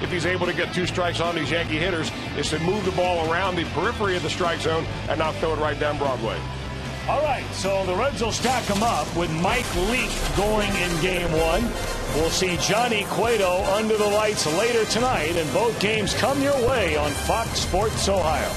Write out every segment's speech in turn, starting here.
if he's able to get 2 strikes on these Yankee hitters, is to move the ball around the periphery of the strike zone and not throw it right down Broadway. All right, so the Reds will stack them up with Mike Leake going in Game 1. We'll see Johnny Cueto under the lights later tonight, and both games come your way on Fox Sports Ohio.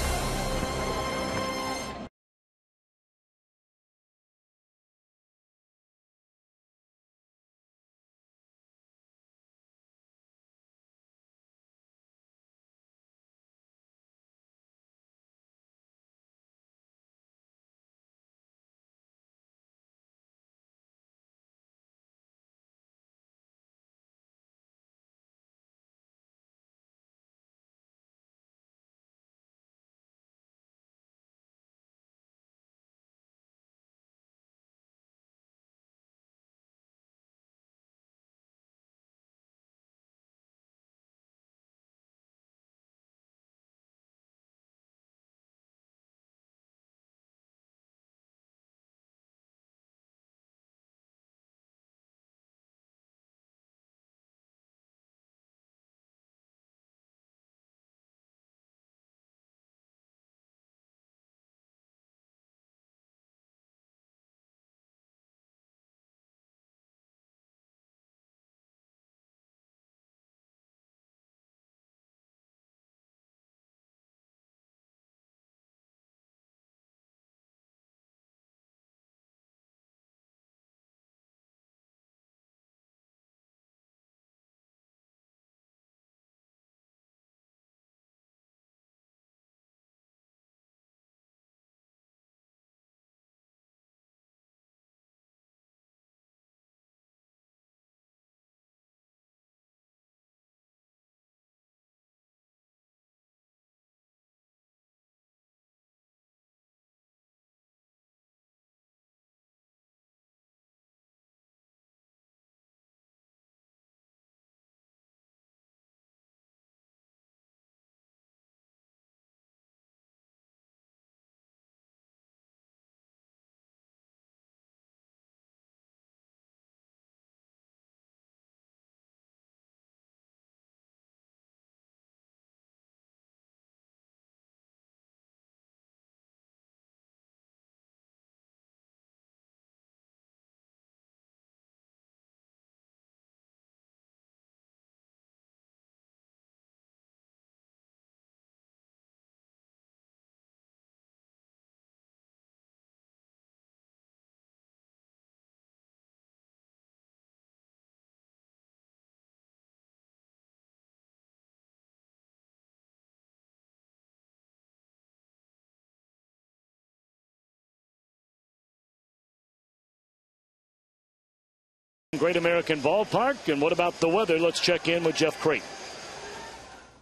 Great American Ballpark. And what about the weather? Let's check in with Jeff Crate.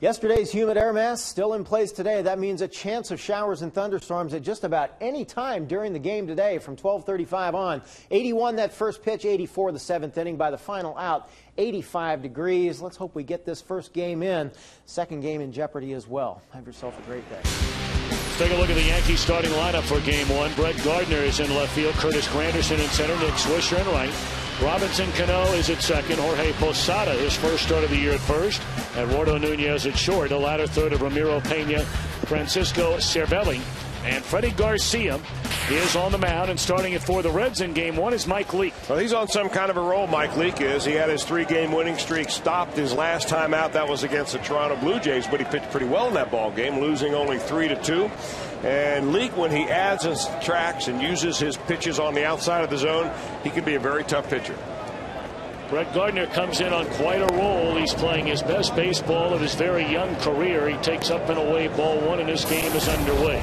Yesterday's humid air mass still in place today. That means a chance of showers and thunderstorms at just about any time during the game today from 12:35 on. 81 that first pitch, 84 the 7th inning. By the final out, 85 degrees. Let's hope we get this first game in. Second game in jeopardy as well. Have yourself a great day. Let's take a look at the Yankees starting lineup for Game 1. Brett Gardner is in left field. Curtis Granderson in center. Nick Swisher in right. Robinson Cano is at second. Jorge Posada, his first start of the year at first. Eduardo Nunez at short. The latter third of Ramiro Pena, Francisco Cervelli, and Freddie Garcia is on the mound. And starting it for the Reds in Game 1 is Mike Leake. Well, he's on some kind of a roll, Mike Leake is. He had his 3-game winning streak stopped his last time out. That was against the Toronto Blue Jays, but he pitched pretty well in that ball game, losing only 3-2. And Leake, when he adds and subtracts and uses his pitches on the outside of the zone, he can be a very tough pitcher. Brett Gardner comes in on quite a roll. He's playing his best baseball of his very young career. He takes up and away ball 1, and this game is underway.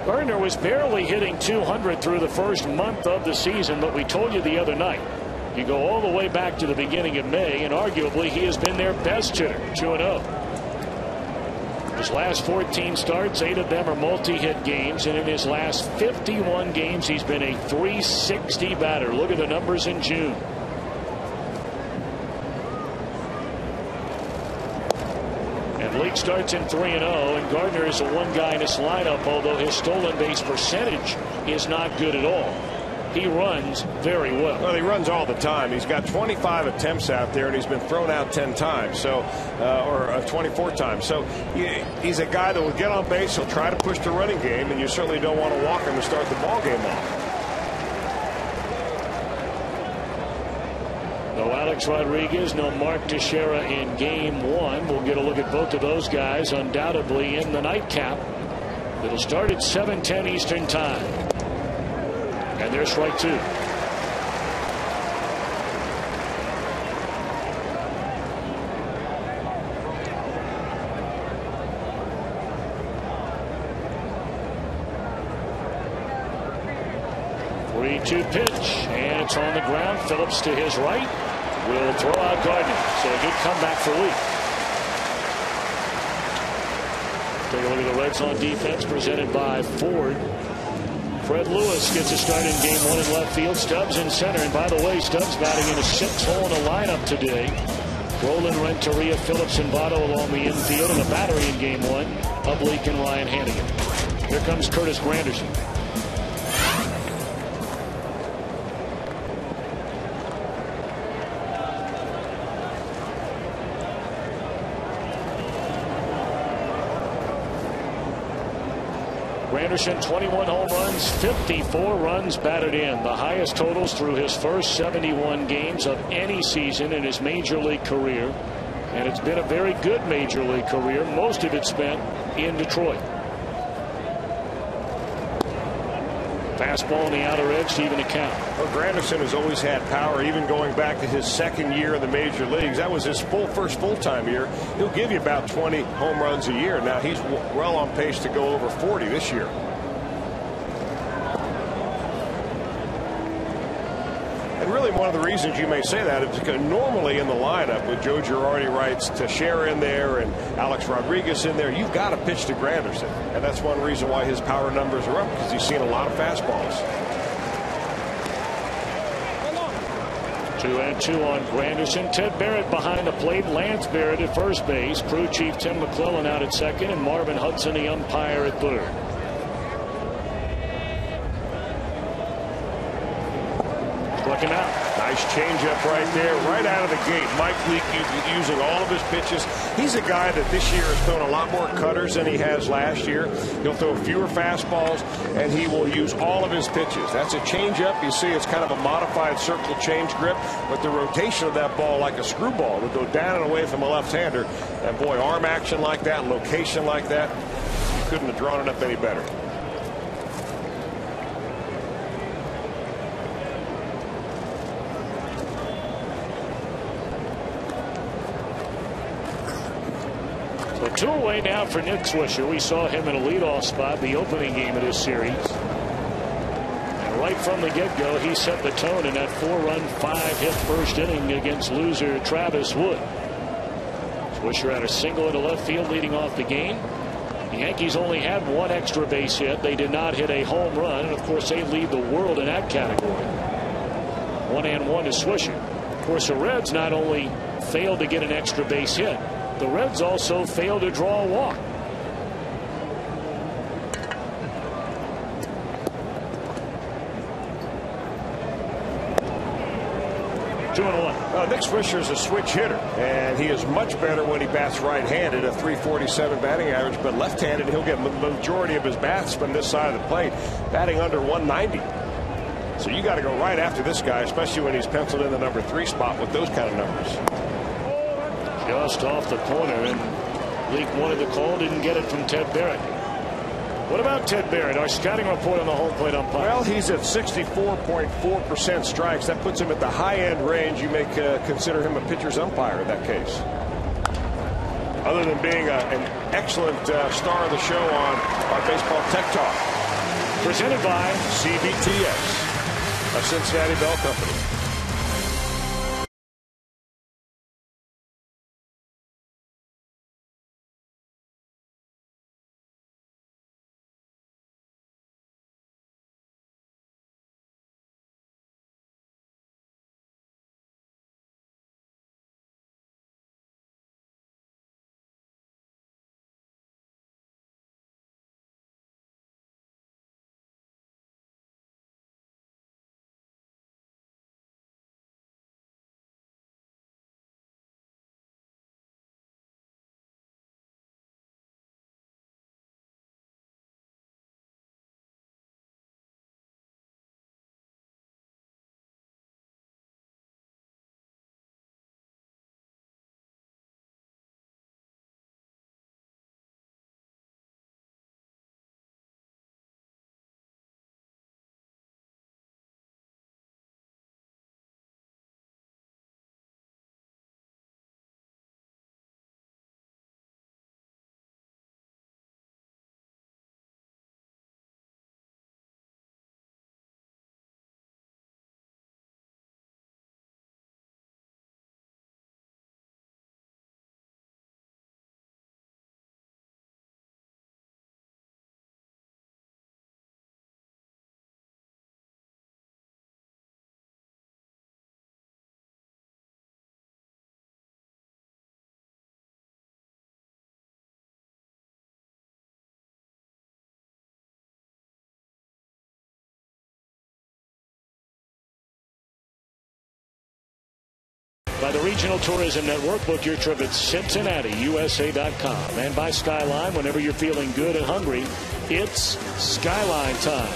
Gardner was barely hitting 200 through the first month of the season, but we told you the other night, you go all the way back to the beginning of May, and arguably he has been their best hitter, 2-0. His last 14 starts, 8 of them are multi-hit games, and in his last 51 games, he's been a .360 batter. Look at the numbers in June. And Leake starts in 3-0, and Gardner is a one guy in this lineup, although his stolen base percentage is not good at all. he runs very well. Well, he runs all the time. He's got 25 attempts out there, and he's been thrown out 10 times, so or 24 times. So he's a guy that will get on base. He'll try to push the running game, and you certainly don't want to walk him to start the ball game off. No Alex Rodriguez, no Mark Teixeira in game one. We'll get a look at both of those guys undoubtedly in the nightcap. It'll start at 7:10 Eastern time. And there's strike two. Three-two pitch, and it's on the ground. Phillips to his right will throw out Gardner. So a good comeback for Leake. Take a look at the Reds on defense presented by Ford. Fred Lewis gets a start in game one in left field. Stubbs in center. And by the way, Stubbs batting in a 6-hole in a lineup today. Roland, Renteria, Phillips, and Votto along the infield. And a battery in game one of Leake and Ryan Hannigan. Here comes Curtis Granderson. Granderson, 21 home runs, 54 runs batted in, the highest totals through his first 71 games of any season in his major league career. And it's been a very good major league career, most of it spent in Detroit. Fastball on the outer edge to even the count. Well, Granderson has always had power, even going back to his second year in the major leagues. That was his first full-time year. He'll give you about 20 home runs a year. Now he's well on pace to go over 40 this year. And really one of the reasons you may say that is because normally in the lineup with Joe Girardi writes Teixeira in there and Alex Rodriguez in there, you've got to pitch to Granderson. And that's one reason why his power numbers are up, because he's seen a lot of fastballs. 2-2 on Granderson. Ted Barrett behind the plate. Lance Barrett at first base. Crew chief Tim McClellan out at second, and Marvin Hudson the umpire at third. Struck him out. Nice changeup right there, right out of the gate. Mike Leake using all of his pitches. He's a guy that this year has thrown a lot more cutters than he has last year. He'll throw fewer fastballs, and he will use all of his pitches. That's a changeup. You see it's kind of a modified circle change grip, but the rotation of that ball like a screwball would go down and away from a left-hander. And boy, arm action like that, location like that, you couldn't have drawn it up any better. Two away now for Nick Swisher. We saw him in a leadoff spot the opening game of this series. And right from the get-go, he set the tone in that 4-run, 5-hit first inning against loser Travis Wood. Swisher had a single into left field leading off the game. The Yankees only had one extra base hit. They did not hit a home run, and of course they lead the world in that category. 1-1 to Swisher. Of course, the Reds not only failed to get an extra base hit, the Reds also failed to draw a walk. Two and one. Nick Swisher is a switch hitter, and he is much better when he bats right-handed, a .347 batting average, but left-handed he'll get the majority of his bats from this side of the plate, batting under 190. So you got to go right after this guy, especially when he's penciled in the number 3 spot with those kind of numbers. Just off the corner, and Leake wanted the call, didn't get it from Ted Barrett. What about Ted Barrett, our scouting report on the home plate umpire? Well, he's at 64.4% strikes. That puts him at the high-end range. You may consider him a pitcher's umpire in that case. Other than being an excellent star of the show on our Baseball Tech Talk. Presented by CBTX, a Cincinnati Bell Company. by the Regional Tourism Network. Book your trip at CincinnatiUSA.com. And by Skyline, whenever you're feeling good and hungry, it's Skyline time.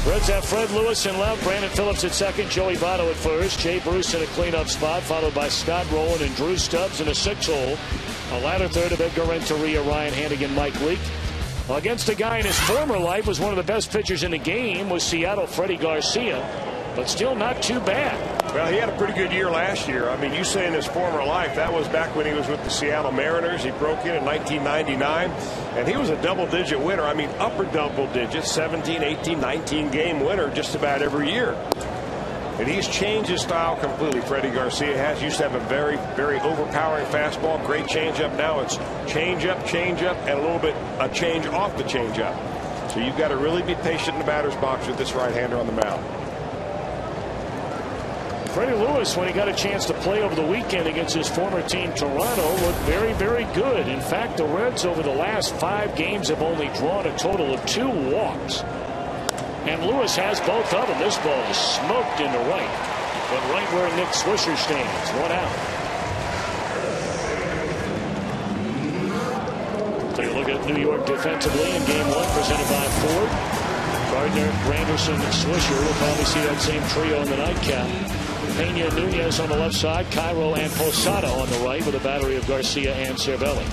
Reds have Fred Lewis in left, Brandon Phillips at second, Joey Votto at first, Jay Bruce in a cleanup spot, followed by Scott Rowland and Drew Stubbs in a 6-hole. A latter third of Edgar Renteria, Ryan Hannigan, Mike Leake. Against a guy in his former life was one of the best pitchers in the game was Seattle Freddie Garcia, but still not too bad. Well, he had a pretty good year last year. I mean, you say in his former life, that was back when he was with the Seattle Mariners. He broke in 1999, and he was a double-digit winner. I mean, upper double digits, 17, 18, 19-game winner just about every year. And he's changed his style completely. Freddie Garcia has. Used to have a very, very overpowering fastball, great changeup. Now it's changeup, and a little bit a change off the changeup. So you've got to really be patient in the batter's box with this right-hander on the mound. Freddie Lewis, when he got a chance to play over the weekend against his former team Toronto, looked very, very good. In fact, the Reds over the last 5 games have only drawn a total of 2 walks. And Lewis has both of them. This ball is smoked into right, but right where Nick Swisher stands. 1 out. Take a look at New York defensively in Game 1, presented by Ford. Gardner, Granderson, and Swisher. We'll probably see that same trio in the nightcap. Pena, Nunez on the left side, Cairo and Posada on the right, with a battery of Garcia and Cervelli.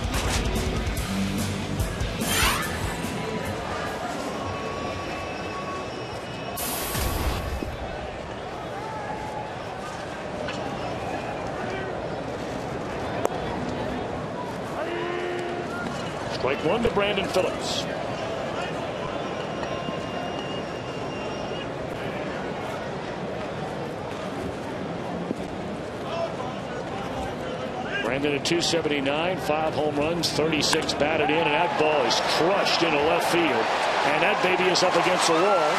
Strike 1 to Brandon Phillips. Brandon at 279, 5 home runs, 36 batted in, and that ball is crushed into left field. And that baby is up against the wall.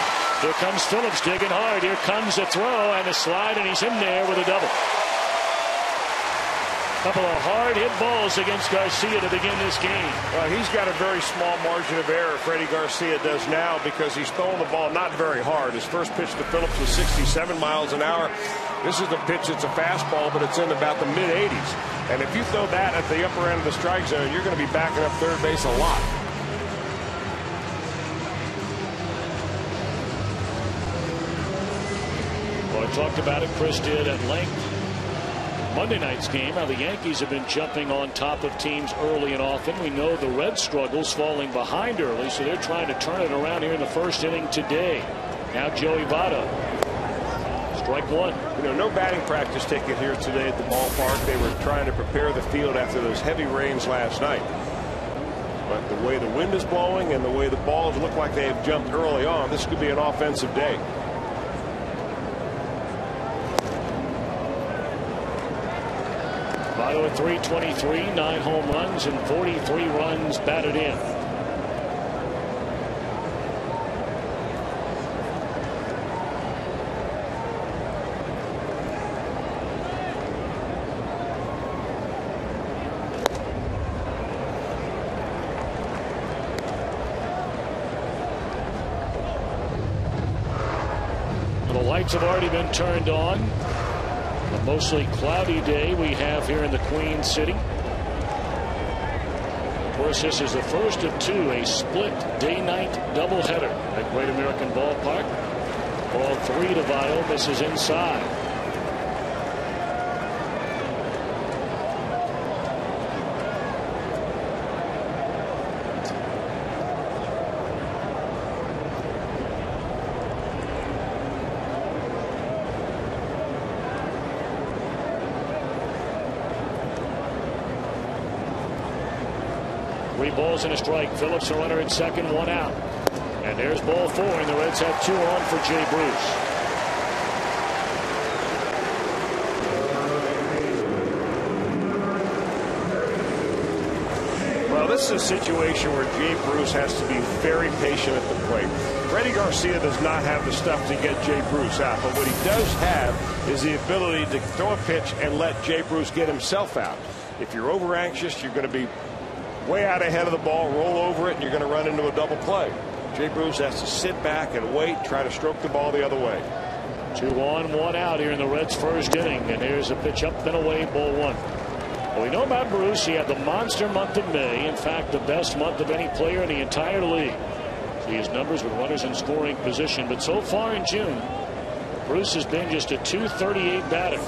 Here comes Phillips digging hard. Here comes the throw and the slide, and he's in there with a double. Couple of hard hit balls against Garcia to begin this game. Well, he's got a very small margin of error, Freddie Garcia does now, because he's throwing the ball not very hard. His first pitch to Phillips was 67 miles an hour. This is a pitch that's a fastball, but it's in about the mid-80s. And if you throw that at the upper end of the strike zone, you're going to be backing up third base a lot. Well, I talked about it, Chris did at length. Monday night's game, how the Yankees have been jumping on top of teams early and often. We know the Reds struggles falling behind early, so they're trying to turn it around here in the first inning today. Now Joey Votto. Strike 1. You know, no batting practice ticket here today at the ballpark. They were trying to prepare the field after those heavy rains last night. But the way the wind is blowing and the way the balls look like they have jumped early on, this could be an offensive day. Votto at 323, 9 home runs and 43 runs batted in. The lights have already been turned on. A mostly cloudy day we have here in the Queen City. Of course, this is the first of 2, a split day-night doubleheader at Great American Ballpark. Ball 3 to Votto, misses inside. Balls and a strike. Phillips a runner at second, 1 out. And there's ball 4, and the Reds have 2 on for Jay Bruce. Well, this is a situation where Jay Bruce has to be very patient at the plate. Freddie Garcia does not have the stuff to get Jay Bruce out, but what he does have is the ability to throw a pitch and let Jay Bruce get himself out. If you're over anxious, you're going to be way out ahead of the ball, roll over it, and you're going to run into a double play. Jay Bruce has to sit back and wait, try to stroke the ball the other way. 2 on, 1 out here in the Reds' first inning, and here's a pitch up and away, ball 1. Well, we know about Bruce. He had the monster month of May. In fact, the best month of any player in the entire league. See his numbers with runners in scoring position. But so far in June, Bruce has been just a .238 batter.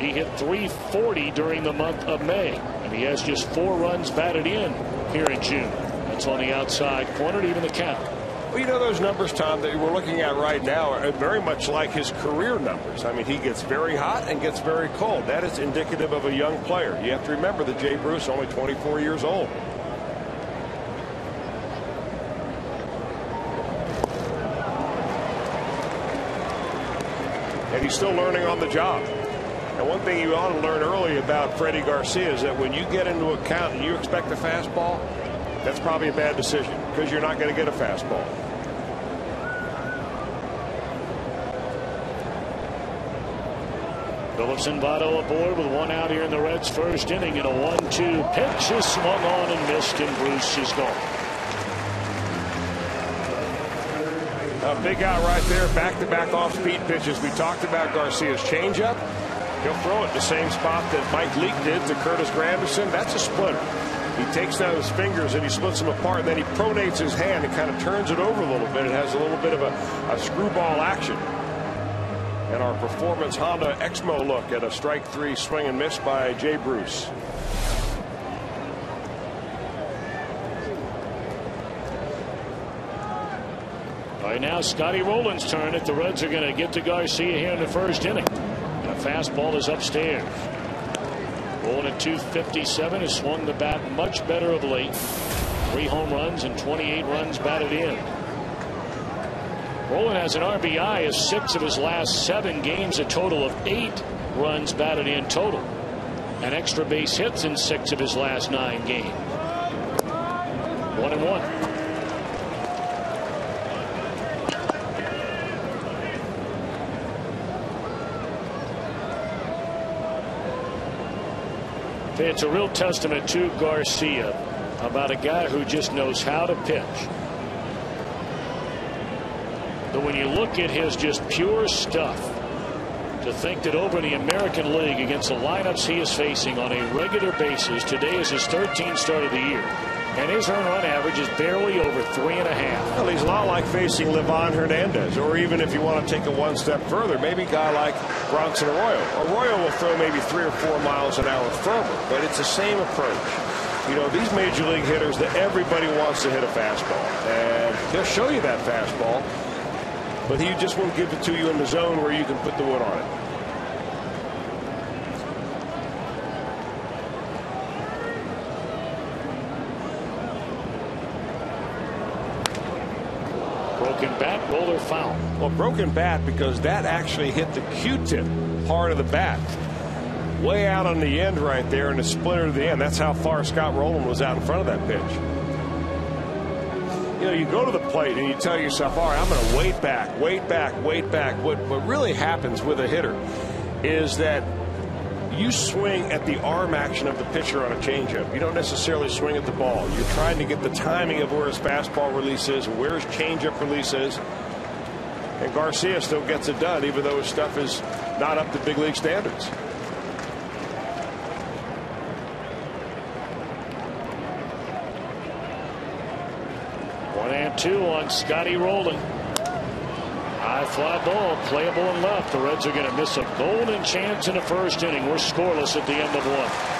He hit .340 during the month of May, and he has just 4 runs batted in here in June. That's on the outside corner to even the count. Well, you know, those numbers, Tom, that we're looking at right now are very much like his career numbers. I mean, he gets very hot and gets very cold. That is indicative of a young player. You have to remember that Jay Bruce is only 24 years old. And he's still learning on the job. And one thing you ought to learn early about Freddie Garcia is that when you get into a count and you expect a fastball, that's probably a bad decision because you're not going to get a fastball. Phillips and Votto aboard with 1 out here in the Reds' first inning, and a 1-2 pitch is swung on and missed, and Bruce is gone. A big out right there, back-to-back off-speed pitches. We talked about Garcia's changeup. He'll throw it the same spot that Mike Leake did to Curtis Granderson. That's a splitter. He takes down his fingers and he splits them apart, and then he pronates his hand and kind of turns it over a little bit. It has a little bit of a screwball action. And our Performance Honda Exmo look at a strike 3 swing and miss by Jay Bruce. All right, now Scotty Rowland's turn if the Reds are going to get to Garcia here in the first inning. And a fastball is upstairs. Rolling at .257, has swung the bat much better of late. 3 home runs and 28 runs batted in. Rowland has an RBI as 6 of his last 7 games, a total of 8 runs batted in total. And extra base hits in 6 of his last 9 games. 1-1. It's a real testament to Garcia about a guy who just knows how to pitch. But when you look at his just pure stuff, to think that over the American League against the lineups he is facing on a regular basis, today is his 13th start of the year, and his earned run average is barely over 3.5. Well, he's a lot like facing Livan Hernandez, or even if you want to take it one step further, maybe a guy like Bronson Arroyo. Arroyo will throw maybe 3 or 4 miles an hour firmer, but it's the same approach. You know, these major league hitters, that everybody wants to hit a fastball, and he'll show you that fastball, but he just won't give it to you in the zone where you can put the wood on it. Broken bat, roller foul. Well, broken bat because that actually hit the Q-tip part of the bat. Way out on the end right there, and it splintered to the end. That's how far Scott Rowland was out in front of that pitch. You know, you go to the plate and you tell yourself, all right, I'm going to wait back, wait back, wait back. What really happens with a hitter is that you swing at the arm action of the pitcher on a changeup. You don't necessarily swing at the ball. You're trying to get the timing of where his fastball release is, where his changeup release is. And Garcia still gets it done, even though his stuff is not up to big league standards. 1-2 on Scotty Rowland. High fly ball, playable and left. The Reds are going to miss a golden chance in the first inning. We're scoreless at the end of 1.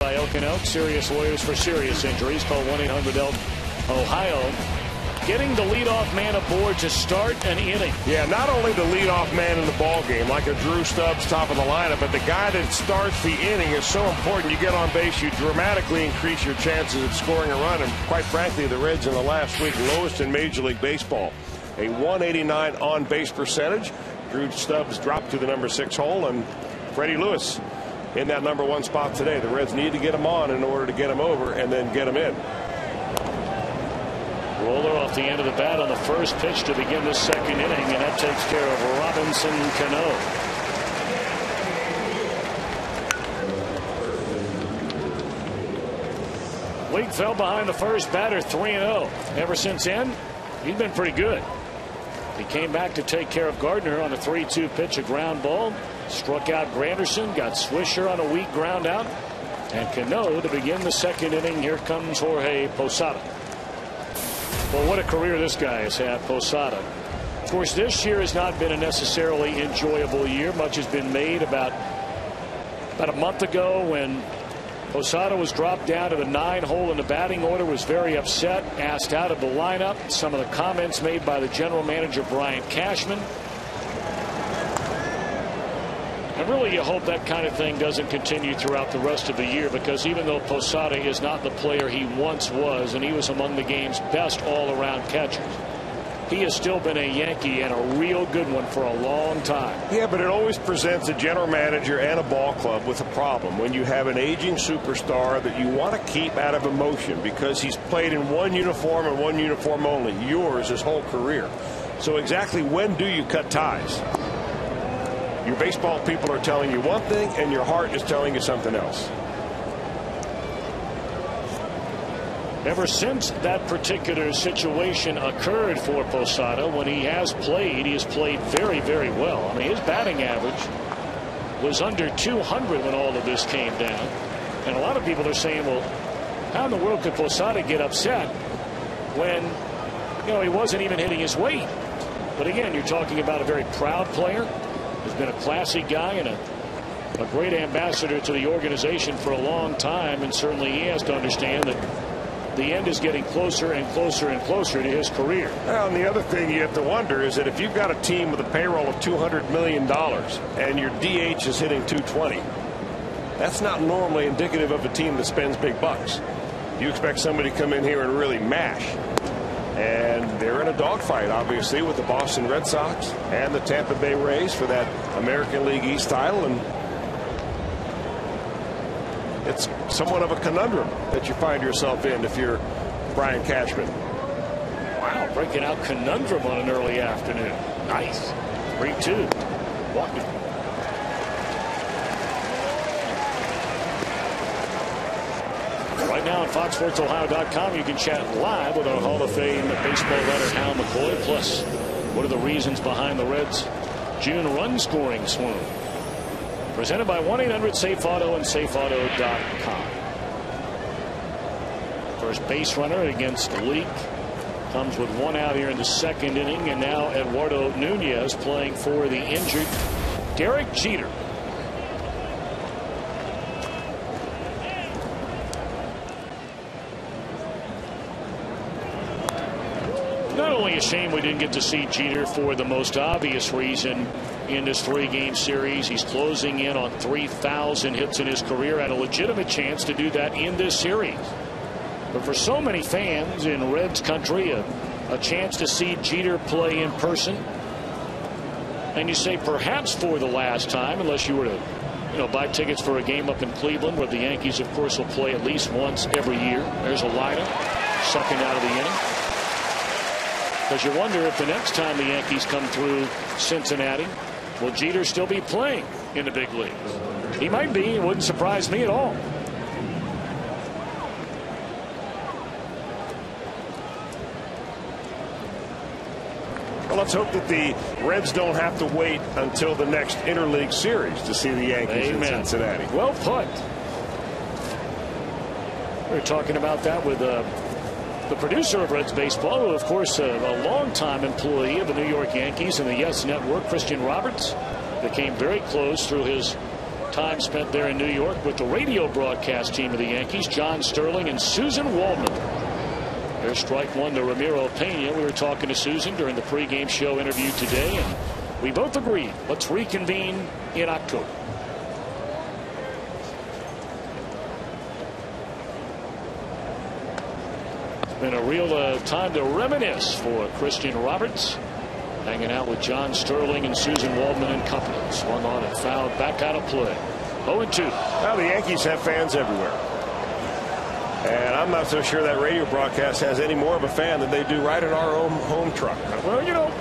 by Elk and Elk, serious lawyers for serious injuries. Call 1-800-ELK-OHIO. Getting the leadoff man aboard to start an inning. Yeah, not only the leadoff man in the ball game, like a Drew Stubbs top of the lineup, but the guy that starts the inning is so important. You get on base, you dramatically increase your chances of scoring a run. And quite frankly, the Reds in the last week lowest in Major League Baseball. A 189 on base percentage. Drew Stubbs dropped to the number 6 hole, and Freddie Lewis in that number 1 spot today. The Reds need to get him on in order to get him over and then get him in. Roller off the end of the bat on the first pitch to begin the second inning, and that takes care of Robinson Cano. Leak fell behind the first batter, 3-0. Ever since then, he's been pretty good. He came back to take care of Gardner on a 3-2 pitch, a ground ball. Struck out Granderson, got Swisher on a weak ground out, and Cano to begin the second inning. Here comes Jorge Posada. Well, what a career this guy has had, Posada. Of course, this year has not been a necessarily enjoyable year. Much has been made about a month ago when Posada was dropped down to the 9 hole in the batting order, was very upset, asked out of the lineup. Some of the comments made by the general manager, Brian Cashman. And really, you hope that kind of thing doesn't continue throughout the rest of the year, because even though Posada is not the player he once was, and he was among the game's best all-around catchers, he has still been a Yankee, and a real good one, for a long time. Yeah, but it always presents a general manager and a ball club with a problem when you have an aging superstar that you want to keep out of emotion, because he's played in one uniform and one uniform only, yours, his whole career. So exactly when do you cut ties? Your baseball people are telling you one thing, and your heart is telling you something else. Ever since that particular situation occurred for Posada, when he has played very, very well. I mean, his batting average was under 200 when all of this came down. And a lot of people are saying, well, how in the world could Posada get upset when, you know, he wasn't even hitting his weight? But again, you're talking about a very proud player. Has been a classy guy and a great ambassador to the organization for a long time, and certainly he has to understand that the end is getting closer and closer and closer to his career. Well, and the other thing you have to wonder is that if you've got a team with a payroll of $200 million and your DH is hitting 220, that's not normally indicative of a team that spends big bucks. You expect somebody to come in here and really mash. And they're in a dogfight, obviously, with the Boston Red Sox and the Tampa Bay Rays for that American League East title. And it's somewhat of a conundrum that you find yourself in if you're Brian Cashman. Wow, breaking out conundrum on an early afternoon. Nice. 3-2. Walking. Right now on FoxSportsOhio.com, you can chat live with our Hall of Fame baseball writer Hal McCoy. Plus, what are the reasons behind the Reds' June run scoring swoon? Presented by 1-800-SAFE-AUTO and SafeAuto.com. First base runner against Leak comes with 1 out here in the second inning, and now Eduardo Nunez playing for the injured Derek Jeter. Not only a shame we didn't get to see Jeter for the most obvious reason in this 3-game series. He's closing in on 3,000 hits in his career, had a legitimate chance to do that in this series. But for so many fans in Reds country, a chance to see Jeter play in person, and you say perhaps for the last time, unless you were to buy tickets for a game up in Cleveland, where the Yankees, of course, will play at least once every year. There's a lineup sucking out of the inning. Because you wonder if the next time the Yankees come through Cincinnati, will Jeter still be playing in the big leagues? He might be. It wouldn't surprise me at all. Well, let's hope that the Reds don't have to wait until the next interleague series to see the Yankees in Cincinnati. Well put. We were talking about that with the producer of Reds baseball, who of course a longtime employee of the New York Yankees and the Yes Network, Christian Roberts, that came very close through his time spent there in New York with the radio broadcast team of the Yankees, John Sterling and Susan Waldman. There's strike one to Ramiro Pena. We were talking to Susan during the pregame show interview today, and we both agreed, let's reconvene in October. It's been a real time to reminisce for Christian Roberts, hanging out with John Sterling and Susan Waldman and company. Swung on and fouled back out of play. 0-2. Now the Yankees have fans everywhere. And I'm not so sure that radio broadcast has any more of a fan than they do right in our own home truck. Well, you know,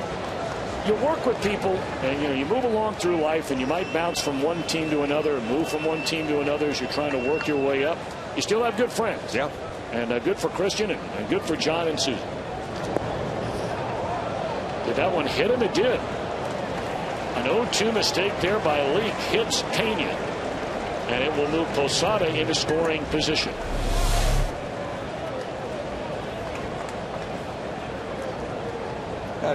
you work with people, and you move along through life, and you might bounce from one team to another and move from one team to another as you're trying to work your way up. You still have good friends. Yeah. And good for Christian and good for John and Susan. Did that one hit him? It did. An 0-2 mistake there by Leake hits Pena, and it will move Posada into scoring position.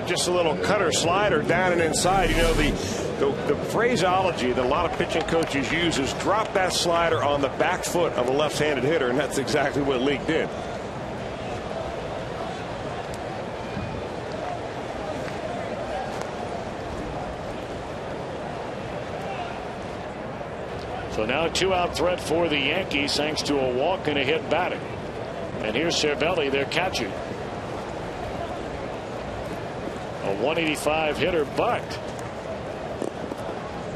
Just a little cutter slider down and inside. You know, the phraseology that a lot of pitching coaches use is drop that slider on the back foot of a left-handed hitter, and that's exactly what Leake did. So now a 2-out threat for the Yankees thanks to a walk and a hit batter. And here's Cervelli, their catcher. A 185 hitter, but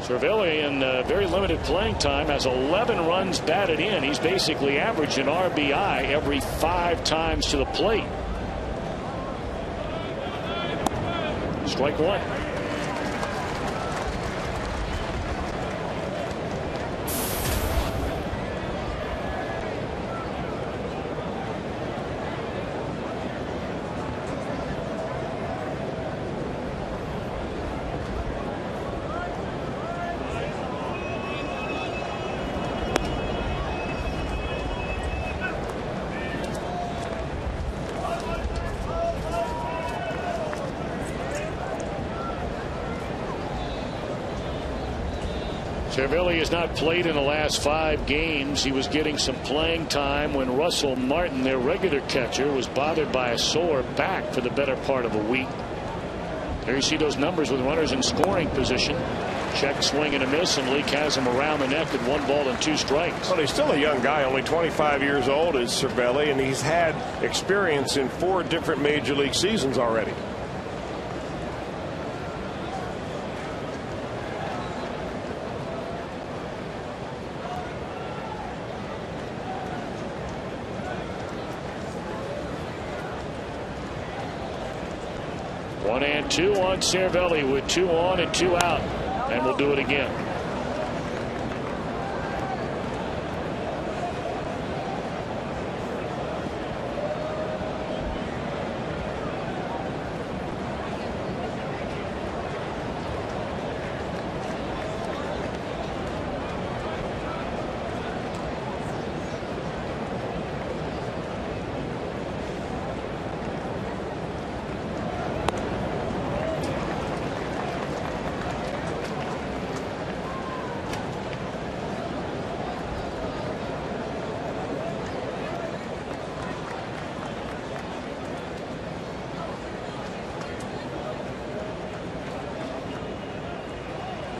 Cervelli in very limited playing time has 11 runs batted in. He's basically averaged an RBI every 5 times to the plate. Strike one. Cervelli has not played in the last 5 games. He was getting some playing time when Russell Martin, their regular catcher, was bothered by a sore back for the better part of a week. There you see those numbers with runners in scoring position. Check swing and a miss, and Leake has him around the neck at 1 ball and 2 strikes. Well, he's still a young guy, only 25 years old is Cervelli, and he's had experience in 4 different major league seasons already. One and 2 on Cervelli with 2 on and 2 out, and we'll do it again.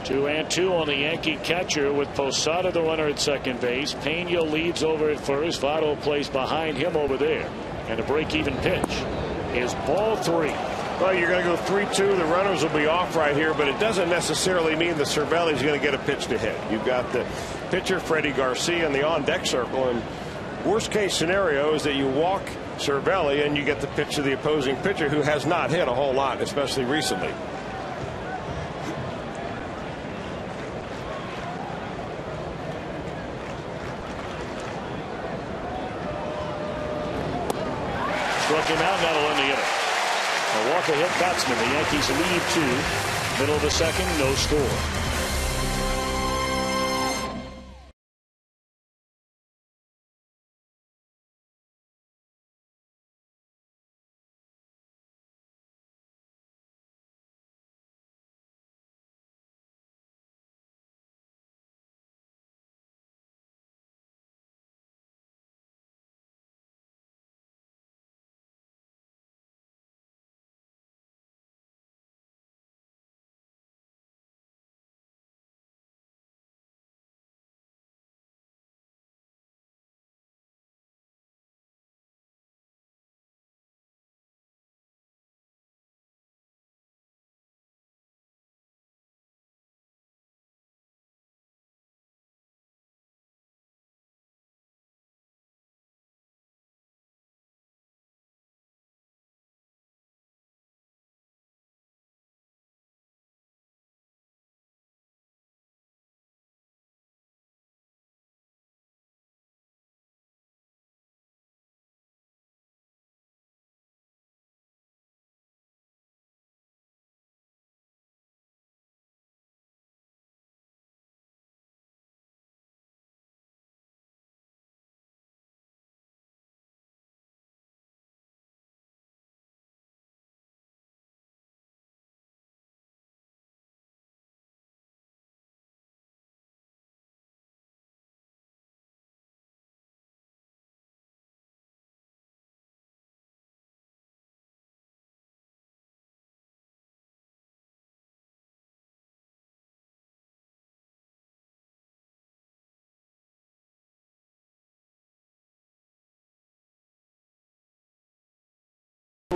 Two and 2 on the Yankee catcher with Posada the runner at second base. Pena leads over at first. Votto plays behind him over there. And a break-even pitch is ball 3. Well, you're going to go 3-2. The runners will be off right here, but it doesn't necessarily mean that Cervelli's going to get a pitch to hit. You've got the pitcher, Freddie Garcia, in the on-deck circle. And worst-case scenario is that you walk Cervelli and you get the pitch to the opposing pitcher, who has not hit a whole lot, especially recently. Struck him out, and that'll end the inning. A walk-ahead batsman. The Yankees lead 2. Middle of the second, no score.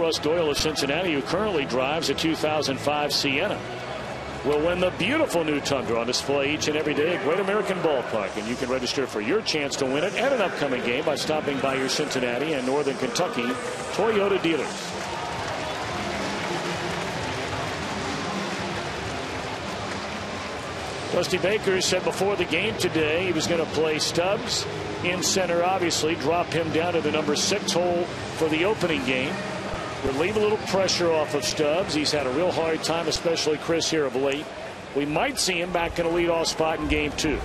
Russ Doyle of Cincinnati, who currently drives a 2005 Sienna, will win the beautiful new Tundra on display each and every day at Great American Ballpark. And you can register for your chance to win it and an upcoming game by stopping by your Cincinnati and Northern Kentucky Toyota dealers. Dusty Baker said before the game today he was going to play Stubbs in center, obviously drop him down to the number 6 hole for the opening game. Relieve a little pressure off of Stubbs. He's had a real hard time, especially Chris, here of late. We might see him back in a leadoff spot in game 2.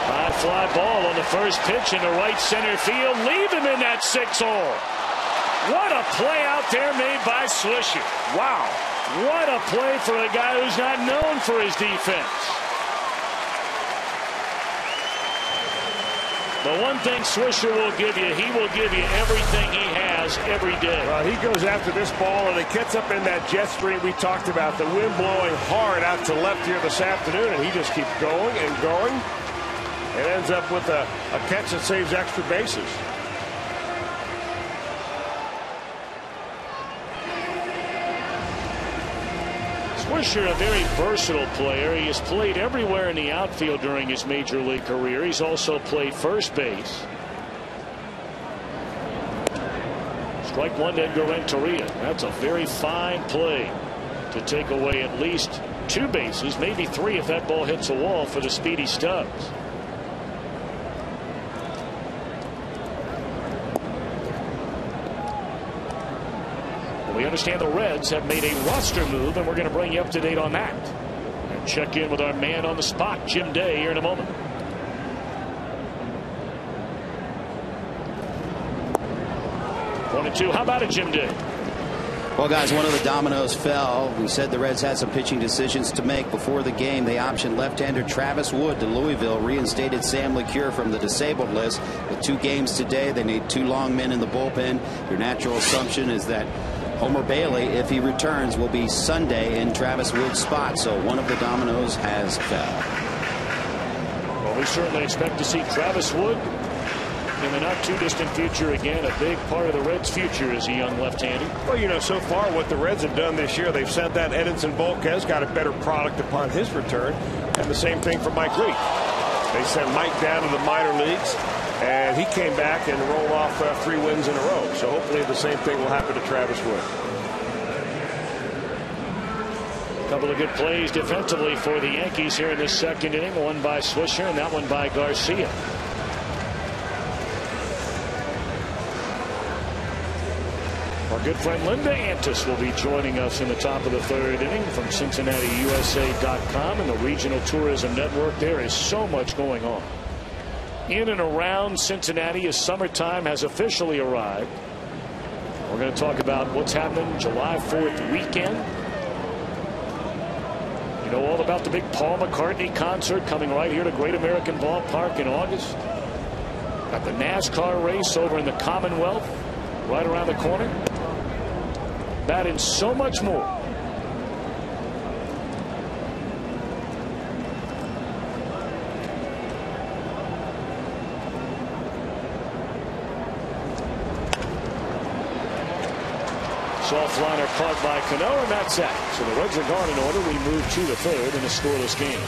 High fly ball on the first pitch into right center field. Leave him in that 6 hole. What a play out there made by Swisher. Wow. What a play for a guy who's not known for his defense. The one thing Swisher will give you, he will give you everything he has every day. He goes after this ball, and it gets up in that jet stream we talked about. The wind blowing hard out to left here this afternoon, and he just keeps going and going. And ends up with a catch that saves extra bases. Swisher, a very versatile player. He has played everywhere in the outfield during his major league career. He's also played first base. Strike one to Edgar Renteria. That's a very fine play to take away at least 2 bases, maybe 3 if that ball hits a wall for the speedy Stubbs. We understand the Reds have made a roster move, and we're going to bring you up to date on that. And check in with our man on the spot, Jim Day, here in a moment. One and 2. How about it, Jim Day? Well, guys, one of the dominoes fell. We said the Reds had some pitching decisions to make before the game. They optioned left-hander Travis Wood to Louisville, reinstated Sam LeCure from the disabled list. With 2 games today, they need 2 long men in the bullpen. Your natural assumption is that Homer Bailey, if he returns, will be Sunday in Travis Wood's spot. So one of the dominoes has fell. Well, we certainly expect to see Travis Wood in the not too distant future again. A big part of the Reds' future is a young left-hander. Well, you know, so far what the Reds have done this year, they've sent that Edinson Volquez, got a better product upon his return, and the same thing for Mike Leake. They sent Mike down to the minor leagues, and he came back and rolled off 3 wins in a row. So hopefully the same thing will happen to Travis Wood. A couple of good plays defensively for the Yankees here in this second inning. One by Swisher and that one by Garcia. Our good friend Linda Antis will be joining us in the top of the 3rd inning from CincinnatiUSA.com and the Regional Tourism Network. There is so much going on in and around Cincinnati as summertime has officially arrived. We're going to talk about what's happening July 4th weekend. You know all about the big Paul McCartney concert coming right here to Great American Ballpark in August. Got the NASCAR race over in the Commonwealth right around the corner. That and so much more. Soft liner caught by Cano, and that's that. So the Reds are gone in order. We move to the 3rd in a scoreless game.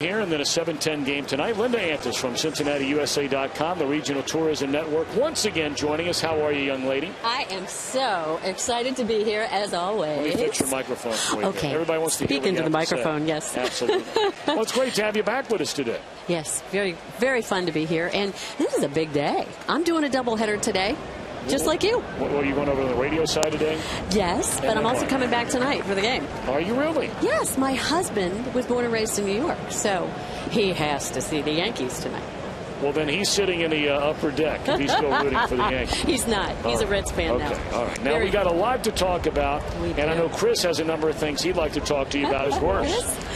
here, and then a 7:10 game tonight. Linda Antis from CincinnatiUSA.com, the Regional Tourism Network, once again joining us. How are you, young lady? I am so excited to be here, as always. Let me fix your microphone for you. Okay. Everybody wants to hear Speak into the microphone, yes. Absolutely. Well, it's great to have you back with us today. Yes, very, very fun to be here. And this is a big day. I'm doing a doubleheader today. Just like you. Well, you going over to the radio side today? Yes, but I'm also coming back tonight for the game. Are you really? Yes, my husband was born and raised in New York, so he has to see the Yankees tonight. Well, then he's sitting in the upper deck if he's still rooting for the Yankees. He's not. He's a Reds fan now. Okay, all right. Now, we got a lot to talk about, and I know Chris has a number of things he'd like to talk to you about as well.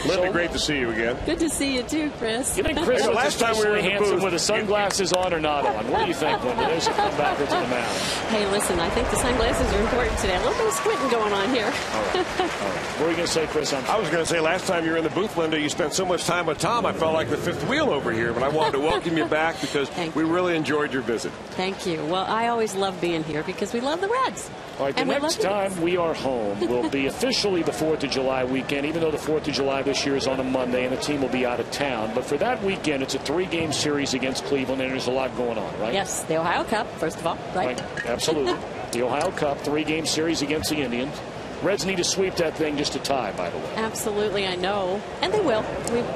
Linda, great to see you again. Good to see you, too, Chris. You think Chris was last time we were handsome with the sunglasses on or not on? What do you think, Linda? There's a come backwards to the mound. Hey, listen, I think the sunglasses are important today. A little bit of squinting going on here. All right. What were you going to say, Chris? I was going to say, last time you were in the booth, Linda, you spent so much time with Tom, I felt like the fifth wheel over here. But I wanted to welcome you back because we really enjoyed your visit. Thank you. Well, I always love being here because we love the Reds. All right, the next time we are home will be officially the 4th of July weekend, even though the 4th of July this year is on a Monday and the team will be out of town. But for that weekend, it's a 3-game series against Cleveland, and there's a lot going on, right? Yes, the Ohio Cup, first of all, right? Absolutely. The Ohio Cup, 3-game series against the Indians. Reds need to sweep that thing just to tie, by the way. Absolutely, I know. And they will.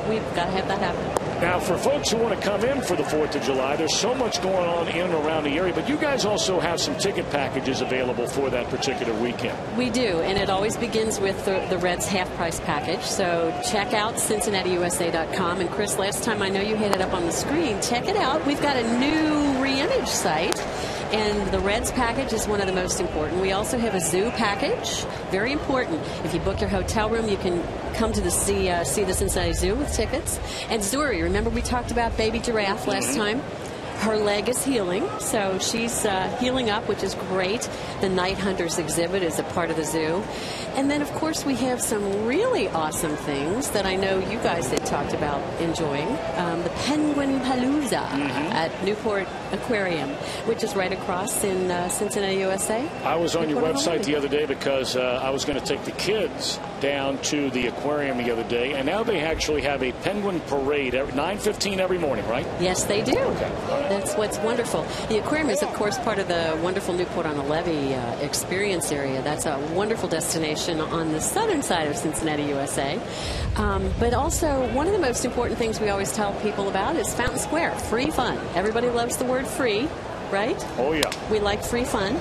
We've got to have that happen. Now, for folks who want to come in for the 4th of July, there's so much going on in and around the area, but you guys also have some ticket packages available for that particular weekend. We do, and it always begins with the Reds half-price package. So check out CincinnatiUSA.com. And, Chris, last time I know you had it up on the screen. Check it out. We've got a new reimage site. And the Reds package is one of the most important. We also have a zoo package, very important. If you book your hotel room, you can come to see the Cincinnati Zoo with tickets. And Zuri, remember we talked about baby giraffe last time? Her leg is healing, so she's healing up, which is great. The Night Hunters exhibit is a part of the zoo. And then, of course, we have some really awesome things that I know you guys had talked about enjoying. The Penguin Palooza at Newport Aquarium, which is right across in Cincinnati, USA. I was on your website the other day because I was going to take the kids down to the aquarium the other day, and now they actually have a penguin parade at 9:15 every morning, right? Yes, they do. Okay. That's what's wonderful. The aquarium is, of course, part of the wonderful Newport on the Levee experience area. That's a wonderful destination on the southern side of Cincinnati, USA. But also, one of the most important things we always tell people about is Fountain Square, free fun. Everybody loves the word free, right? Oh, yeah. We like free fun.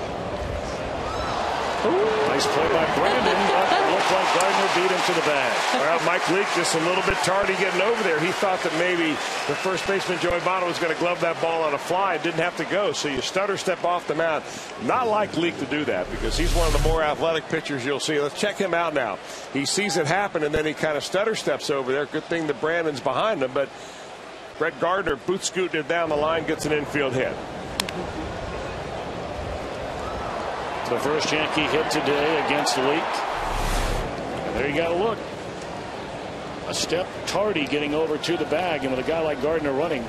Nice play by Brandon. It looked like Gardner beat him to the bag. Well, Mike Leake just a little bit tardy getting over there. He thought that maybe the first baseman, Joey Votto, was going to glove that ball on a fly. It didn't have to go, so you stutter step off the mound. Not like Leake to do that because he's one of the more athletic pitchers you'll see. Let's check him out now. He sees it happen, and then he kind of stutter steps over there. Good thing that Brandon's behind him, but Brett Gardner boot scooting it down the line, gets an infield hit. The first Yankee hit today against Leake. And there you got to look. A step tardy getting over to the bag, and with a guy like Gardner running,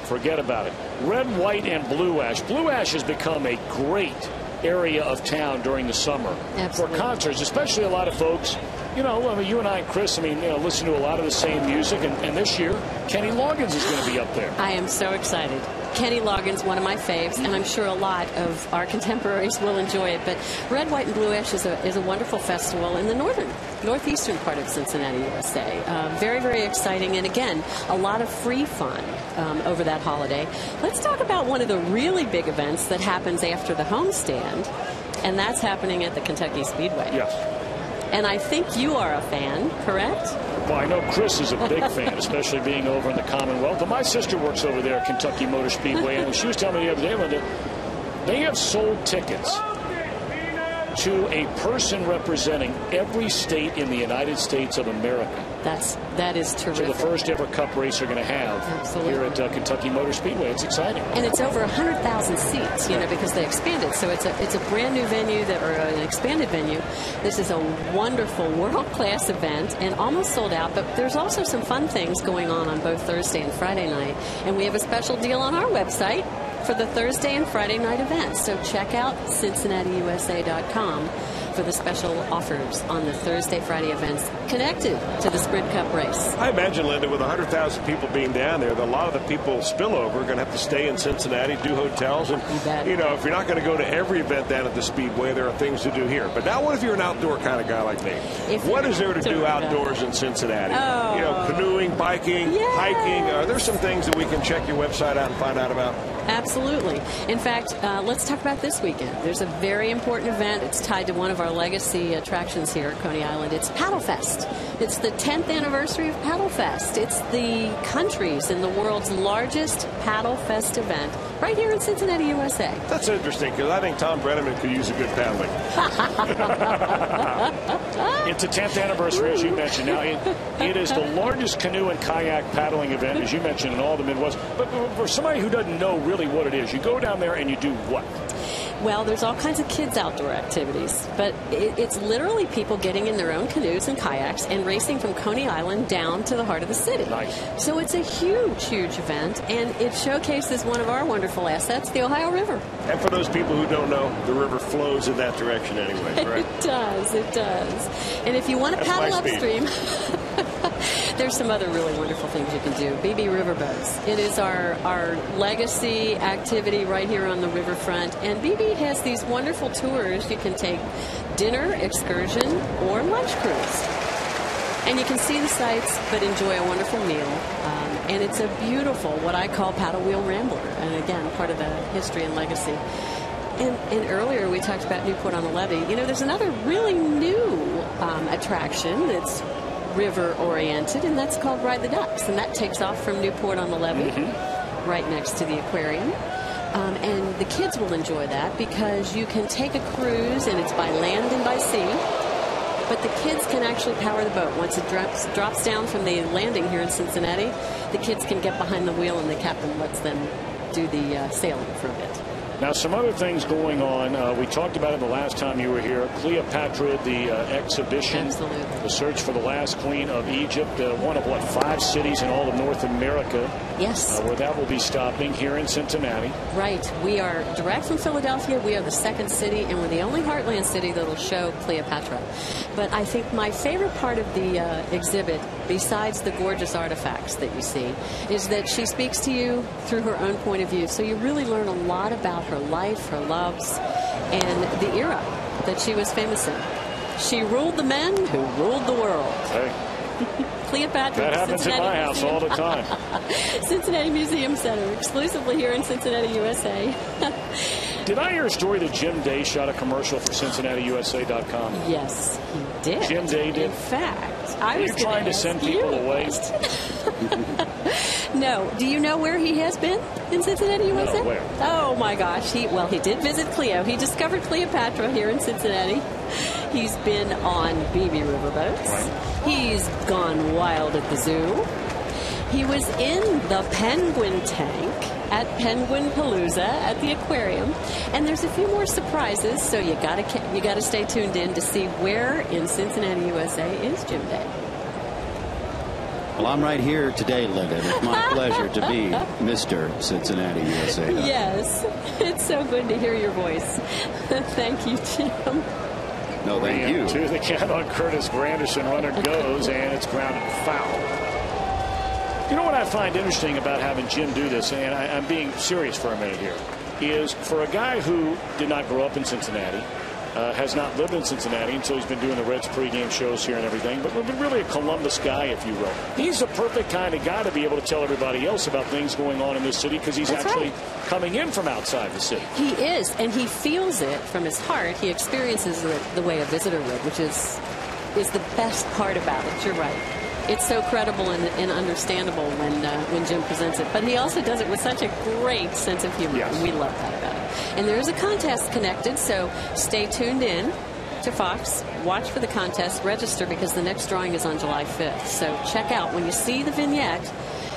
forget about it. Red, white, and blue ash. Blue ash has become a great area of town during the summer. Absolutely. For concerts, especially a lot of folks. You know, I mean, you and I and Chris, I mean, you know, listen to a lot of the same music, and this year, Kenny Loggins is going to be up there. I am so excited. Kenny Loggins, one of my faves, and I'm sure a lot of our contemporaries will enjoy it. But Red, White, and Blue Ash is a wonderful festival in the northeastern part of Cincinnati, USA. Very, very exciting, and again, a lot of free fun over that holiday. Let's talk about one of the really big events that happens after the homestand, and that's happening at the Kentucky Speedway. Yes. And I think you are a fan, correct? Well, I know Chris is a big fan, especially being over in the Commonwealth. But my sister works over there at Kentucky Motor Speedway, and she was telling me the other day, Linda, they have sold tickets to a person representing every state in the United States of America. That is terrific. So the first ever Cup race they're going to have here at Kentucky Motor Speedway. It's exciting. And it's over 100,000 seats, you know, because they expanded. So it's a brand new venue or an expanded venue. This is a wonderful world-class event and almost sold out. But there's also some fun things going on both Thursday and Friday night. And we have a special deal on our website for the Thursday and Friday night events. So check out CincinnatiUSA.com. for the special offers on the Thursday, Friday events connected to the Sprint Cup race. I imagine, Linda, with 100,000 people being down there, that a lot of the people spillover are going to have to stay in Cincinnati, do hotels. And, you know, if you're not going to go to every event down at the Speedway, there are things to do here. But now what if you're an outdoor kind of guy like me? What is there to do outdoors in Cincinnati? Oh. You know, canoeing, biking, hiking. Are there some things that we can check your website out and find out about? Absolutely. In fact, let's talk about this weekend. There's a very important event. It's tied to one of our legacy attractions here at Coney Island. It's Paddle Fest. It's the 10th anniversary of Paddle Fest. It's the country's and the world's largest Paddle Fest event right here in Cincinnati, USA. That's interesting, because I think Tom Brenneman could use a good paddling. It's the 10th anniversary, as you mentioned. Now, it is the largest canoe and kayak paddling event, as you mentioned, in all the Midwest. But for somebody who doesn't know really what it is, you go down there and you do what? Well, there's all kinds of kids' outdoor activities, but it's literally people getting in their own canoes and kayaks and racing from Coney Island down to the heart of the city. Nice. So it's a huge, huge event, and it showcases one of our wonderful assets, the Ohio River. And for those people who don't know, the river flows in that direction anyway, right? It does, it does. And if you want to paddle upstream, there's some other really wonderful things you can do. BB Riverboats. It is our legacy activity right here on the riverfront. And BB has these wonderful tours. You can take dinner, excursion, or lunch cruise. And you can see the sights, but enjoy a wonderful meal. And it's a beautiful, what I call paddle wheel rambler. And again, part of the history and legacy. And earlier we talked about Newport on the Levee. You know, there's another really new attraction that's river-oriented, and that's called Ride the Ducks. And that takes off from Newport on the Levee, right next to the aquarium. And the kids will enjoy that because you can take a cruise, and it's by land and by sea. But the kids can actually power the boat. Once it drops down from the landing here in Cincinnati, the kids can get behind the wheel, and the captain lets them do the sailing for a bit. Now, some other things going on. We talked about it the last time you were here. Cleopatra, the exhibition. Absolutely. The search for the last queen of Egypt. One of, 5 cities in all of North America. Yes. Where that will be stopping here in Cincinnati. Right. We are direct from Philadelphia. We are the second city, and we're the only Heartland city that will show Cleopatra. But I think my favorite part of the exhibit, besides the gorgeous artifacts that you see, is that she speaks to you through her own point of view. So you really learn a lot about her life, her loves, and the era that she was famous in. She ruled the men who ruled the world. Hey. Cleopatra. That happens Cincinnati in my house Museum. all the time. Cincinnati Museum Center, exclusively here in Cincinnati, USA. Did I hear a story that Jim Day shot a commercial for CincinnatiUSA.com? Yes, he did. Jim Day did? In fact, I was trying to send people away? No. Do you know where he has been in Cincinnati, USA? No, where? Oh, my gosh. He did visit Cleo. He discovered Cleopatra here in Cincinnati. He's been on BB Riverboats. Right. He's gone wild at the zoo. He was in the penguin tank at Penguin Palooza at the aquarium, and there's a few more surprises. So you gotta stay tuned in to see where in Cincinnati, USA is Jim Day. Well, I'm right here today, Linda. It's my pleasure to be Mr. Cincinnati USA. Yes, it's so good to hear your voice. Thank you, Jim. No, thank you. To the count on Curtis Granderson. Runner goes, and it's grounded foul. You know what I find interesting about having Jim do this, and I'm being serious for a minute here, is for a guy who did not grow up in Cincinnati, has not lived in Cincinnati until he's been doing the Reds pregame shows here and everything, but really a Columbus guy, if you will. He's the perfect kind of guy to be able to tell everybody else about things going on in this city because he's coming in from outside the city. He is, and he feels it from his heart. He experiences it the way a visitor would, which is the best part about it. You're right. It's so credible and understandable when Jim presents it. But he also does it with such a great sense of humor. Yes. And we love that about him. And there is a contest connected, so stay tuned in to Fox. Watch for the contest. Register because the next drawing is on July 5th. So check out. When you see the vignette,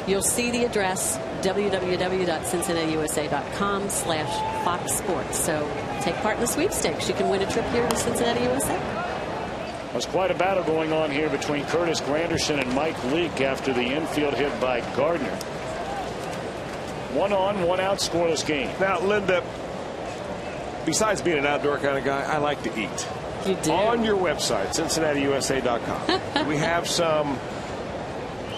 you'll see the address, www.cincinnatiusa.com/Fox Sports. So take part in the sweepstakes. You can win a trip here to Cincinnati, USA. There's quite a battle going on here between Curtis Granderson and Mike Leake after the infield hit by Gardner. 1 on, 1 out, scoreless game. Now, Linda, besides being an outdoor kind of guy, I like to eat. You do. On your website, CincinnatiUSA.com, we have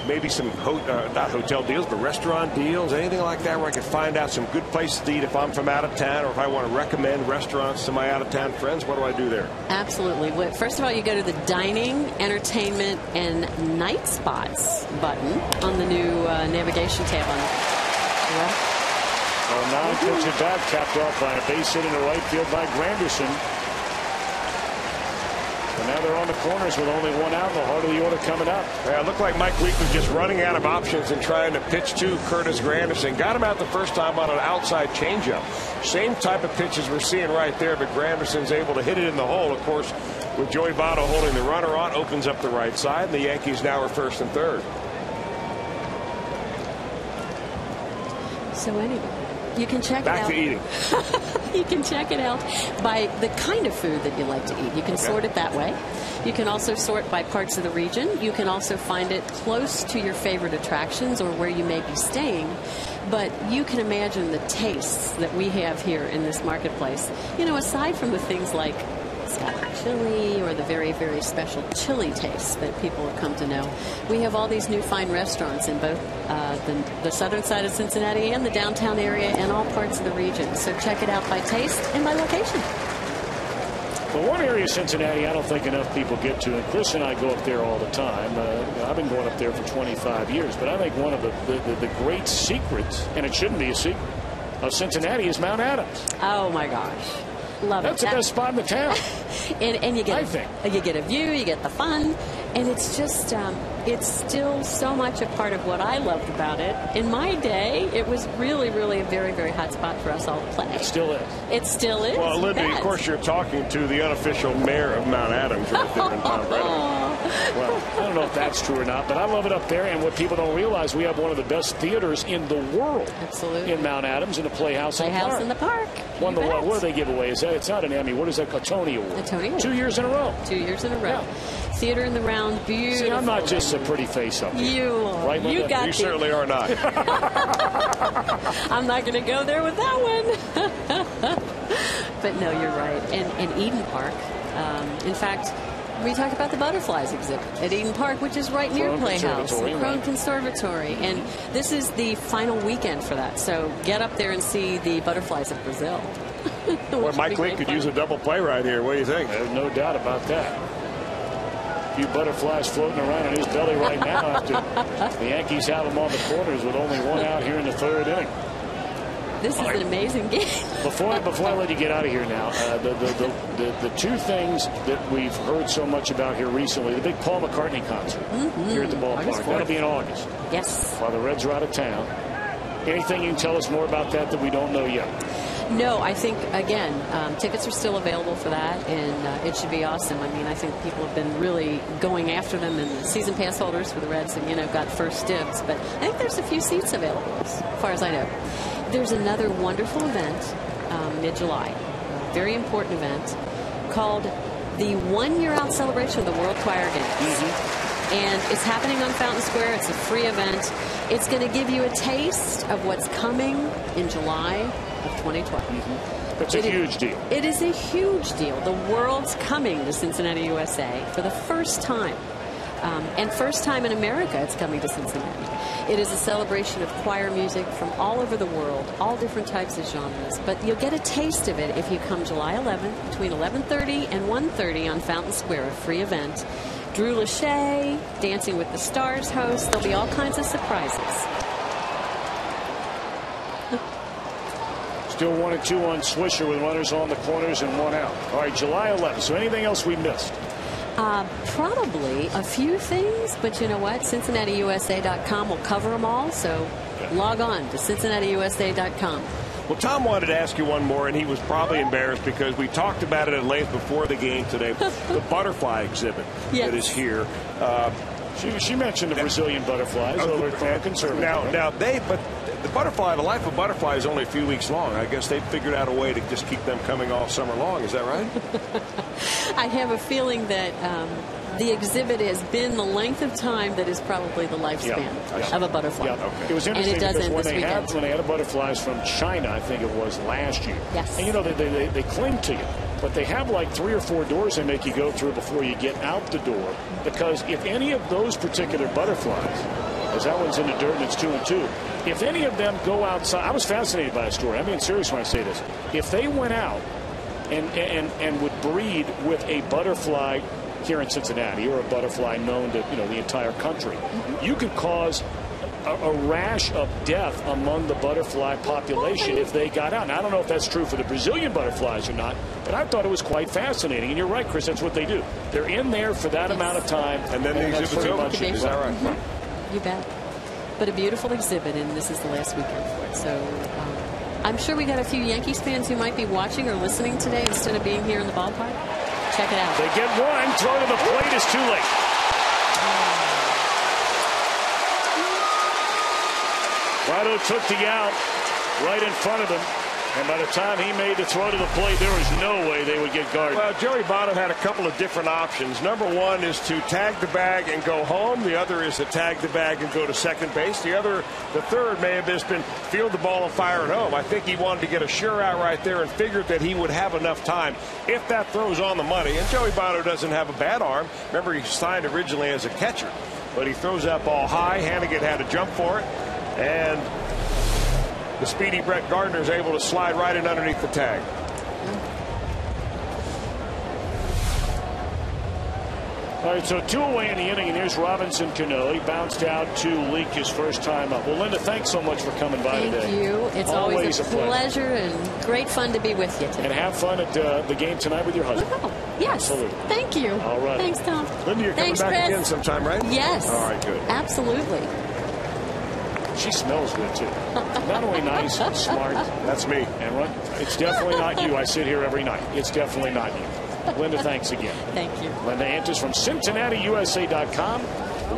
maybe some not hotel deals, but restaurant deals, anything like that where I can find out some good places to eat if I'm from out of town, or if I want to recommend restaurants to my out-of-town friends. What do I do there? Absolutely. First of all, you go to the Dining, Entertainment, and Night Spots button on the new navigation tab on the left. Well, non-pitch at bat, capped off by a base hit in the right field by Granderson. And now they're on the corners with only one out in the heart of the order coming up. Yeah, it looked like Mike Leake was just running out of options and trying to pitch to Curtis Granderson. Got him out the first time on an outside changeup. Same type of pitches we're seeing right there, but Granderson's able to hit it in the hole. Of course, with Joey Votto holding the runner on, opens up the right side, and the Yankees now are first and third. So anyway, you can check Back it out. to eating. You can check it out by the kind of food that you like to eat. You can sort it that way. You can also sort by parts of the region. You can also find it close to your favorite attractions or where you may be staying. But you can imagine the tastes that we have here in this marketplace. You know, aside from the things like Scotch chili or the very, very special chili tastes that people have come to know, we have all these new fine restaurants in both the southern side of Cincinnati and the downtown area and all parts of the region. So check it out by taste and by location. Well, one area of Cincinnati I don't think enough people get to, and Chris and I go up there all the time. I've been going up there for 25 years, but I think one of the great secrets, and it shouldn't be a secret, of Cincinnati is Mount Adams. Oh, my gosh. Love That's it. the best spot in the town. and you get, I think. You get a view, you get the fun, and it's just, it's still so much a part of what I loved about it. In my day, it was really, really a very, very hot spot for us all to play. It still is. It still is. Well, Lindy, of course, you're talking to the unofficial mayor of Mount Adams right there in Tom Brady. Well, I don't know if that's true or not, but I love it up there. And what people don't realize, we have one of the best theaters in the world. Absolutely. In Mount Adams, in the Playhouse in the Park. Won the what do they give away? It's not an Emmy. What is that? A Tony Award. A Tony Award. 2 years in a row. 2 years in a row. Yeah. Theater in the round, beautiful. See, I'm not just a pretty face up here. You are. Right, you got You certainly are not. I'm not going to go there with that one. But no, you're right. And Eden Park. In fact, we talked about the butterflies exhibit at Eden Park, which is right near Playhouse, the Crone Conservatory. And this is the final weekend for that. So get up there and see the butterflies of Brazil. Well, Mike Leake could use a double play right here. What do you think? There's no doubt about that. A few butterflies floating around in his belly right now after the Yankees have him on the corners with only one out here in the third inning. This is an amazing game. Before I let you get out of here now, the two things that we've heard so much about here recently, the big Paul McCartney concert here at the ballpark. That'll be in August. Yes. While the Reds are out of town. Anything you can tell us more about that we don't know yet? No, I think, again, tickets are still available for that, and it should be awesome. I mean, I think people have been really going after them, and the season pass holders for the Reds have, got first dibs. But I think there's a few seats available, as far as I know. There's another wonderful event mid-July, very important event, called the 1 Year Out celebration of the World Choir Games. And it's happening on Fountain Square. It's a free event. It's going to give you a taste of what's coming in July of 2012. It's a huge deal. It is a huge deal. The world's coming to Cincinnati, USA for the first time. And first time in America it's coming to Cincinnati. It is a celebration of choir music from all over the world, all different types of genres. But you'll get a taste of it if you come July 11th between 11:30 and 1:30 on Fountain Square, a free event. Drew Lachey, Dancing with the Stars host. There'll be all kinds of surprises. Still 1-2 on Swisher with runners on the corners and one out. All right, July 11th. So anything else we missed? Probably a few things, but you know what? CincinnatiUSA.com will cover them all. So log on to CincinnatiUSA.com. Well, Tom wanted to ask you one more, and he was probably embarrassed because we talked about it at length before the game today. The butterfly exhibit that is here. She mentioned the Brazilian butterflies over at Crone Conservatory. Now but the life of butterfly is only a few weeks long. I guess they figured out a way to just keep them coming all summer long. Is that right? I have a feeling that the exhibit has been the length of time that is probably the lifespan of a butterfly. It was interesting and it does because when this they had the butterflies from China, I think it was last year. Yes. And they cling to you. But they have like 3 or 4 doors they make you go through before you get out the door. Because if any of those particular butterflies, as that one's in the dirt and it's 2 and 2, if any of them go outside, I was fascinated by a story. I'm being serious when I say this. If they went out and would breed with a butterfly here in Cincinnati, or a butterfly known to the entire country, you could cause a rash of death among the butterfly population if they got out. Now, I don't know if that's true for the Brazilian butterflies or not, but I thought it was quite fascinating. And you're right, Chris, that's what they do. They're in there for that amount of time, and then the exhibit's over. Is that right? You bet. But a beautiful exhibit, and this is the last weekend for it. So I'm sure we got a few Yankees fans who might be watching or listening today instead of being here in the ballpark. Check it out. They get one. Throw to the plate is too late. Prado took the out right in front of him. And by the time he made the throw to the plate, there was no way they would get Gardner. Well, Joey Votto had a couple of different options. Number one is to tag the bag and go home. The other is to tag the bag and go to second base. The third may have just been field the ball and fire it home. I think he wanted to get a sure out right there and figured that he would have enough time if that throw's on the money. And Joey Votto doesn't have a bad arm. Remember, he signed originally as a catcher, but he throws that ball high. Hannigan had to jump for it. And the speedy Brett Gardner is able to slide right in underneath the tag. All right, so 2 away in the inning, and here's Robinson Cano. He bounced out to Leake his first time up. Well, Linda, thanks so much for coming by today. Thank you. It's always a pleasure and great fun to be with you today. And have fun at the game tonight with your husband. Oh, yes. Absolutely. Thank you. All right. Thanks, Tom. Linda, you're coming back Chris. again sometime, right? Yes. All right, good. Absolutely. She smells good, too. Not only nice, but smart. That's me. And it's definitely not you. I sit here every night. It's definitely not you. Linda, thanks again. Thank you. Linda Antis from CincinnatiUSA.com.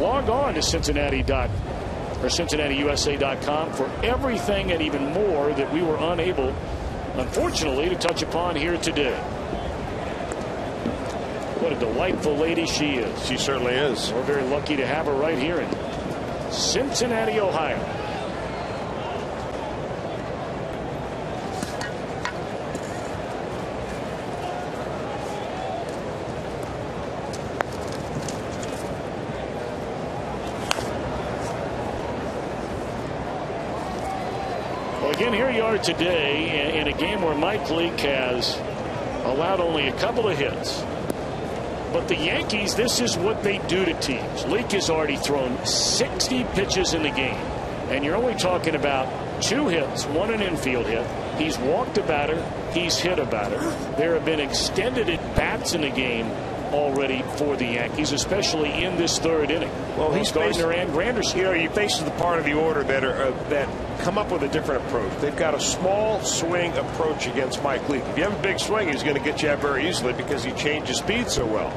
Log on to CincinnatiUSA.com for everything and even more that we were unable, unfortunately, to touch upon here today. What a delightful lady she is. She certainly is. We're very lucky to have her right here in Cincinnati, Ohio. Well, again, here you are today in a game where Mike Leake has allowed only a couple of hits. But the Yankees, this is what they do to teams. Leake has already thrown 60 pitches in the game. And you're only talking about 2 hits, 1 an infield hit. He's walked a batter. He's hit a batter. There have been extended at-bats in the game already for the Yankees, especially in this 3rd inning. Well, he's Gardner and Granderson. You know, he faces the part of the order that come up with a different approach. They've got a small swing approach against Mike Leake. If you have a big swing, he's going to get you out very easily because he changes speed so well.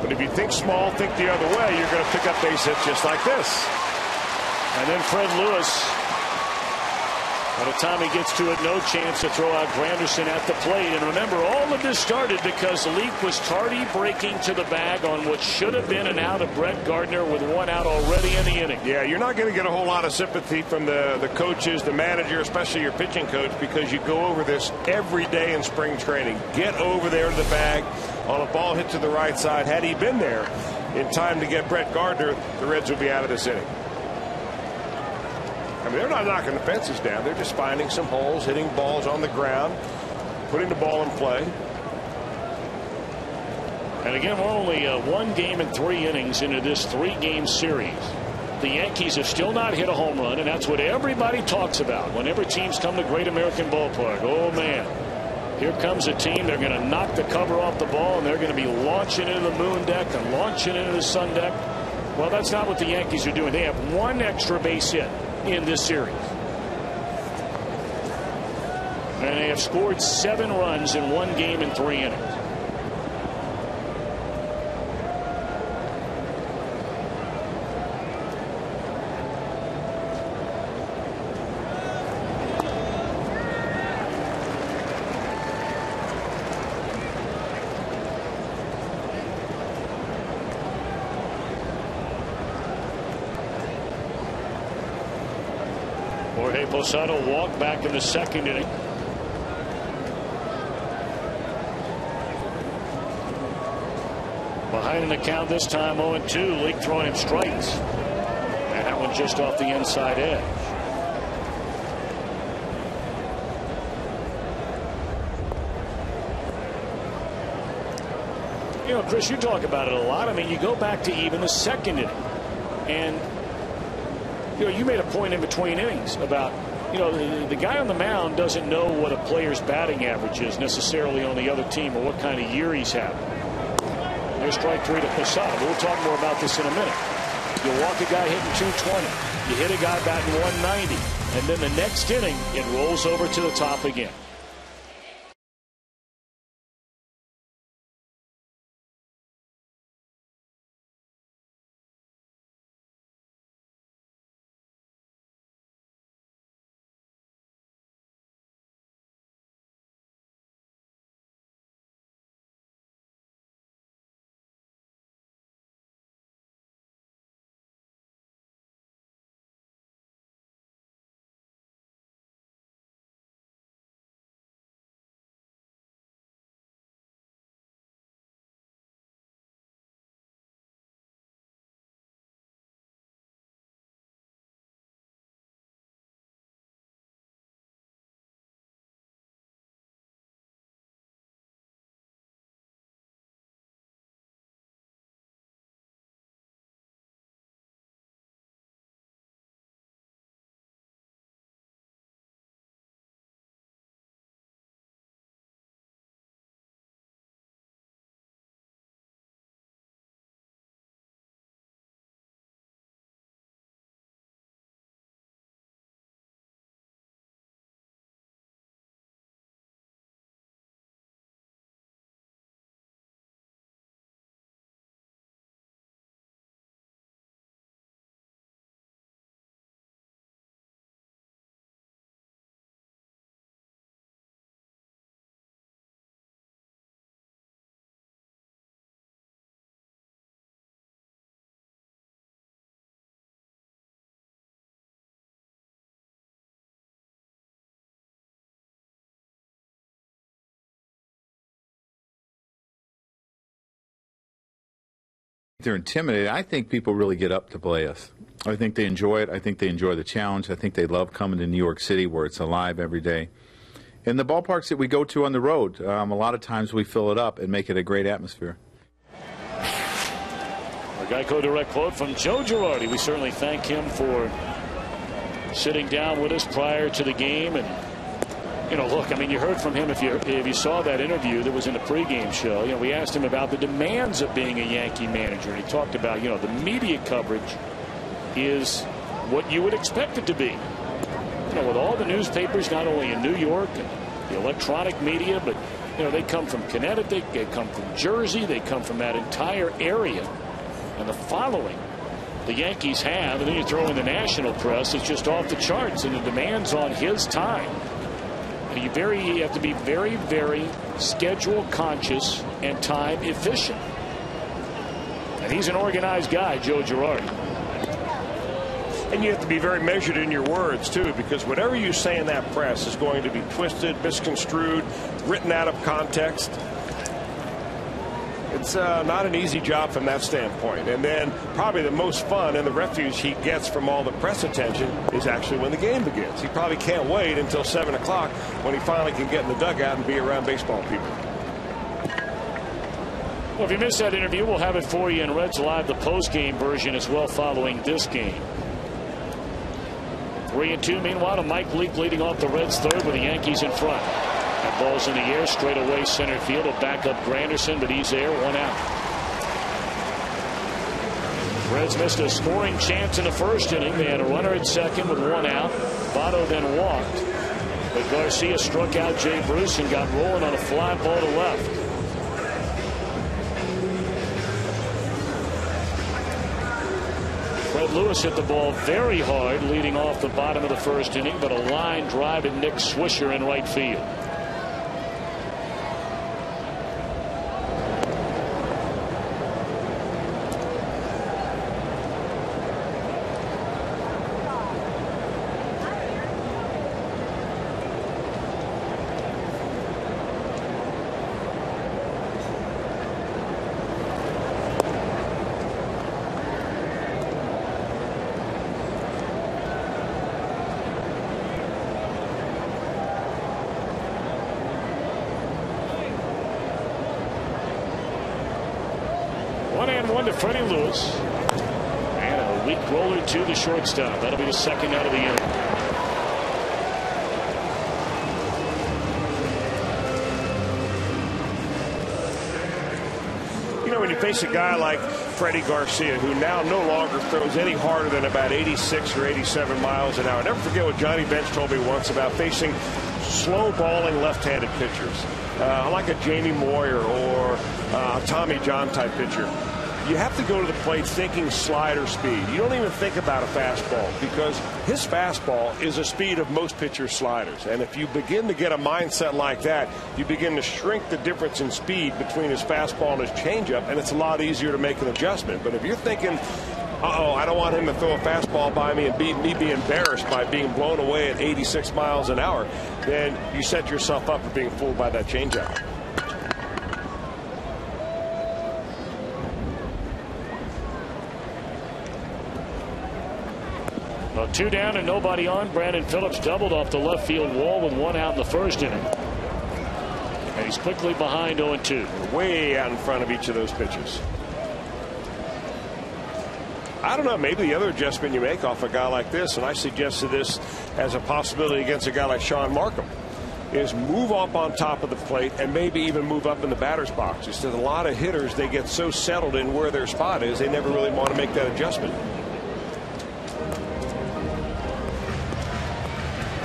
But if you think small, think the other way, you're going to pick up base hits just like this. And then Fred Lewis, by the time he gets to it, no chance to throw out Granderson at the plate. And remember, all of this started because Leake was tardy breaking to the bag on what should have been an out of Brett Gardner with 1 out already in the inning. Yeah, you're not going to get a whole lot of sympathy from the coaches, the manager, especially your pitching coach, because you go over this every day in spring training. Get over there to the bag on a ball hit to the right side. Had he been there in time to get Brett Gardner, the Reds would be out of this inning. I mean, they're not knocking the fences down. They're just finding some holes, hitting balls on the ground, putting the ball in play. And again, we're only 1 game and 3 innings into this 3-game series. The Yankees have still not hit a home run, and that's what everybody talks about whenever teams come to Great American Ballpark. Oh, man. Here comes a team. They're going to knock the cover off the ball, and they're going to be launching into the moon deck and launching into the sun deck. Well, that's not what the Yankees are doing. They have 1 extra base hit in this series. And they have scored 7 runs in 1 game and 3 innings. Posada walked back in the 2nd inning. Behind in the count this time, 0-2. Leake throwing him strikes. And that one just off the inside edge. You know, Chris, you talk about it a lot. I mean, you go back to even the second inning. And, you know, you made a point in between innings about, you know, the guy on the mound doesn't know what a player's batting average is necessarily on the other team or what kind of year he's having. There's strike 3 to Posada. We'll talk more about this in a minute. You walk a guy hitting 220. You hit a guy batting 190. And then the next inning, it rolls over to the top again. They're intimidated. I think people really get up to play us. I think they enjoy it. I think they enjoy the challenge. I think they love coming to New York City where it's alive every day. And the ballparks that we go to on the road, a lot of times we fill it up and make it a great atmosphere. Our Geico Direct quote from Joe Girardi. We certainly thank him for sitting down with us prior to the game. And, you know, look, I mean, you heard from him if you saw that interview that was in the pregame show. You know, we asked him about the demands of being a Yankee manager. And he talked about, you know, the media coverage is what you would expect it to be. You know, with all the newspapers, not only in New York and the electronic media, but, you know, they come from Connecticut, they come from Jersey, they come from that entire area. And the following the Yankees have, and then you throw in the national press, it's just off the charts. And the demands on his time. You have to be very, very schedule conscious and time efficient. And he's an organized guy, Joe Girardi. And you have to be very measured in your words, too, because whatever you say in that press is going to be twisted, misconstrued, written out of context. It's not an easy job from that standpoint. And then probably the most fun and the refuge he gets from all the press attention is actually when the game begins. He probably can't wait until 7 o'clock when he finally can get in the dugout and be around baseball people. Well, if you missed that interview, we'll have it for you in Reds Live, the post-game version as well following this game. 3-2. Meanwhile, to Mike Leake leading off the Reds third with the Yankees in front. That ball's in the air, straight away center field. Will back up Granderson, but he's there, 1 out. Reds missed a scoring chance in the first inning. They had a runner at second with 1 out. Votto then walked, but Garcia struck out Jay Bruce and got rolling on a fly ball to left. Fred Lewis hit the ball very hard leading off the bottom of the first inning, but a line drive at Nick Swisher in right field. 1-1 to Freddie Lewis. And a weak roller to the shortstop. That'll be the second out of the inning. You know, when you face a guy like Freddie Garcia, who now no longer throws any harder than about 86 or 87 miles an hour. I never forget what Johnny Bench told me once about facing slow balling left-handed pitchers, like a Jamie Moyer or Tommy John type pitcher. You have to go to the plate thinking slider speed. You don't even think about a fastball, because his fastball is the speed of most pitchers' sliders. And if you begin to get a mindset like that, you begin to shrink the difference in speed between his fastball and his changeup, and it's a lot easier to make an adjustment. But if you're thinking, uh-oh, I don't want him to throw a fastball by me and me be embarrassed by being blown away at 86 miles an hour, then you set yourself up for being fooled by that changeup. Well, 2 down and nobody on. Brandon Phillips doubled off the left field wall with 1 out in the first inning. And he's quickly behind 0-2. Way out in front of each of those pitches. I don't know, maybe the other adjustment you make off a guy like this, and I suggested this as a possibility against a guy like Sean Markham, is move up on top of the plate and maybe even move up in the batter's box. Just that a lot of hitters, they get so settled in where their spot is, they never really want to make that adjustment.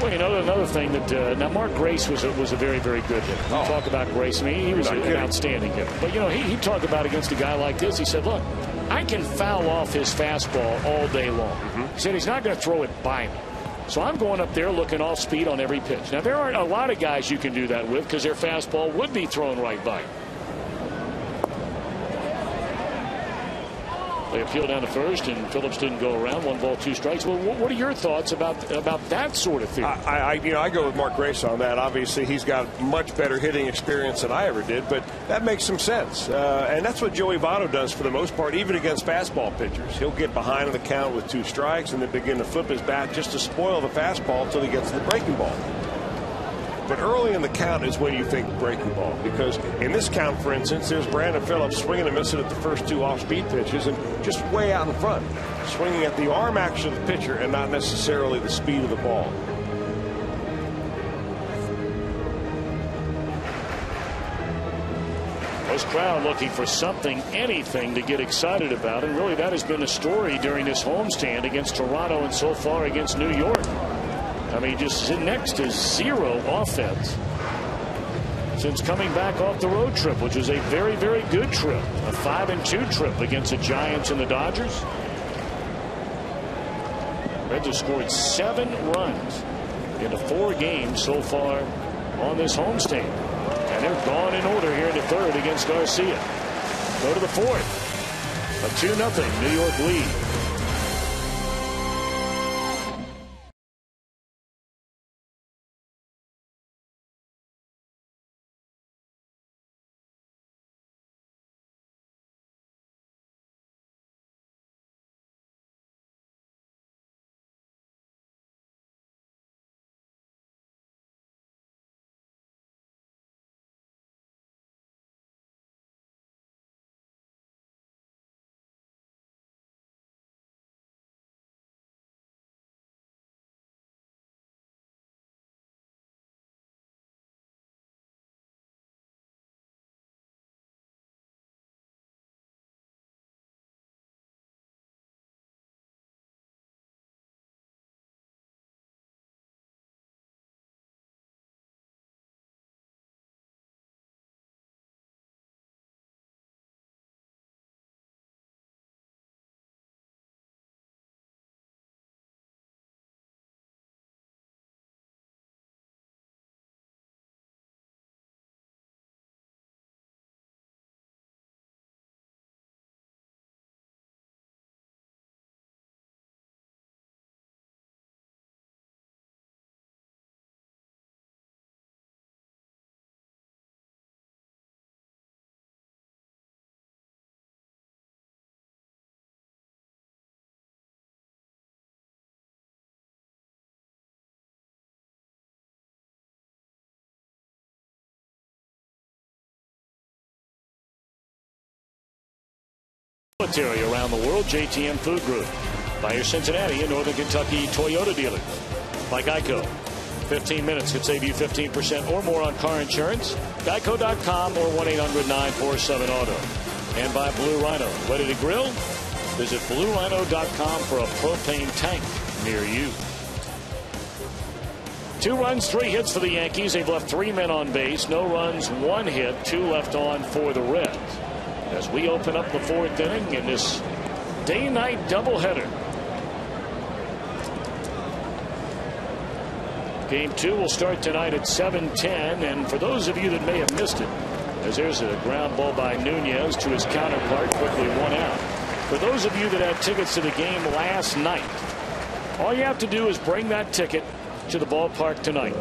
Well, you know, another thing that now Mark Grace was a very, very good hitter. You talk about Grace. I mean, he was an outstanding hitter. But, you know, he talked about against a guy like this. He said, look, I can foul off his fastball all day long. He said he's not going to throw it by me. So I'm going up there looking off speed on every pitch. Now, there aren't a lot of guys you can do that with because their fastball would be thrown right by you. They appeal down to first, and Phillips didn't go around. 1 ball, 2 strikes. Well, what are your thoughts about that sort of thing? I go with Mark Grace on that. Obviously, he's got much better hitting experience than I ever did, but that makes some sense. And that's what Joey Votto does for the most part, even against fastball pitchers. He'll get behind on the count with 2 strikes and then begin to flip his bat just to spoil the fastball until he gets to the breaking ball. But early in the count is when you think breaking ball, because in this count, for instance, there's Brandon Phillips swinging and missing at the first 2 off-speed pitches and just way out in front, swinging at the arm action of the pitcher and not necessarily the speed of the ball. This crowd looking for something, anything to get excited about, and really that has been the story during this homestand against Toronto and so far against New York. I mean, just next to 0 offense since coming back off the road trip, which was a very, very good trip. A 5-2 trip against the Giants and the Dodgers. Reds have scored 7 runs into 4 games so far on this homestand. And they're gone in order here in the 3rd against Garcia. Go to the 4th. A 2-0 New York lead. military around the world. JTM Food Group. By your Cincinnati and Northern Kentucky Toyota dealers. By Geico. 15 minutes could save you 15% or more on car insurance. Geico.com or 1-800-947-AUTO. And by Blue Rhino. Ready to grill? Visit BlueRhino.com for a propane tank near you. 2 runs, 3 hits for the Yankees. They've left 3 men on base. No runs, 1 hit, 2 left on for the Reds. As we open up the 4th inning in this day-night doubleheader. Game 2 will start tonight at 7:10. And for those of you that may have missed it, as there's a ground ball by Nunez to his counterpart, quickly 1 out. For those of you that had tickets to the game last night, all you have to do is bring that ticket to the ballpark tonight.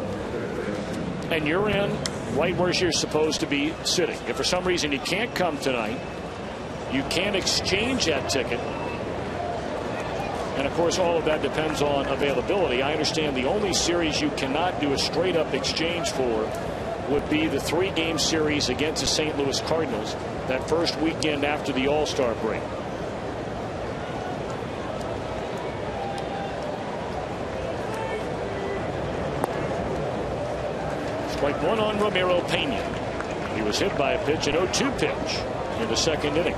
And you're in right where you're supposed to be sitting. If for some reason you can't come tonight, you can't exchange that ticket. And of course, all of that depends on availability. I understand the only series you cannot do a straight up exchange for would be the 3-game series against the St. Louis Cardinals that first weekend after the All-Star break. Strike 1 on Ramiro Pena. He was hit by a pitch, an 0-2 pitch in the 2nd inning.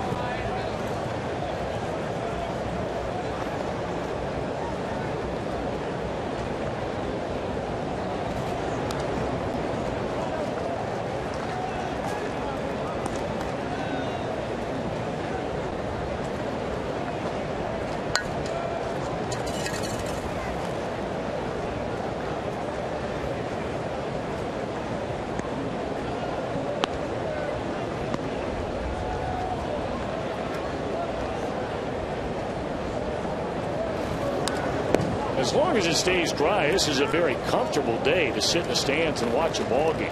As long as it stays dry, this is a very comfortable day to sit in the stands and watch a ball game.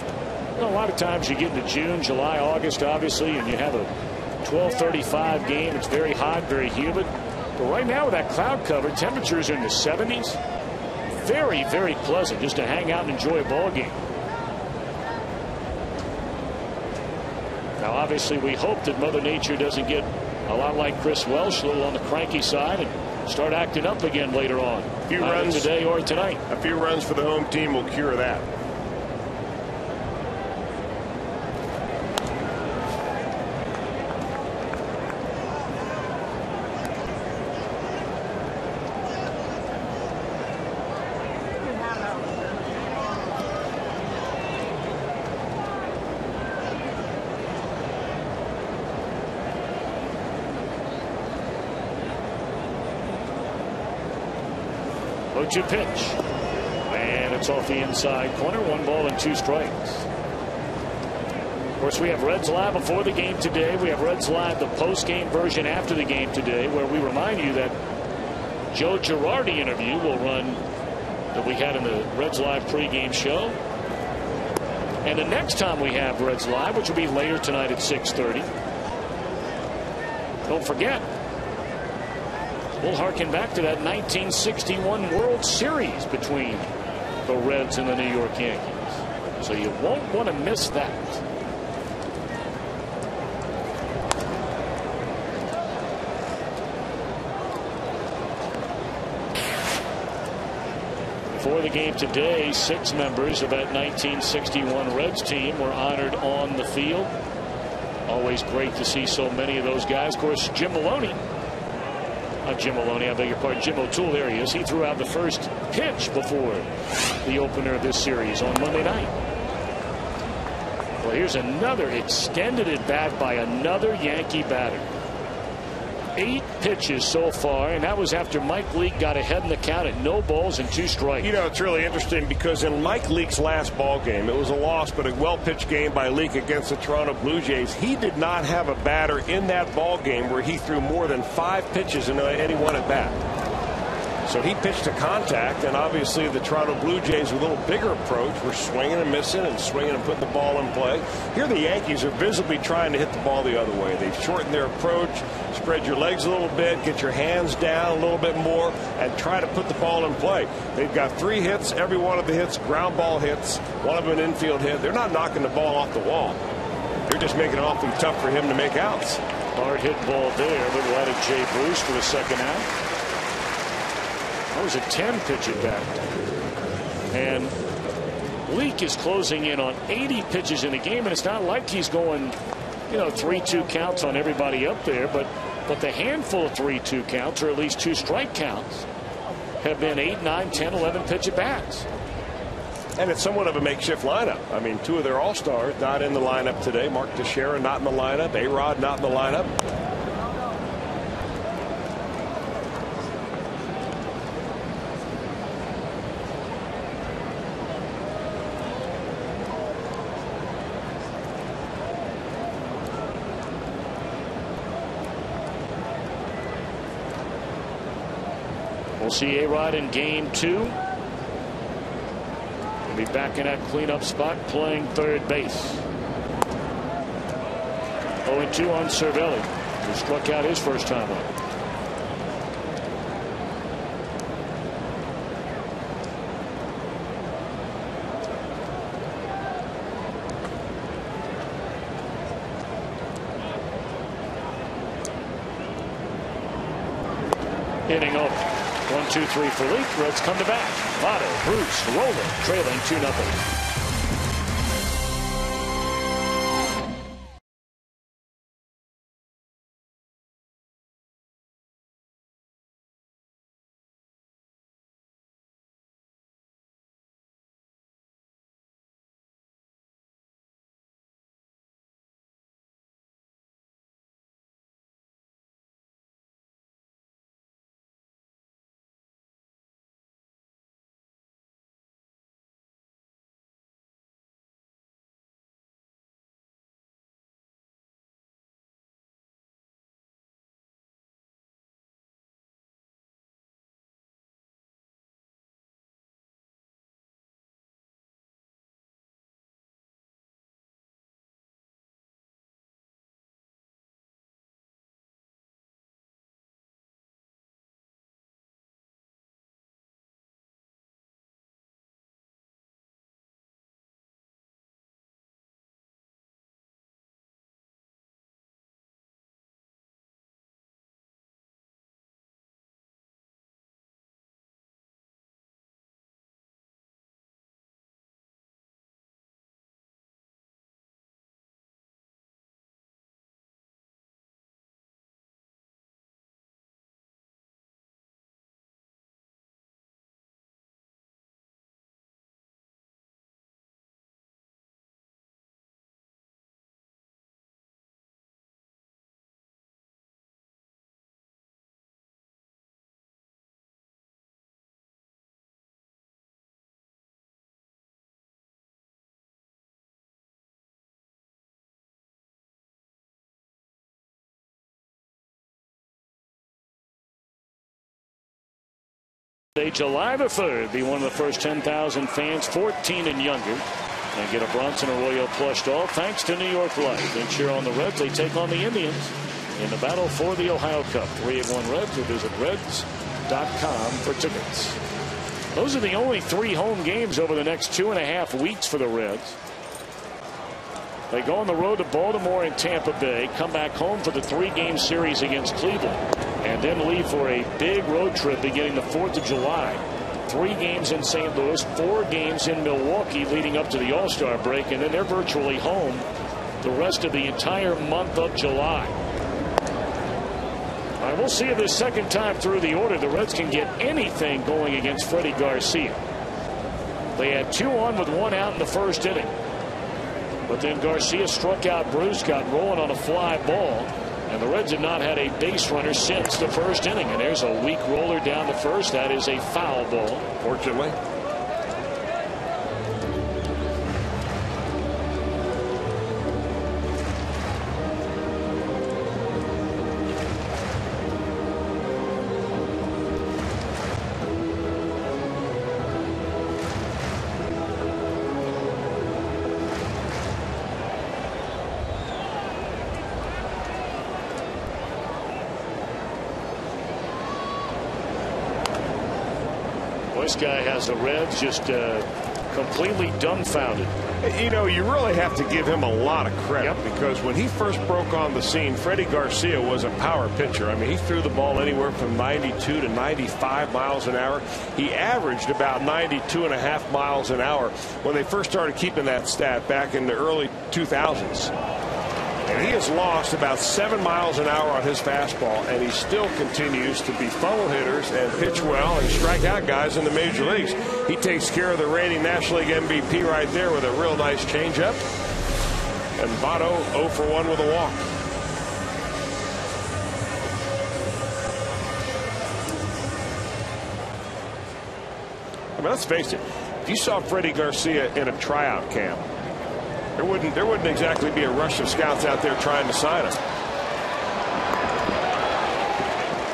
You know, a lot of times you get into June, July, August, obviously, and you have a 12:35 game. It's very hot, very humid. But right now with that cloud cover, temperatures are in the 70s. Very, very pleasant just to hang out and enjoy a ball game. Now, obviously, we hope that Mother Nature doesn't get a lot like Chris Welsh, a little on the cranky side, and start acting up again later on. A few runs today or tonight. A few runs for the home team will cure that. To pitch, and it's off the inside corner. 1 ball and 2 strikes. Of course, we have Reds Live before the game today. We have Reds Live, the post-game version after the game today, where we remind you that Joe Girardi interview will run that we had in the Reds Live pregame show. And the next time we have Reds Live, which will be later tonight at 6:30. Don't forget, we'll harken back to that 1961 World Series between the Reds and the New York Yankees. So you won't want to miss that. Before the game today, 6 members of that 1961 Reds team were honored on the field. Always great to see so many of those guys. Of course, Jim Maloney. Jim Maloney, I beg your pardon. Jim O'Toole, there he is. He threw out the first pitch before the opener of this series on Monday night. Well, here's another extended at bat by another Yankee batter. 8 pitches so far, and that was after Mike Leake got ahead in the count at no balls and 2 strikes. You know, it's really interesting because in Mike Leake's last ball game, it was a loss, but a well-pitched game by Leake against the Toronto Blue Jays. He did not have a batter in that ball game where he threw more than 5 pitches in any one at bat. So he pitched to contact, and obviously the Toronto Blue Jays, with a little bigger approach, were swinging and missing and swinging and putting the ball in play. Here the Yankees are visibly trying to hit the ball the other way. They've shortened their approach, spread your legs a little bit, get your hands down a little bit more, and try to put the ball in play. They've got 3 hits, every one of the hits ground ball hits, one of them an infield hit. They're not knocking the ball off the wall. They're just making it awfully tough for him to make outs. Hard hit ball there, but right at Jay Bruce for the second out. That was a 10 pitch at bat. And Leake is closing in on 80 pitches in a game, and it's not like he's going, 3-2 counts on everybody up there, but the handful of 3-2 counts, or at least 2 strike counts, have been 8, 9, 10, 11 pitch at bats. And it's somewhat of a makeshift lineup. I mean, 2 of their all-stars not in the lineup today. Mark Teixeira not in the lineup. A-Rod not in the lineup. We'll see A-Rod in game 2. He'll be back in that cleanup spot playing third base. 0-2 on Cervelli, who struck out his first time up. Inning over. 1-2-3 for Leake. Reds come to bat. Votto, Bruce, rolling, trailing 2-0. July the 3rd, be one of the first 10,000 fans 14 and younger and get a Bronson Arroyo plush doll thanks to New York Life. And cheer on the Reds. They take on the Indians in the battle for the Ohio Cup. 381 Reds, or visit Reds.com for tickets. Those are the only 3 home games over the next 2.5 weeks for the Reds. They go on the road to Baltimore and Tampa Bay, come back home for the 3-game series against Cleveland, and then leave for a big road trip beginning the 4th of July. 3 games in St. Louis, 4 games in Milwaukee leading up to the All-Star break, and then they're virtually home the rest of the entire month of July. All right, we'll see if this second time through the order the Reds can get anything going against Freddie Garcia. They had 2 on with 1 out in the first inning. But then Garcia struck out Bruce, got rolling on a fly ball, and the Reds have not had a base runner since the first inning. And there's a weak roller down the first. That is a foul ball, fortunately. This guy has the Reds just completely dumbfounded. You know, you really have to give him a lot of credit because when he first broke on the scene, Freddie Garcia was a power pitcher. I mean, he threw the ball anywhere from 92 to 95 miles an hour. He averaged about 92.5 miles an hour when they first started keeping that stat back in the early 2000s. And he has lost about 7 miles an hour on his fastball, and he still continues to be funnel hitters and pitch well and strike out guys in the major leagues. He takes care of the reigning National League MVP right there with a real nice changeup. And Votto 0 for 1 with a walk. I mean, let's face it. If you saw Freddie Garcia in a tryout camp, there wouldn't exactly be a rush of scouts out there trying to sign him.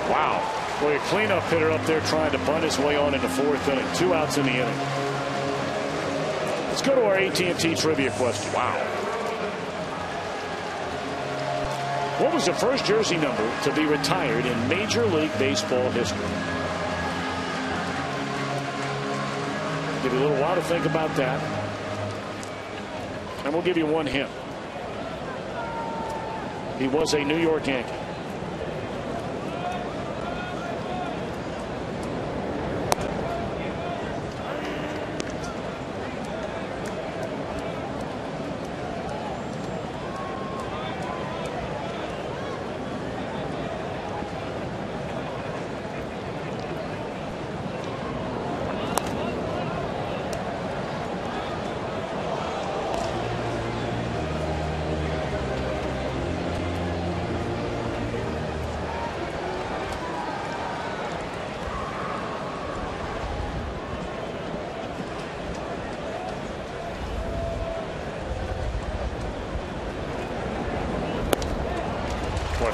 Wow. Boy, a cleanup hitter up there trying to bunt his way on in the 4th inning. 2 outs in the inning. Let's go to our AT&T trivia question. Wow. What was the first jersey number to be retired in Major League Baseball history? Give you a little while to think about that. And we'll give you one hint. He was a New York Yankee.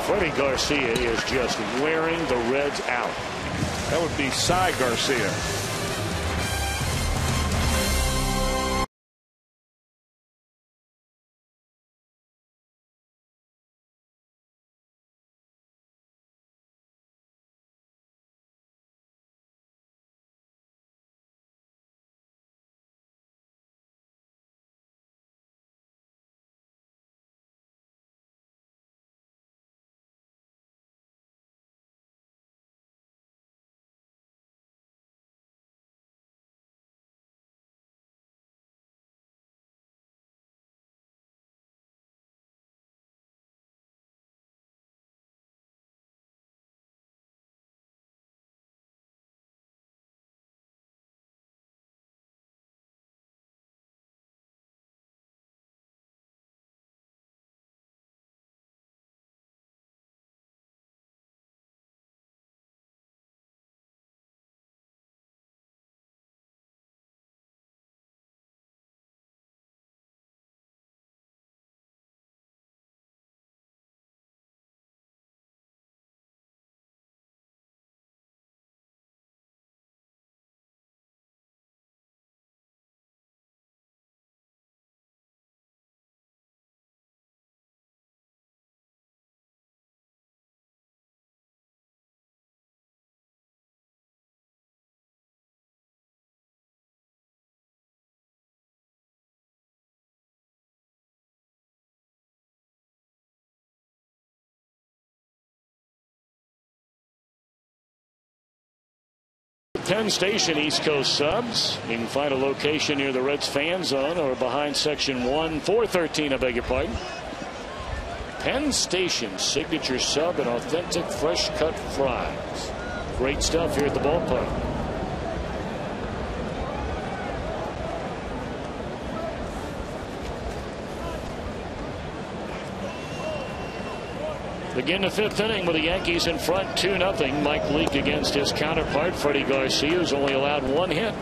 Freddie Garcia is just wearing the Reds out. That would be Cy Garcia. Penn Station East Coast subs. You can find a location near the Reds fan zone or behind section 413, I beg your pardon. Penn Station signature sub and authentic fresh cut fries. Great stuff here at the ballpark. Begin the 5th inning with the Yankees in front 2-0. Mike Leake against his counterpart Freddie Garcia, who's only allowed 1 hit.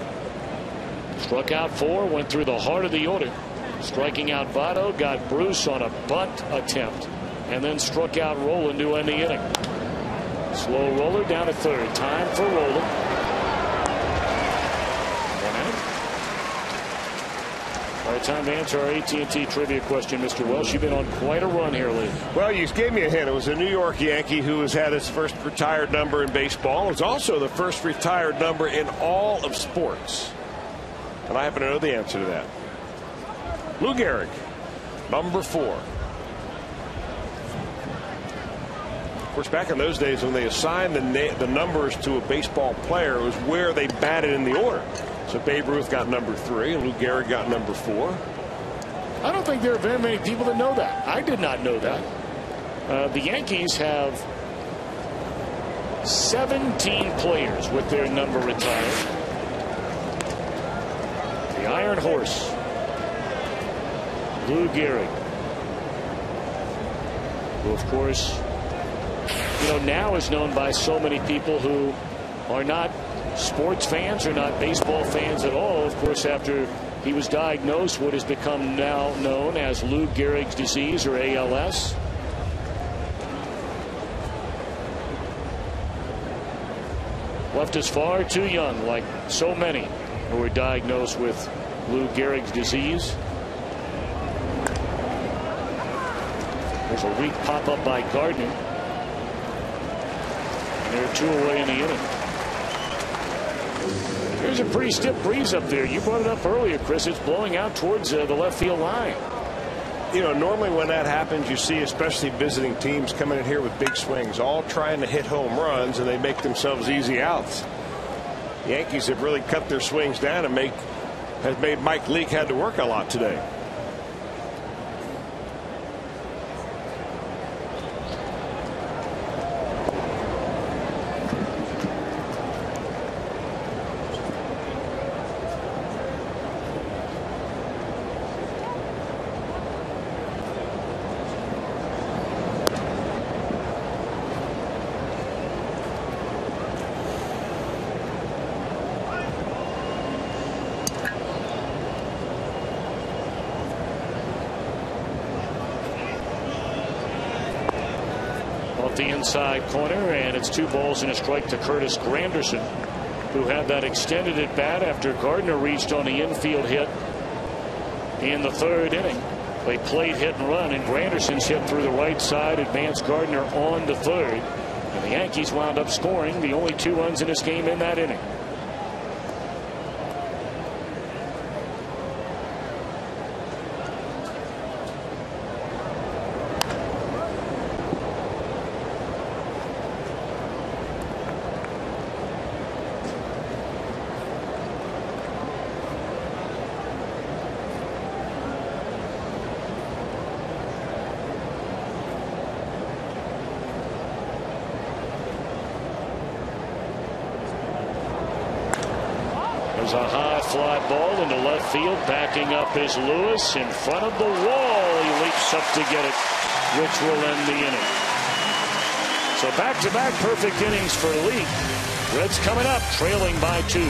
Struck out 4, went through the heart of the order. Striking out Votto, got Bruce on a bunt attempt, and then struck out Rolen to end the inning. Slow roller down to 3rd. Time for Rolen. All right, time to answer our AT&T trivia question, Mr. Welsh. You've been on quite a run here lately. Well, you gave me a hint. It was a New York Yankee who has had his first retired number in baseball. It's also the first retired number in all of sports. And I happen to know the answer to that. Lou Gehrig, number 4. Of course, back in those days when they assigned the numbers to a baseball player, it was where they batted in the order. So Babe Ruth got number 3 and Lou Gehrig got number 4. I don't think there are very many people that know that. I did not know that. The Yankees have 17 players with their number retired. The Iron Horse, Lou Gehrig, who of course, now is known by so many people who are not sports fans or not baseball fans at all. Of course, after he was diagnosed what has become now known as Lou Gehrig's disease, or ALS. Left us far too young, like so many who were diagnosed with Lou Gehrig's disease. There's a weak pop-up by Gardner. And they're 2 away in the inning. There's a pretty stiff breeze up there. You brought it up earlier, Chris. It's blowing out towards the left field line. Normally when that happens, you see especially visiting teams coming in here with big swings, all trying to hit home runs, and they make themselves easy outs. The Yankees have really cut their swings down and has made Mike Leake had to work a lot today. The inside corner, and it's 2 balls and a strike to Curtis Granderson, who had that extended at bat after Gardner reached on the infield hit in the 3rd inning. They played hit and run, and Granderson's hit through the right side advanced Gardner on to 3rd, and the Yankees wound up scoring the only 2 runs in this game in that inning. There's a high fly ball into left field. Backing up is Lewis in front of the wall. He leaps up to get it, which will end the inning. So back-to-back perfect innings for Leake. Reds coming up, trailing by 2.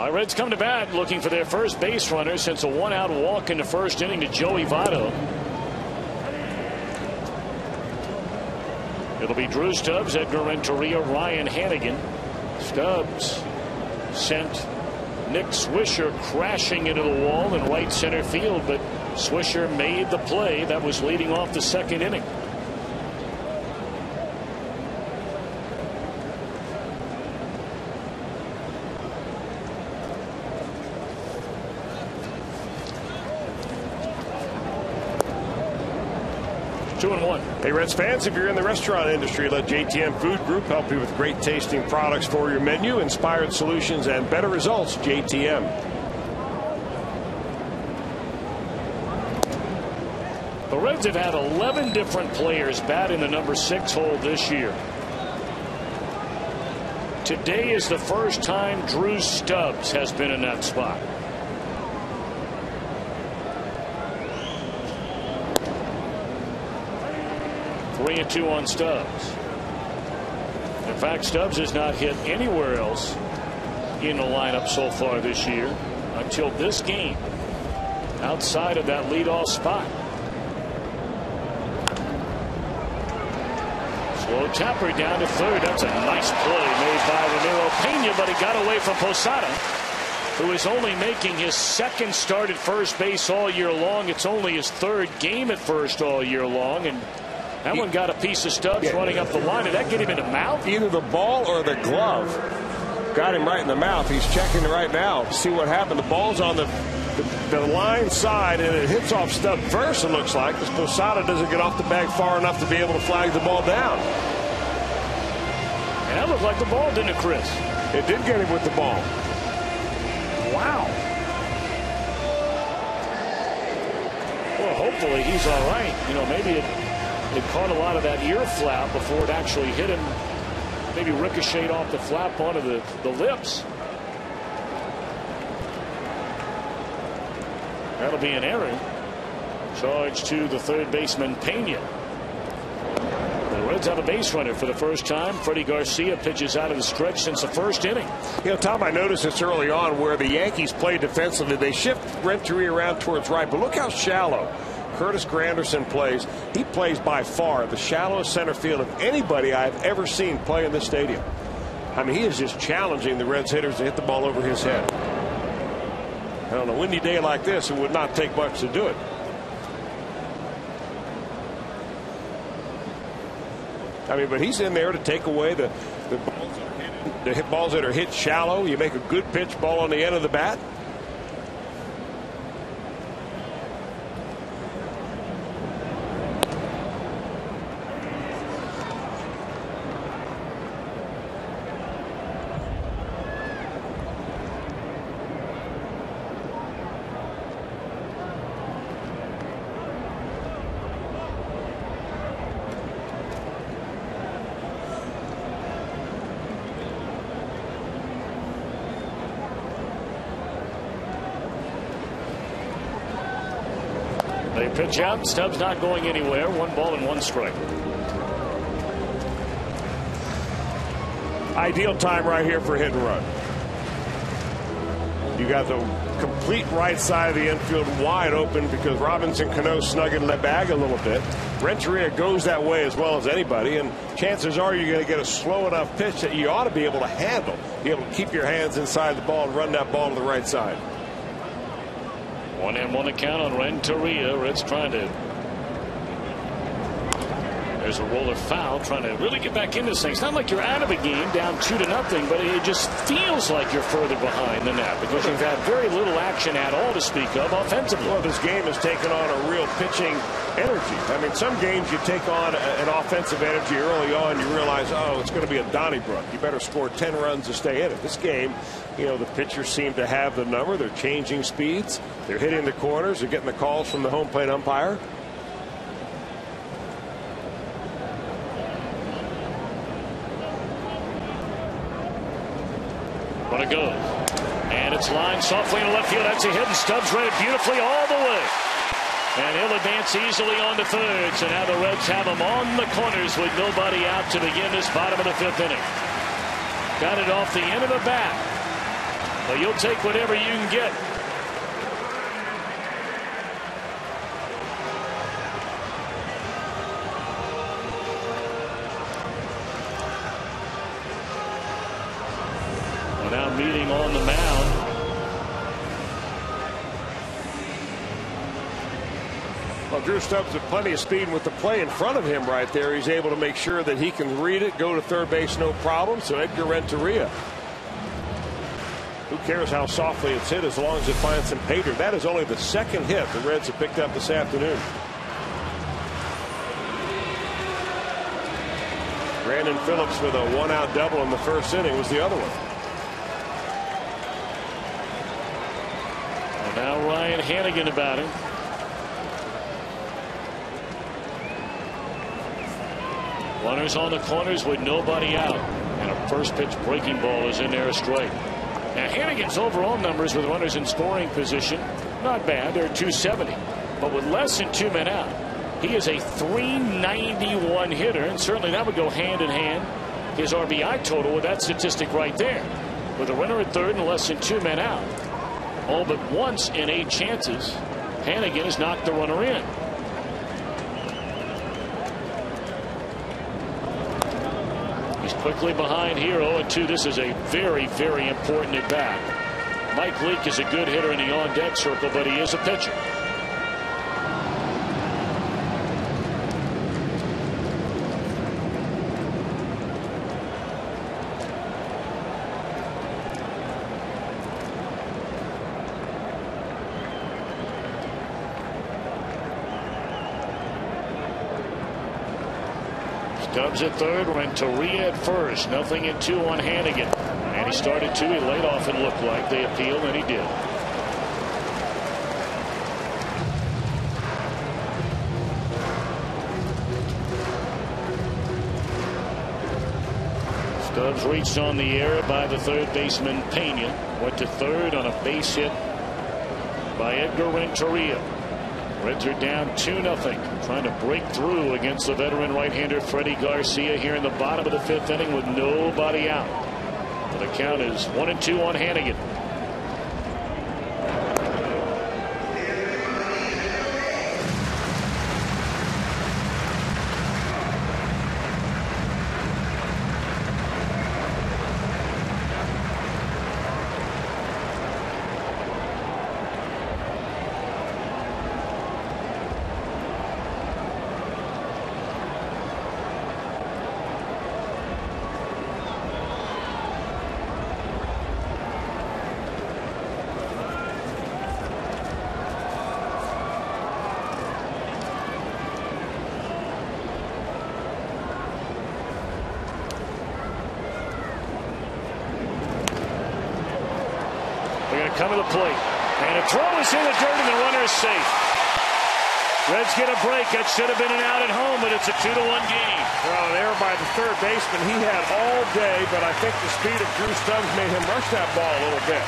Our Reds come to bat looking for their first base runner since a one-out walk in the first inning to Joey Votto. It'll be Drew Stubbs, Edgar Renteria, Ryan Hanigan. Stubbs sent Nick Swisher crashing into the wall in right center field, but Swisher made the play that was leading off the second inning. Two and one. Hey, Reds fans, if you're in the restaurant industry, let JTM Food Group help you with great tasting products for your menu, inspired solutions, and better results. JTM. The Reds have had 11 different players bat in the number 6 hole this year. Today is the first time Drew Stubbs has been in that spot. Three and two on Stubbs. In fact, Stubbs has not hit anywhere else in the lineup so far this year until this game, outside of that leadoff spot. Slow tapper down to third. That's a nice play made by Ramiro Pena, but he got away from Posada, who is only making his second start at first base all year long. It's only his third game at first all year long, and that one got a piece of Stubbs running up the line. Did that get him in the mouth? Either the ball or the glove got him right in the mouth. He's checking right now to see what happened. The ball's on the line side, and it hits off Stubbs first, it looks like, because Posada doesn't get off the bag far enough to be able to flag the ball down. And that looked like the ball, didn't it, Chris? It did get him with the ball. Wow. Well, hopefully he's all right. You know, maybe it caught a lot of that ear flap before it actually hit him. Maybe ricocheted off the flap onto the lips. That'll be an error. Charge to the third baseman, Pena. The Reds have a base runner for the first time. Freddie Garcia pitches out of the stretch since the first inning. You know, Tom, I noticed this early on where the Yankees play defensively. They shift Renteria around towards right, but look how shallow Curtis Granderson plays. He plays by far the shallowest center field of anybody I've ever seen play in this stadium. I mean, he is just challenging the Reds hitters to hit the ball over his head. And on a windy day like this, it would not take much to do it. I mean, but he's in there to take away the balls that are hit shallow. You make a good pitch ball on the end of the bat. They pitch out. Stubbs not going anywhere. 1 ball and 1 strike. Ideal time right here for a hit and run. You got the complete right side of the infield wide open because Robinson Cano snug in the bag a little bit. Renteria goes that way as well as anybody, and chances are you're going to get a slow enough pitch that you ought to be able to handle, be able to keep your hands inside the ball and run that ball to the right side. 1-1 account on Renteria. Reds trying to. There's a roller foul, trying to really get back into this thing. It's not like you're out of the game down 2-0, but it just feels like you're further behind than that because you've had very little action at all to speak of offensively. Well, this game has taken on a real pitching energy. I mean, some games you take on an offensive energy early on, you realize, oh, it's going to be a Donnybrook. You better score 10 runs to stay in it. This game, you know, the pitchers seem to have the number. They're changing speeds. They're hitting the corners. They're getting the calls from the home plate umpire. What a go. And it's lined softly in left field. That's a hit, and Stubbs read it beautifully all the way. And he'll advance easily on to third. So now the Reds have him on the corners with nobody out to begin this bottom of the 5th inning. Got it off the end of the bat. But you'll take whatever you can get. Well, now meeting on the mound. Well, Drew Stubbs with plenty of speed with the play in front of him right there. He's able to make sure that he can read it, go to third base, no problem. So Edgar Renteria. Who cares how softly it's hit as long as it finds some pay dirt? That is only the second hit the Reds have picked up this afternoon. Brandon Phillips with a 1-out double in the first inning was the other one. And now Ryan Hannigan about him. Runners on the corners with nobody out. And a first pitch breaking ball is in there, a strike. Now Hannigan's overall numbers with runners in scoring position, not bad. They're 270. But with less than 2 men out, he is a .391 hitter. And certainly that would go hand in hand his RBI total with that statistic right there. With a runner at third and less than 2 men out. All but once in 8 chances, Hannigan has knocked the runner in. Quickly behind here, 0-2. This is a very, very important at bat. Mike Leake is a good hitter in the on deck circle, but he is a pitcher. Stubbs at third, Renteria at first. Nothing at 2 on Hannigan. And he started 2. He laid off, it looked like. They appealed, and he did. Stubbs reached on the air by the third baseman Pena. Went to third on a base hit by Edgar Renteria. Reds are down 2-0. Trying to break through against the veteran right-hander Freddie Garcia here in the bottom of the 5th inning with nobody out. The count is 1-2 on Hannigan. Come to the plate, and a throw is in the dirt, and the runner is safe. Reds get a break. That should have been an out at home, but it's a 2-1 game. Well, an error by the third baseman he had all day, but I think the speed of Drew Stubbs made him rush that ball a little bit.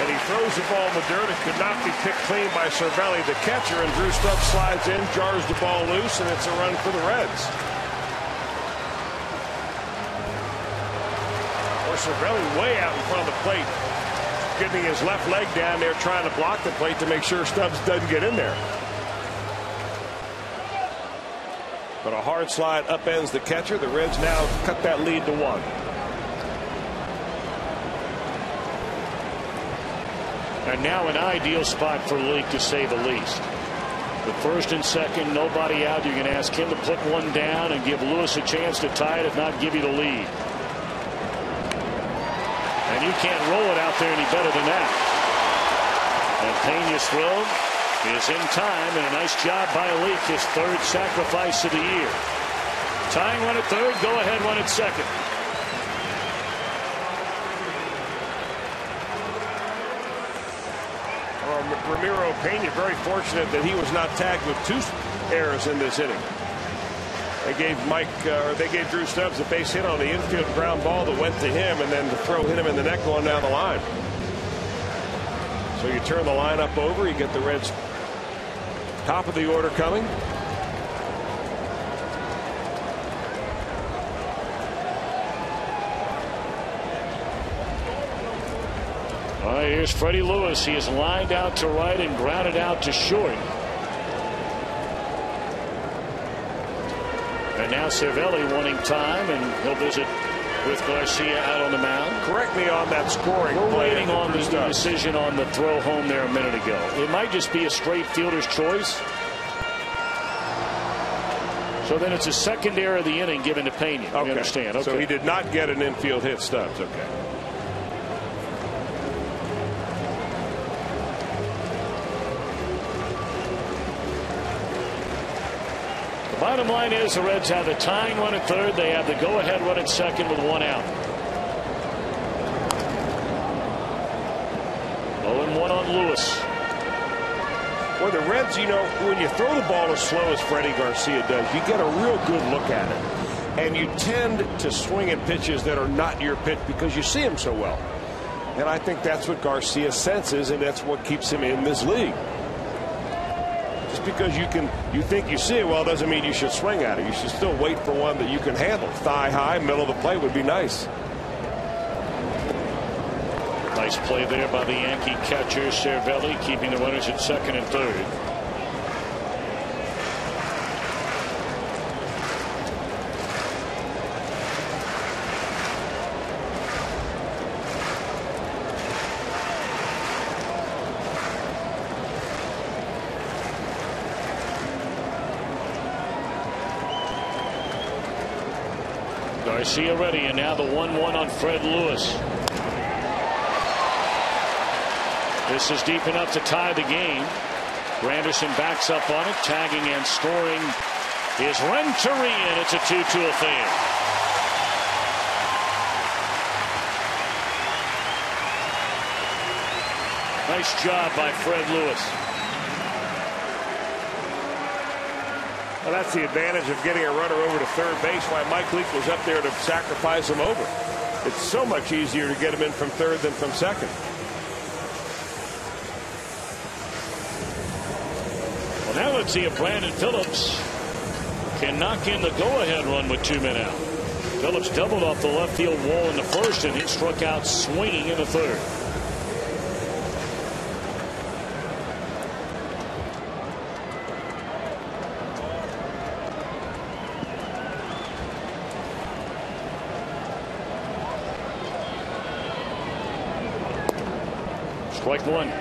And he throws the ball in the dirt. It could not be picked clean by Cervelli, the catcher, and Drew Stubbs slides in, jars the ball loose, and it's a run for the Reds. Or Cervelli way out in front of the plate, getting his left leg down there trying to block the plate to make sure Stubbs doesn't get in there. But a hard slide upends the catcher. The Reds now cut that lead to 1. And now an ideal spot for Leake, to say the least. The first and second, nobody out. You can ask him to put one down and give Lewis a chance to tie it, if not give you the lead. And you can't roll it out there any better than that. And Pena's throw is in time, and a nice job by Leake, his third sacrifice of the year. Tying one at third, go ahead one at second. Ramiro Pena very fortunate that he was not tagged with 2 errors in this inning. They gave Drew Stubbs a base hit on the infield ground ball that went to him, and then the throw hit him in the neck going down the line. So you turn the lineup over, you get the Reds top of the order coming. Here's Freddie Lewis. He is lined out to right and grounded out to short. And now Cervelli wanting time, and he'll visit with Garcia out on the mound. Correct me on that scoring. We're waiting on the decision on the throw home there a minute ago. It might just be a straight fielder's choice. So then it's a second error of the inning given to Pena. You understand? Okay. So he did not get an infield hit, Stubbs. Okay. The bottom line is the Reds have the tying run at third. They have the go-ahead run at second with 1 out. 0-1 on Lewis. Well, the Reds, you know, when you throw the ball as slow as Freddie Garcia does, you get a real good look at it. And you tend to swing at pitches that are not your pitch because you see him so well. And I think that's what Garcia senses, and that's what keeps him in this league. Just because you think you see it well doesn't mean you should swing at it. You should still wait for one that you can handle. Thigh high, middle of the plate would be nice. Nice play there by the Yankee catcher Cervelli, keeping the runners at second and third. Garcia ready, and now the 1-1 on Fred Lewis. This is deep enough to tie the game. Granderson backs up on it. Tagging and scoring is Renteria. It's a 2-2 affair. Nice job by Fred Lewis. Well, that's the advantage of getting a runner over to third base, why Mike Leake was up there to sacrifice him over. It's so much easier to get him in from third than from second. Now let's see if Brandon Phillips can knock in the go-ahead run with 2 men out. Phillips doubled off the left field wall in the first inning, struck out swinging in the third. Strike one.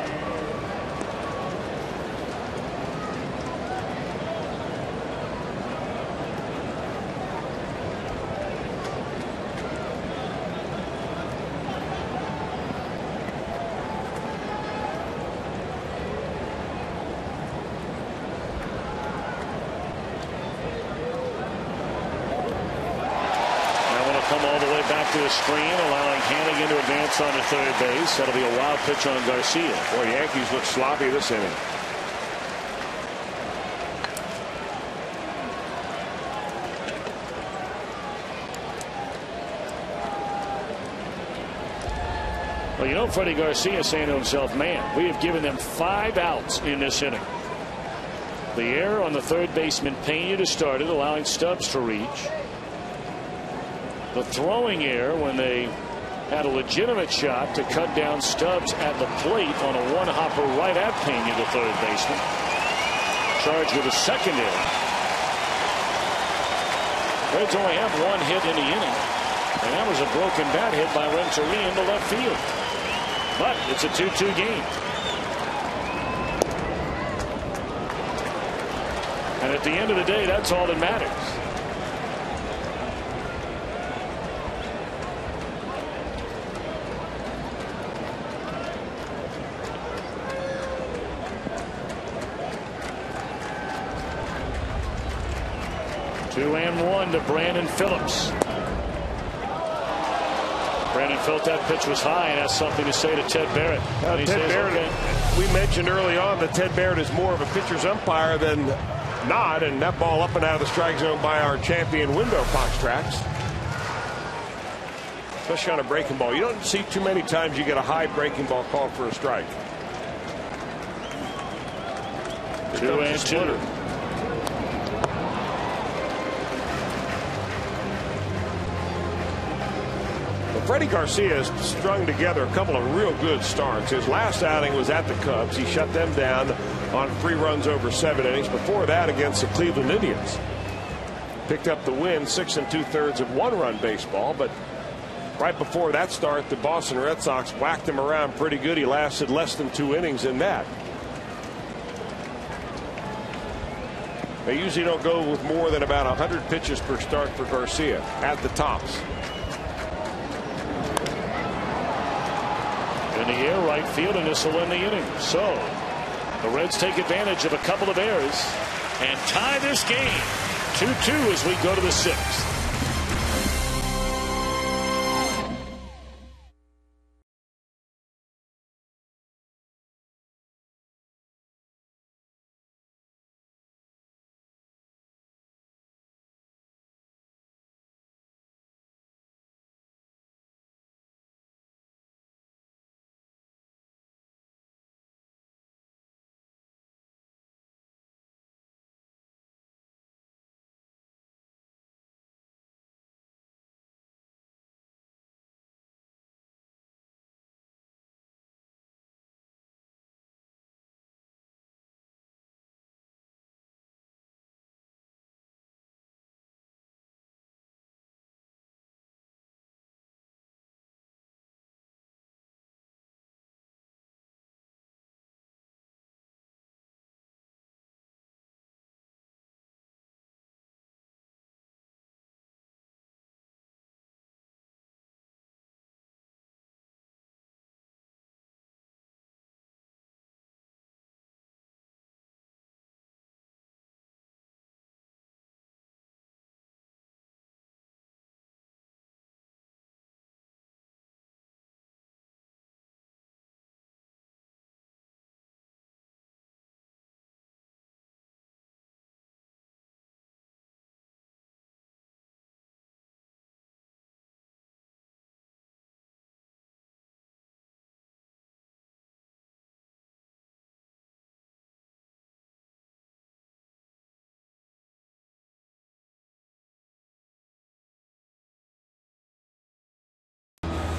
To the screen, allowing Hannigan to advance on to third base. That'll be a wild pitch on Garcia. Boy, Yankees look sloppy this inning. Well, you know, Freddie Garcia is saying to himself, man, we have given them 5 outs in this inning. The error on the third baseman Pena to start it, allowing Stubbs to reach. The throwing error when they had a legitimate shot to cut down Stubbs at the plate on a one-hopper right at Pena, the third baseman. Charged with a second error. Reds only have 1 hit in the inning, and that was a broken bat hit by Renteria into left field. But it's a 2-2 game. And at the end of the day, that's all that matters. Two and one to Brandon Phillips. Brandon felt that pitch was high and has something to say to Ted Barrett. Ted Barrett, okay. We mentioned early on that Ted Barrett is more of a pitcher's umpire than not, and that ball up and out of the strike zone by our champion window Fox Tracks. Especially on a breaking ball. You don't see too many times you get a high breaking ball called for a strike. 2-2. Freddie Garcia has strung together a couple of real good starts. His last outing was at the Cubs. He shut them down on 3 runs over 7 innings. Before that, against the Cleveland Indians. Picked up the win, 6 2/3 of 1-run baseball. But right before that start, the Boston Red Sox whacked him around pretty good. He lasted less than 2 innings in that. They usually don't go with more than about 100 pitches per start for Garcia at the tops. In the air, right field, and this will end the inning. So the Reds take advantage of a couple of errors and tie this game 2-2 as we go to the 6th.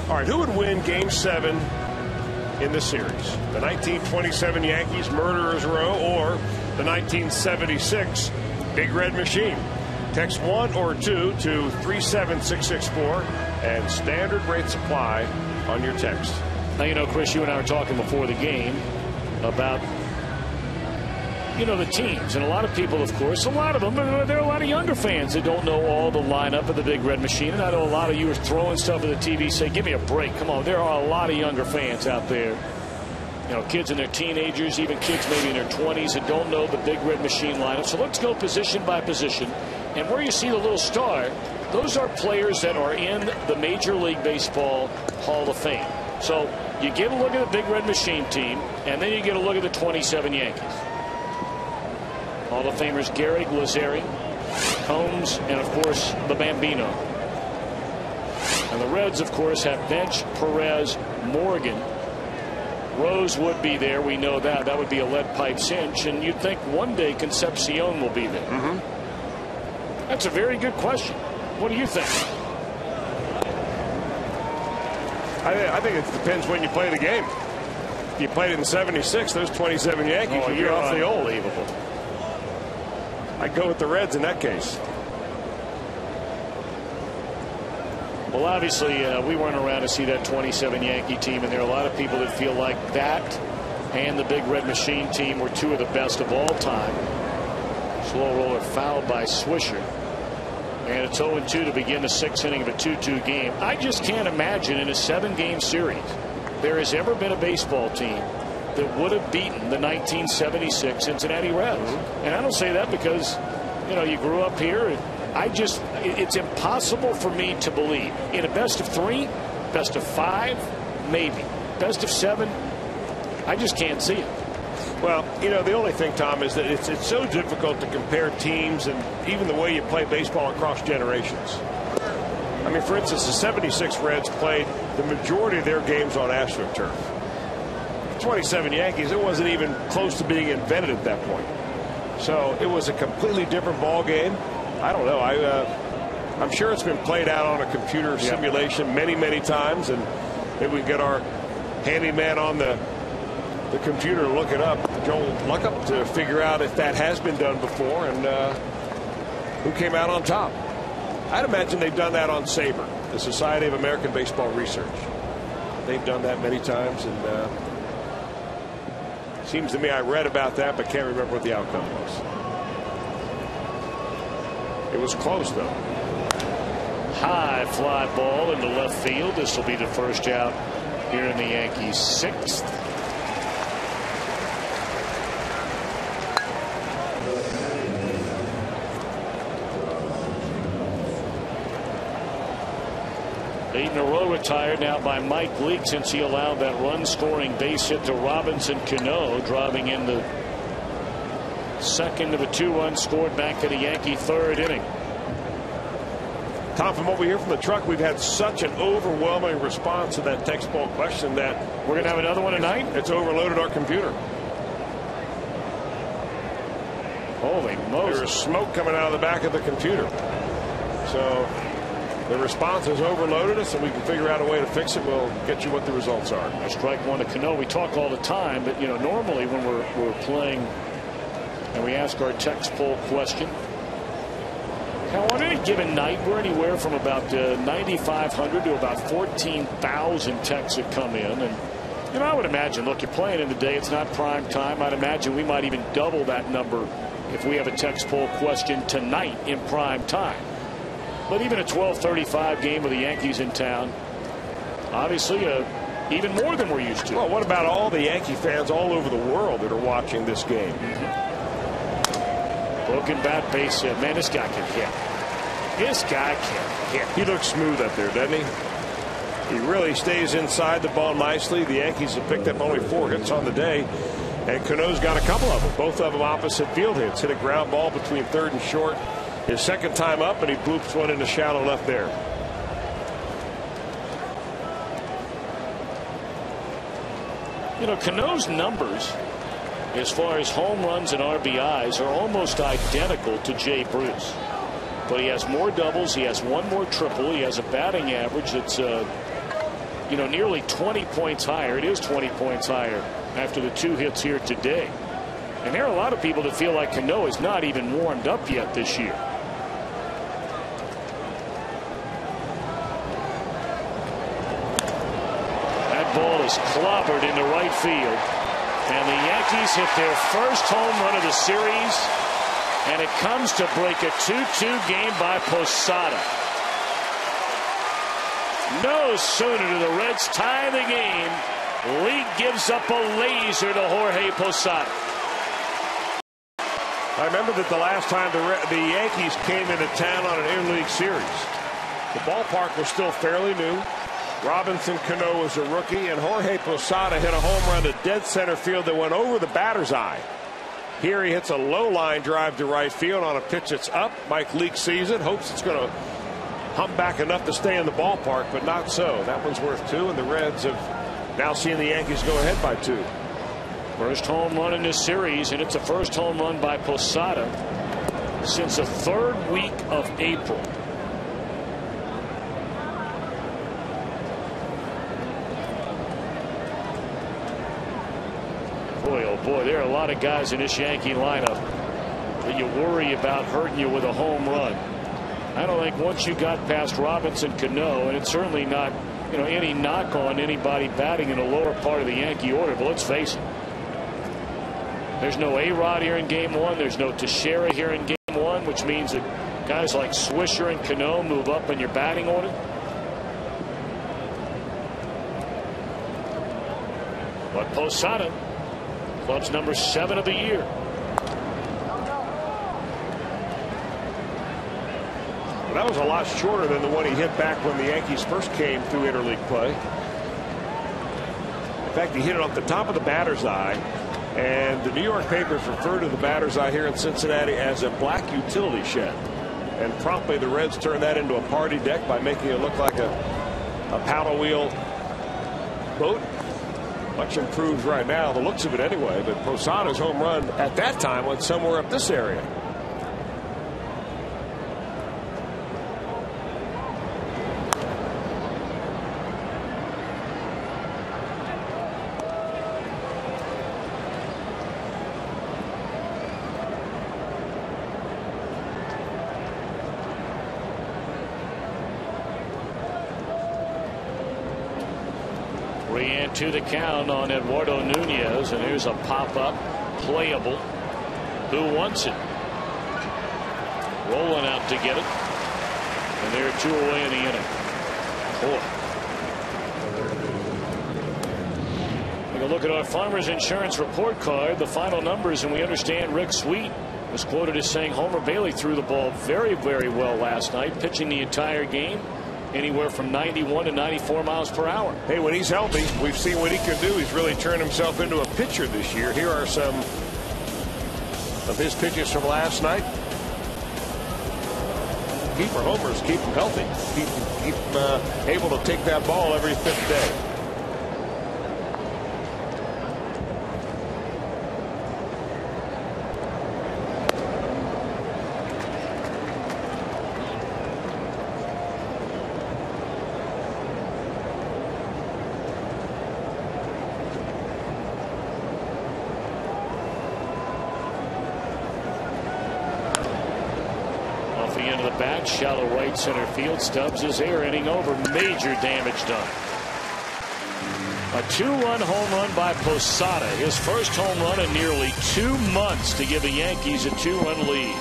All right, who would win Game 7 in the series? The 1927 Yankees Murderers Row or the 1976 Big Red Machine? Text 1 or 2 to 37664 and standard rate supply on your text. Now, you know, Chris, you and I were talking before the game about, you know, the teams. And a lot of people, of course, a lot of them, there are a lot of younger fans that don't know all the lineup of the Big Red Machine. And I know a lot of you are throwing stuff at the TV, say, give me a break. Come on, there are a lot of younger fans out there. You know, kids in their teenagers, even kids maybe in their 20s that don't know the Big Red Machine lineup. So let's go position by position. And where you see the little star, those are players that are in the Major League Baseball Hall of Fame. So you get a look at the Big Red Machine team, and then you get a look at the 27 Yankees. Hall of Famers Gehrig, Lazzeri, Combs, and of course the Bambino. And the Reds, of course, have Bench, Perez, Morgan. Rose would be there. We know that. That would be a lead pipe cinch. And you'd think one day Concepcion will be there. That's a very good question. What do you think? I think it depends when you play the game. If you played it in '76, those 27 Yankees would be awfully old. I'd go with the Reds in that case. Well, obviously, we weren't around to see that 27 Yankee team, and there are a lot of people that feel like that and the Big Red Machine team were two of the best of all time. Slow roller fouled by Swisher. And it's 0-2 to begin the 6th inning of a 2-2 game. I just can't imagine in a 7-game series there has ever been a baseball team that would have beaten the 1976 Cincinnati Reds. And I don't say that because, you know, you grew up here. It's impossible for me to believe in a best of 3, best of 5, maybe best of 7. I just can't see it. Well, you know, the only thing, Tom, is that it's so difficult to compare teams and even the way you play baseball across generations. I mean, for instance, the 76 Reds played the majority of their games on AstroTurf. 27 Yankees, it wasn't even close to being invented at that point. So it was a completely different ball game. I don't know. I'm sure it's been played out on a computer simulation many times, and maybe we can get our handyman on the computer and look it up, Joel Luckup, to figure out if that has been done before and who came out on top. I'd imagine they've done that on SABR, the Society of American Baseball Research. They've done that many times, and seems to me I read about that but can't remember what the outcome was. It was close, though. High fly ball into left field. This will be the first out here in the Yankees' 6th. Eight in a row retired now by Mike Leake since he allowed that run-scoring base hit to Robinson Cano, driving in the second of a 2-run scored back to the Yankee 3rd inning. Tom, from what we hear from the truck, we've had such an overwhelming response to that text poll question that we're going to have another one tonight. It's overloaded our computer. Holy Moses. There's smoke coming out of the back of the computer. So the response has overloaded us, and we can figure out a way to fix it. We'll get you what the results are. Strike one to Cano. We talk all the time, but you know, normally when we're playing and we ask our text poll question, now on any given night we're anywhere from about 9,500 to about 14,000 texts that come in. And you know, I would imagine, look, you're playing in the day, it's not prime time. I'd imagine we might even double that number if we have a text poll question tonight in prime time. But even a 12:35 game with the Yankees in town, obviously even more than we're used to. Well, what about all the Yankee fans all over the world that are watching this game? Broken bat base hit. Man, this guy can hit. This guy can hit. He looks smooth up there, doesn't he? He really stays inside the ball nicely. The Yankees have picked up only 4 hits on the day, and Cano's got a couple of them. Both of them opposite field hits. Hit a ground ball between third and short his second time up, and he bloops one into shallow left there. You know, Cano's numbers as far as home runs and RBIs are almost identical to Jay Bruce, but he has more doubles, he has one more triple, he has a batting average that's you know, nearly 20 points higher. It is 20 points higher after the 2 hits here today. And there are a lot of people that feel like Cano is not even warmed up yet this year. That ball is clobbered into right field. And the Yankees hit their first home run of the series. And it comes to break a 2-2 game by Posada. No sooner do the Reds tie the game, League gives up a laser to Jorge Posada. I remember that the last time the Yankees came into town on an interleague series, the ballpark was still fairly new. Robinson Cano was a rookie, and Jorge Posada hit a home run to dead center field that went over the batter's eye. Here he hits a low line drive to right field on a pitch that's up. Mike Leake sees it, hopes it's going to hum back enough to stay in the ballpark, but not so. That one's worth 2, and the Reds have now seen the Yankees go ahead by 2. First home run in this series, and it's the first home run by Posada since the 3rd week of April. Boy, oh boy, there are a lot of guys in this Yankee lineup that you worry about hurting you with a home run. I don't think once you got past Robinson Cano, and it's certainly not, you know, any knock on anybody batting in the lower part of the Yankee order, but let's face it, there's no A-Rod here in game 1. There's no Teixeira here in game 1, which means that guys like Swisher and Cano move up in your batting order. But Posada, club's number 7 of the year. Well, that was a lot shorter than the one he hit back when the Yankees first came through interleague play. In fact, he hit it off the top of the batter's eye, and the New York papers refer to the batter's eye here in Cincinnati as a black utility shed. And promptly the Reds turned that into a party deck by making it look like a paddle wheel boat. Much improved right now, the looks of it anyway, but Posada's home run at that time went somewhere up this area. 3-2 the count on Eduardo Nunez, and here's a pop-up, playable. Who wants it? Rolling out to get it, and they're 2 away in the inning. Boy. Take a look at our Farmers Insurance report card, the final numbers, and we understand Rick Sweet was quoted as saying Homer Bailey threw the ball very, very well last night, pitching the entire game. Anywhere from 91 to 94 miles per hour. Hey, when he's healthy, we've seen what he can do. He's really turned himself into a pitcher this year. Here are some of his pitches from last night. Key for homers, keep him healthy, keep him able to take that ball every 5th day. Shallow right center field. Stubbs is there, inning over. Major damage done. A 2-run home run by Posada. His first home run in nearly 2 months to give the Yankees a 2-run lead.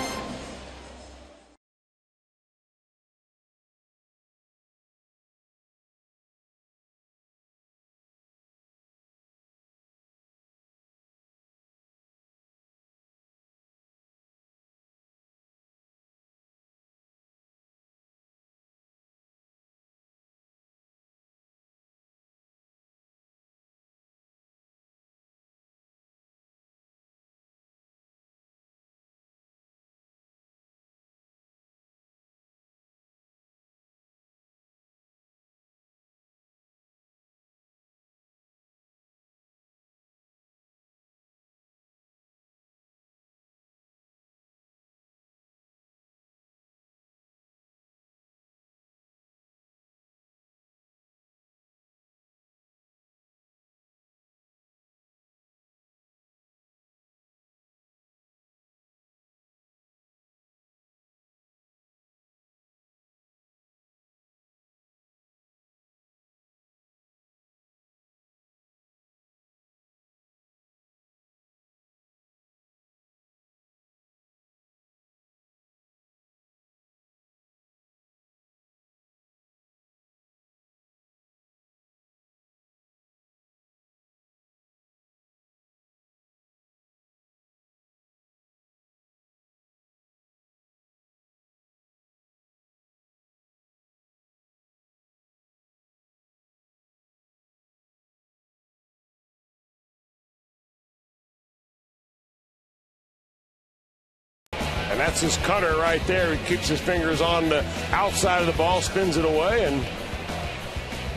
And that's his cutter right there. He keeps his fingers on the outside of the ball, spins it away, and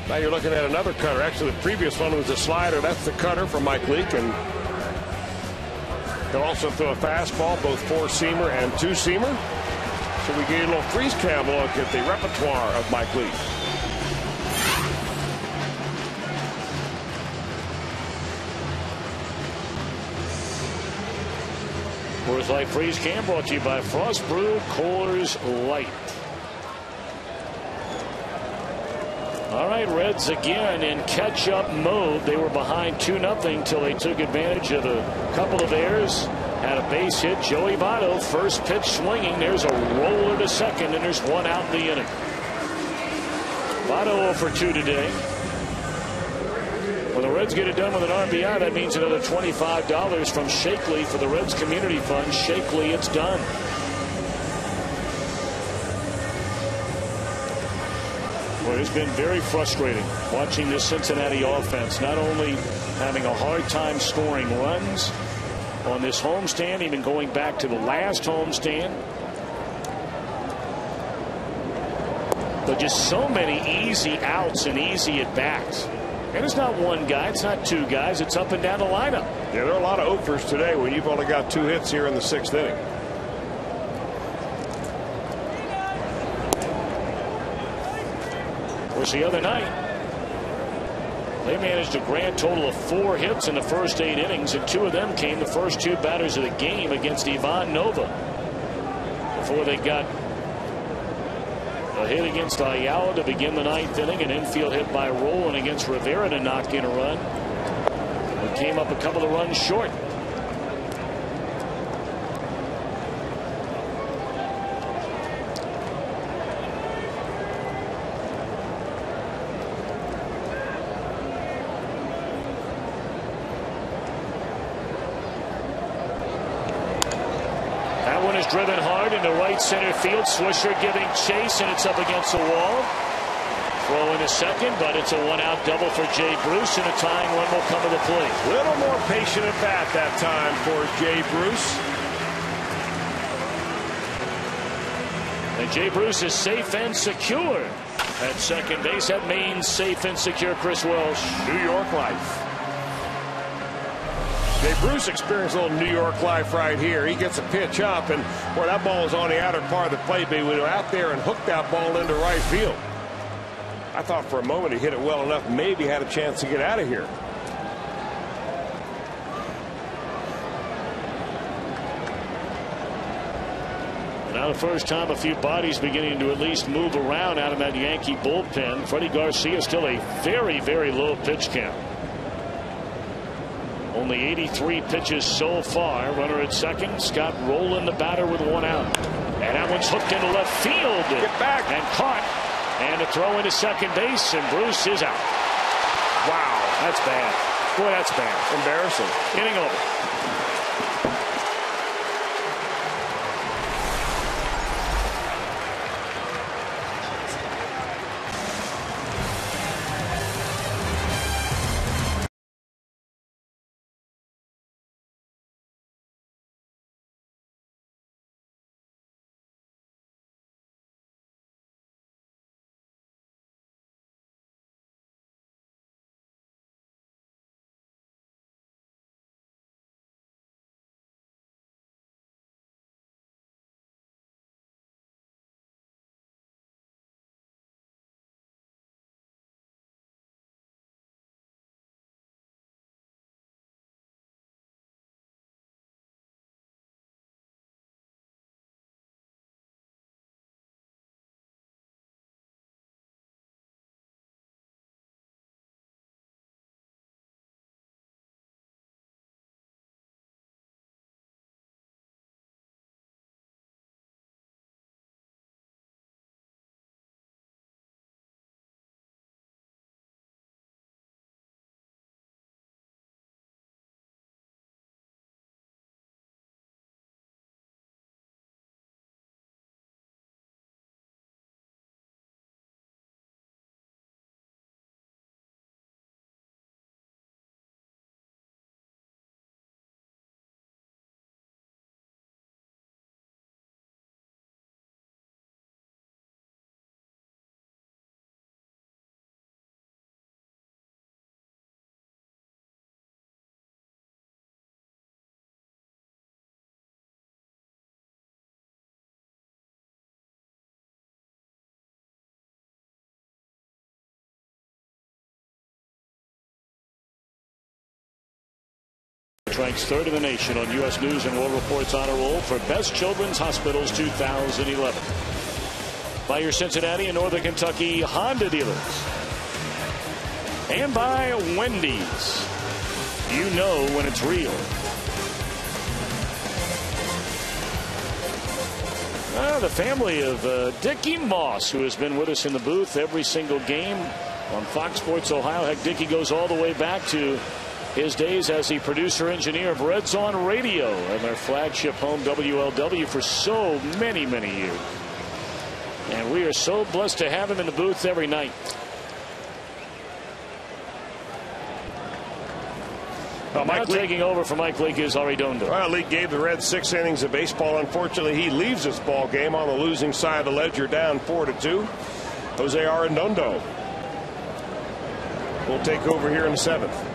now you're looking at another cutter. Actually, the previous one was a slider. That's the cutter from Mike Leake, and he'll also throw a fastball, both 4-seamer and 2-seamer. So we get a little freeze cam look at the repertoire of Mike Leake. Coors Light Freeze Cam brought to you by Frost Brew Coors Light. All right, Reds again in catch-up mode. They were behind 2-0 till they took advantage of a couple of errors. Had a base hit. Joey Votto, first pitch swinging. There's a roller to second, and there's 1 out in the inning. Votto 0 for 2 today. When the Reds get it done with an RBI, that means another $25 from Shakely for the Reds Community Fund. Shakely, it's done. Well, it's been very frustrating watching this Cincinnati offense, not only having a hard time scoring runs on this homestand, even going back to the last homestand, but just so many easy outs and easy at-bats. And it's not one guy, it's not 2 guys, it's up and down the lineup. Yeah, there are a lot of offers today when you've only got 2 hits here in the 6th inning. Of course, the other night, they managed a grand total of 4 hits in the first 8 innings, and 2 of them came the first 2 batters of the game against Ivan Nova before they got A hit against Ayala to begin the 9th inning. An infield hit by Rowland against Rivera to knock in a run. We came up a couple of runs short. That one is driven hard into right center field. Swisher giving chase, and it's up against the wall. Throw into second, but it's a one-out double for Jay Bruce, and a tying run will come to the plate. A little more patient at bat that time for Jay Bruce. And Jay Bruce is safe and secure at second base. That means safe and secure Chris Welsh. New York life. Jay Bruce experienced a little New York life right here. He gets a pitch up, and boy, that ball is on the outer part of the plate. But he went out there and hooked that ball into right field. I thought for a moment he hit it well enough, maybe had a chance to get out of here. Now the first time a few bodies beginning to at least move around out of that Yankee bullpen. Freddie Garcia still a very, very low pitch count. Only 83 pitches so far. Runner at second. Scott Rowland, the batter, with one out. And that one's hooked into left field. Get back. And caught. And a throw into second base, and Bruce is out. Wow, that's bad. Boy, that's bad. Embarrassing. Inning over. Ranks third in the nation on U.S. News and World Report's honor roll for Best Children's Hospitals 2011. By your Cincinnati and Northern Kentucky Honda dealers. And by Wendy's. You know when it's real. The family of Dickie Moss, who has been with us in the booth every single game on Fox Sports Ohio. Heck, Dickie goes all the way back to his days as the producer engineer of Reds on Radio and their flagship home WLW for so many years. And we are so blessed to have him in the booth every night. Now taking over for Mike Leake is Arredondo. Well, Leake gave the Reds 6 innings of baseball. Unfortunately, he leaves this ball game on the losing side of the ledger, down 4-2. Jose Arredondo will take over here in the 7th.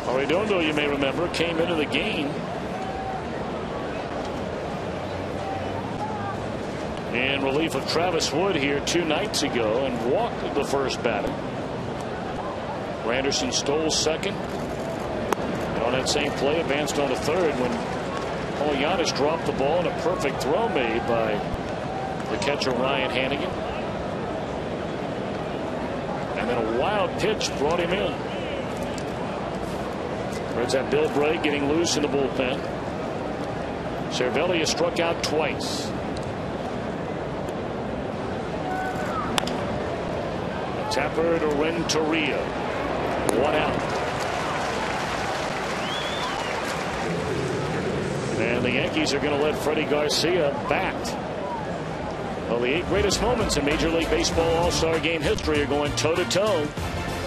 Arredondo, you may remember, came into the game in relief of Travis Wood here 2 nights ago and walked the first batter. Granderson stole second. And on that same play, advanced on to third when Giannis dropped the ball and a perfect throw made by the catcher Ryan Hannigan. And then a wild pitch brought him in. Reds have Bill Bray getting loose in the bullpen. Cervelli has struck out twice. A tapper to Renteria. 1 out. And the Yankees are going to let Freddie Garcia bat. Well, the 8 greatest moments in Major League Baseball All-Star Game history are going toe-to-toe.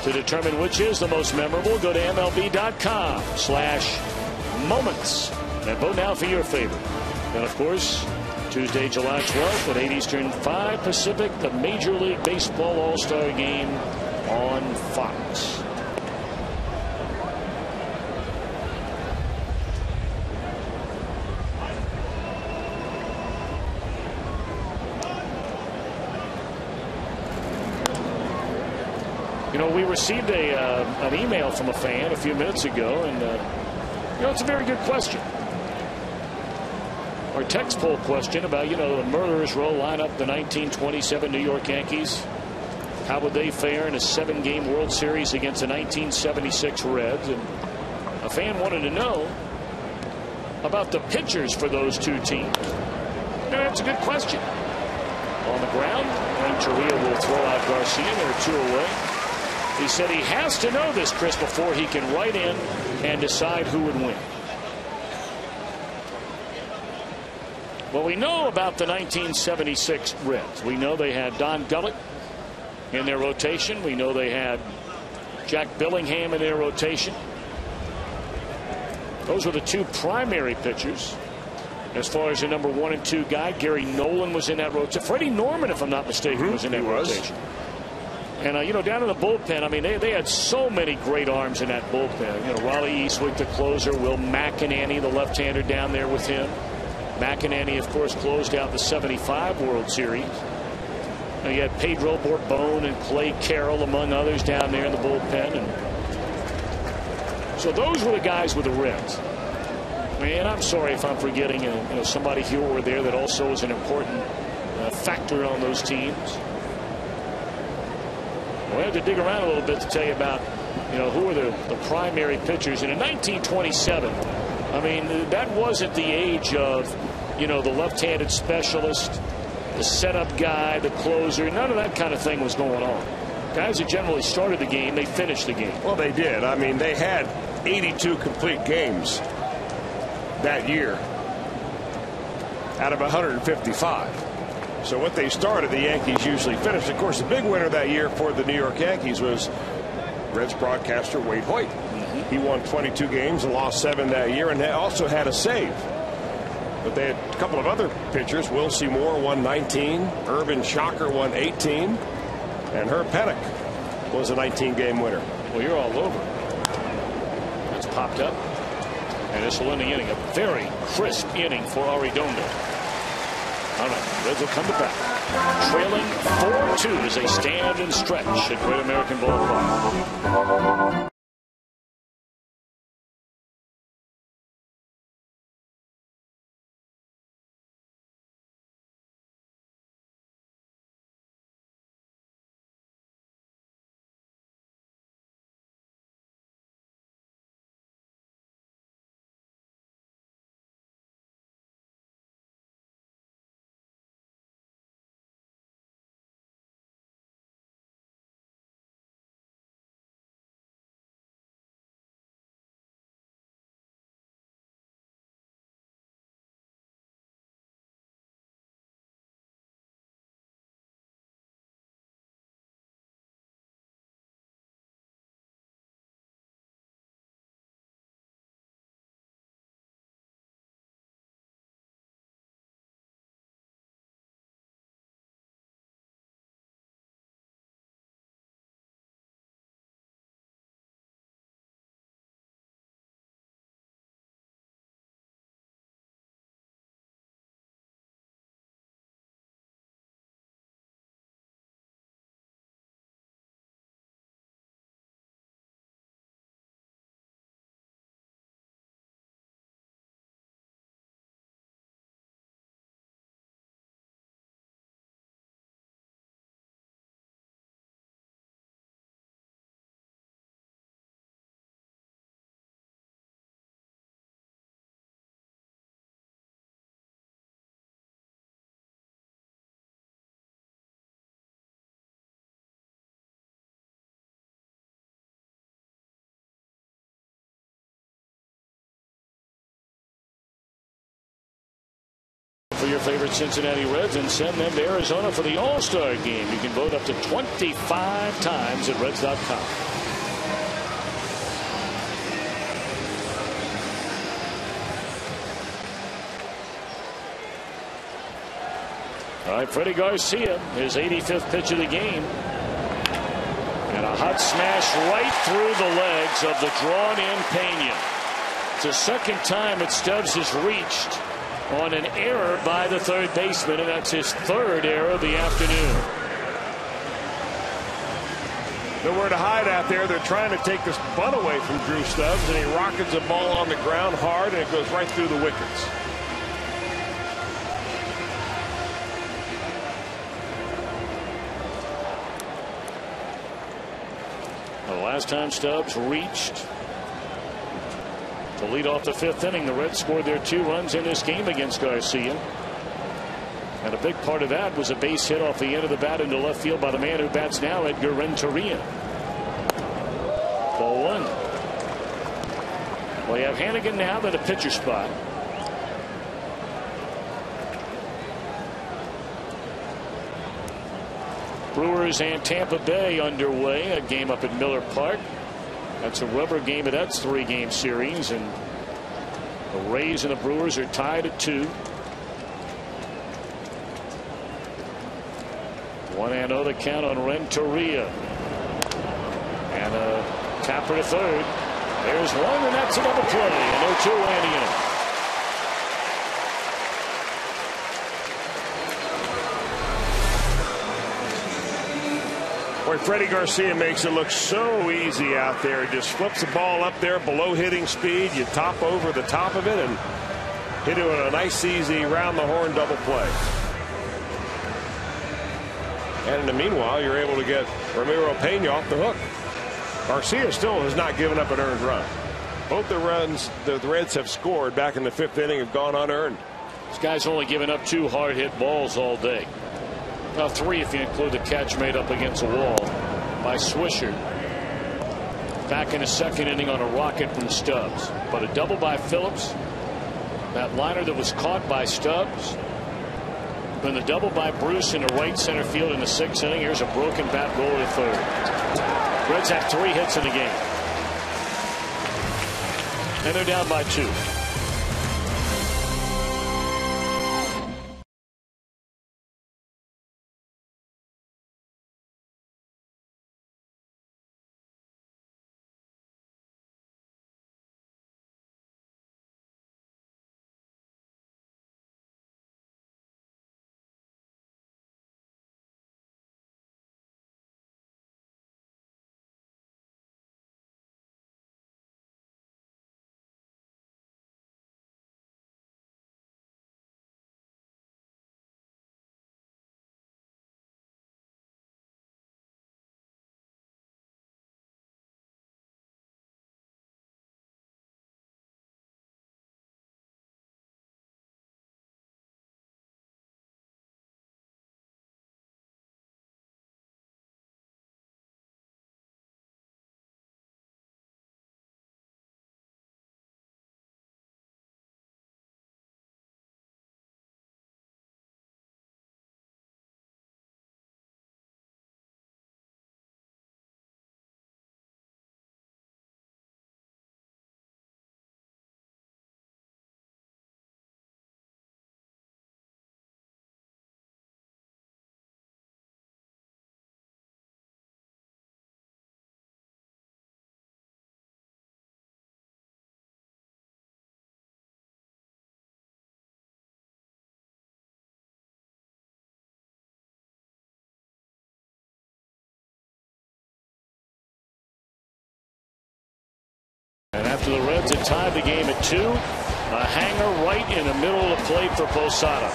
To determine which is the most memorable, go to MLB.com/moments and vote now for your favorite. And of course, Tuesday, July 12th at 8 Eastern, 5 Pacific, the Major League Baseball All-Star Game on Fox. You know, we received an email from a fan a few minutes ago, and you know, it's a very good question. Our text poll question about, you know, the murderers row line up the 1927 New York Yankees. How would they fare in a 7-game World Series against the 1976 Reds? And a fan wanted to know about the pitchers for those 2 teams. And that's a good question. On the ground, Renteria will throw out Garcia. There are 2 away. He said he has to know this, Chris, before he can write in and decide who would win. Well, we know about the 1976 Reds. We know they had Don Gullett in their rotation. We know they had Jack Billingham in their rotation. Those were the 2 primary pitchers. As far as the number 1 and 2 guy, Gary Nolan was in that rotation. Freddie Norman, if I'm not mistaken, was in that rotation. And, you know, down in the bullpen, I mean, they had so many great arms in that bullpen. You know, Raleigh Eastwick, the closer, Will McEnany, the left-hander down there with him. McEnany, of course, closed out the 75 World Series. And you had Pedro Borbon and Clay Carroll, among others, down there in the bullpen. And so those were the guys with the Reds. And I'm sorry if I'm forgetting you know, somebody here or there that also was an important factor on those teams. We have to dig around a little bit to tell you about, you know, who are the primary pitchers. And in 1927, I mean, that wasn't the age of, you know, the left-handed specialist, the setup guy, the closer. None of that kind of thing was going on. Guys that generally started the game, they finished the game. Well, they did. I mean, they had 82 complete games that year out of 155. So what they started, the Yankees usually finished. Of course, the big winner that year for the New York Yankees was Reds broadcaster Wade Hoyt. He won 22 games and lost 7 that year, and they also had a save. But they had a couple of other pitchers. Will Seymour won 19. Irvin Shocker won 18. And Herb Pennock was a 19-game winner. Well, you're all over. That's popped up. And this will end the inning. A very crisp inning for Arredondo. All right, Reds will come to bat. Trailing 4-2 as they stand and stretch at Great American Ballpark. your favorite Cincinnati Reds and send them to Arizona for the All-Star game. You can vote up to 25 times at Reds.com. All right, Freddie Garcia, his 85th pitch of the game. And a hot smash right through the legs of the drawn-in Pena. It's the second time that Stubbs has reached on an error by the third baseman, and that's his third error of the afternoon. Nowhere to hide out there. They're trying to take this bunt away from Drew Stubbs, and he rockets the ball on the ground hard, and it goes right through the wickets. The last time Stubbs reached to lead off the fifth inning, the Reds scored their 2 runs in this game against Garcia. And a big part of that was a base hit off the end of the bat into left field by the man who bats now, Edgar Renteria. Ball 1. Well, you have Hannigan now in the pitcher spot. Brewers and Tampa Bay underway, a game up at Miller Park. That's a rubber game of that 3-game series, and the Rays and the Brewers are tied at 2. 1-0 the count on Renteria, and a tapper to third. There's one, and that's a double play, and 0-2 landing in. Boy, Freddie Garcia makes it look so easy out there. He just flips the ball up there below hitting speed. You top over the top of it and hit it with a nice easy round the horn double play. And in the meanwhile, you're able to get Ramiro Pena off the hook. Garcia still has not given up an earned run. Both the runs the Reds have scored back in the 5th inning have gone unearned. This guy's only given up 2 hard hit balls all day. Well, 3 if you include the catch made up against the wall by Swisher back in the 2nd inning on a rocket from Stubbs. But a double by Phillips, that liner that was caught by Stubbs, then the double by Bruce in the right center field in the 6th inning. Here's a broken bat roll to third. Reds have 3 hits in the game, and they're down by 2. And after the Reds had tied the game at 2, a hanger right in the middle of the plate for Posada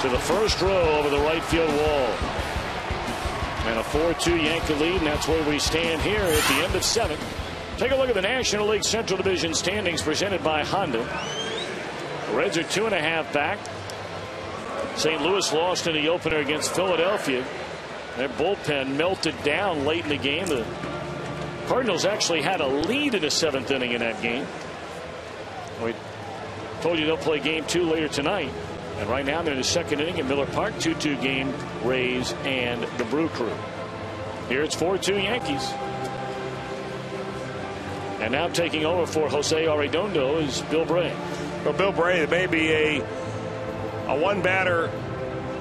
to the first row over the right field wall. And a 4-2 Yankee lead, and that's where we stand here at the end of 7. Take a look at the National League Central Division standings presented by Honda. The Reds are 2.5 back. St. Louis lost in the opener against Philadelphia. Their bullpen melted down late in the game. The Cardinals actually had a lead in the 7th inning in that game. We told you they'll play game 2 later tonight. And right now they're in the second inning at Miller Park. 2-2 game, Rays and the Brew Crew. Here it's 4-2 Yankees. And now taking over for Jose Arredondo is Bill Bray. Well, Bill Bray, it may be a one-batter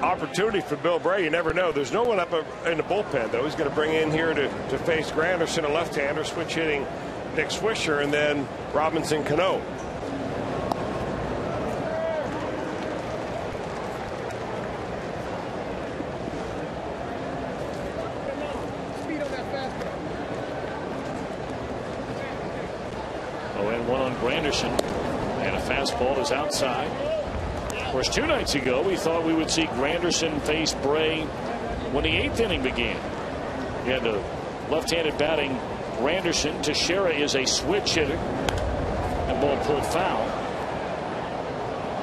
opportunity for Bill Bray. You never know. There's no one up in the bullpen, though. He's going to bring in here to face Granderson, a left-hander, switch hitting Nick Swisher, and then Robinson Cano. One on Granderson, and a fastball is outside. Of course, 2 nights ago we thought we would see Granderson face Bray when the 8th inning began. You had the left-handed batting Granderson. Teixeira is a switch hitter, and ball pulled foul.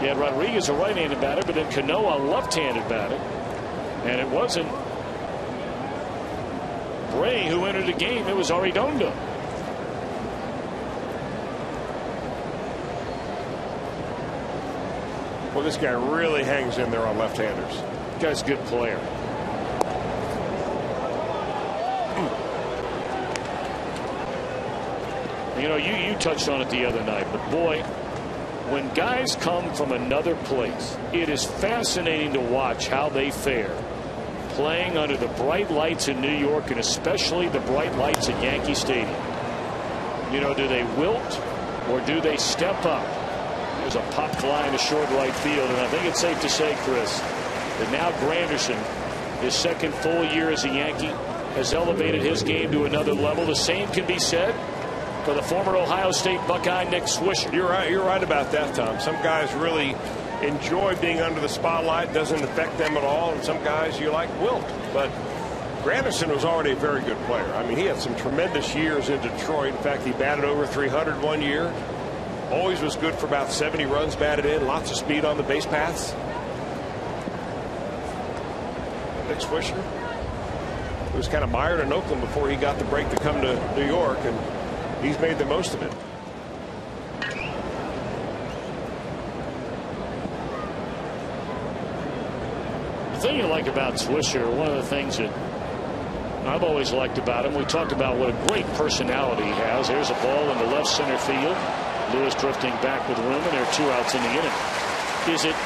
You had Rodriguez, a right-handed batter, but then Cano, a left-handed batter, and it wasn't Bray who entered the game. It was Arredondo. Well, this guy really hangs in there on left-handers. Guy's a good player. You know, you touched on it the other night, but boy, when guys come from another place, it is fascinating to watch how they fare playing under the bright lights in New York, and especially the bright lights at Yankee Stadium. You know, do they wilt or do they step up? There's a pop fly in the short right field, and I think it's safe to say, Chris, that now Granderson, his second full year as a Yankee, has elevated his game to another level. The same can be said for the former Ohio State Buckeye Nick Swisher. You're right about that, Tom. Some guys really enjoy being under the spotlight. It doesn't affect them at all, and some guys you like wilt. But Granderson was already a very good player. I mean, he had some tremendous years in Detroit. In fact, he batted over 300 one year. Always was good for about 70 runs batted in. Lots of speed on the base paths. Nick Swisher, who was kind of mired in Oakland before he got the break to come to New York, and he's made the most of it. The thing you like about Swisher, one of the things that I've always liked about him, we talked about what a great personality he has. There's a ball in the left center field. Lewis drifting back with room, and there are 2 outs in the inning. Is it,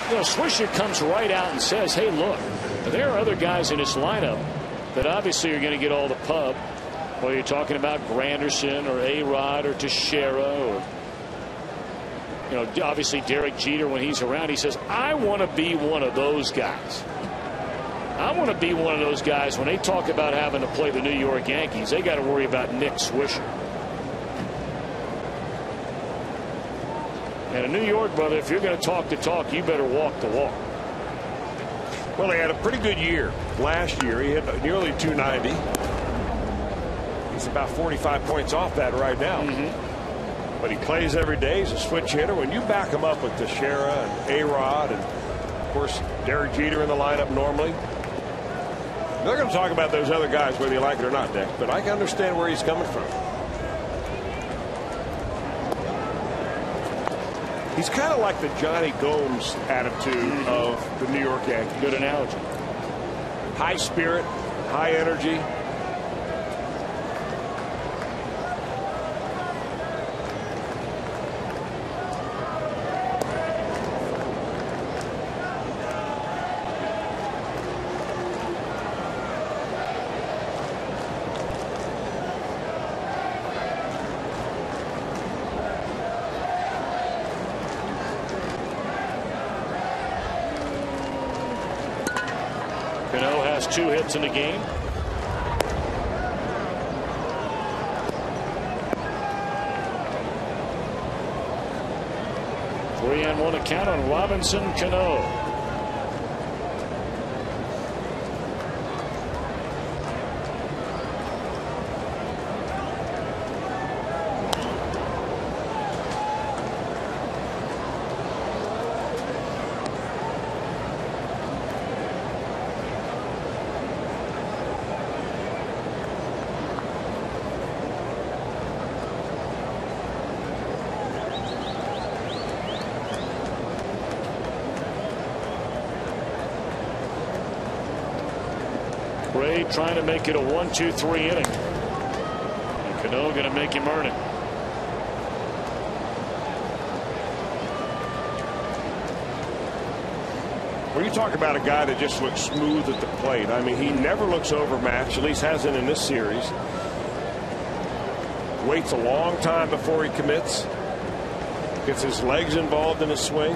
you know, Swisher comes right out and says, hey, look, there are other guys in this lineup that obviously are going to get all the pub. Whether you're talking about Granderson or A-Rod or Teixeira or, you know, obviously Derek Jeter when he's around. He says, I want to be one of those guys. I want to be one of those guys when they talk about having to play the New York Yankees. They got to worry about Nick Swisher. And in New York, brother, if you're going to talk the talk, you better walk the walk. Well, he had a pretty good year last year. He hit nearly 290. He's about 45 points off that right now. But he plays every day. He's a switch hitter. When you back him up with Teixeira and A-Rod and, of course, Derek Jeter in the lineup normally, they're going to talk about those other guys whether you like it or not, Nick. But I can understand where he's coming from. He's kind of like the Johnny Gomes attitude of the New York Yankees. Good analogy. High spirit, high energy. Cano has 2 hits in the game. Three and 1 count on Robinson Cano. Ray trying to make it a 1-2-3 inning. And Cano going to make him earn it. Well, you talk about a guy that just looks smooth at the plate. I mean, he never looks overmatched, at least hasn't in this series. Waits a long time before he commits. Gets his legs involved in his swing.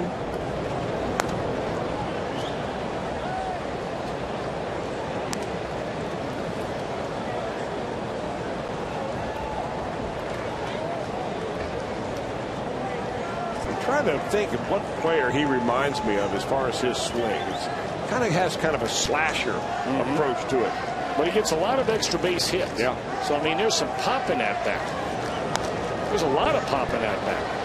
Trying to think of what player he reminds me of as far as his swing. It's kind of has kind of a slasher approach to it. But he gets a lot of extra base hits. Yeah. So I mean, there's some pop in that bat. There's a lot of pop in that bat.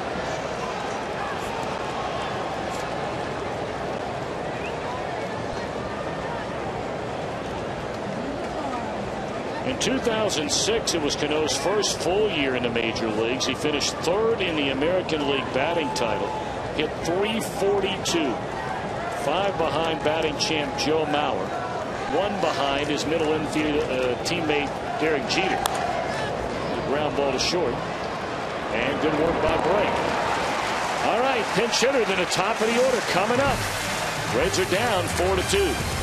In 2006, it was Cano's first full year in the major leagues. He finished third in the American League batting title, hit .342, 5 behind batting champ Joe Mauer, 1 behind his middle infield teammate Derek Jeter. The ground ball to short, and good work by Bray. All right, pinch hitter to the top of the order coming up. Reds are down 4-2.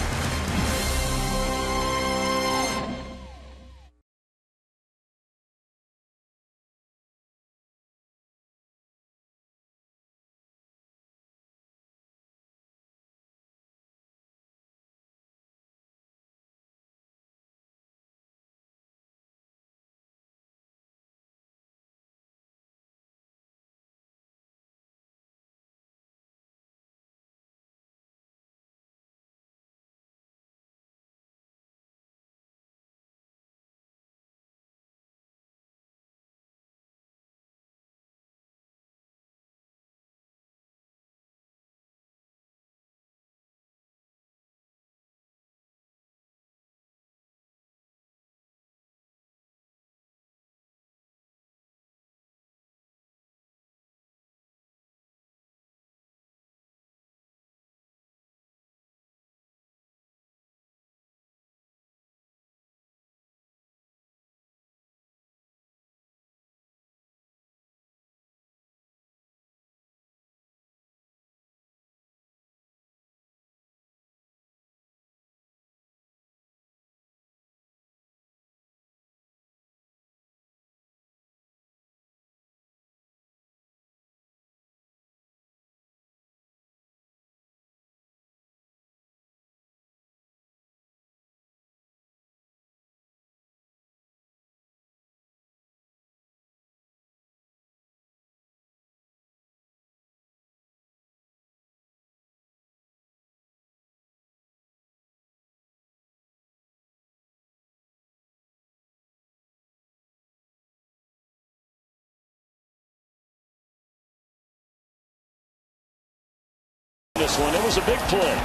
This one, it was a big play.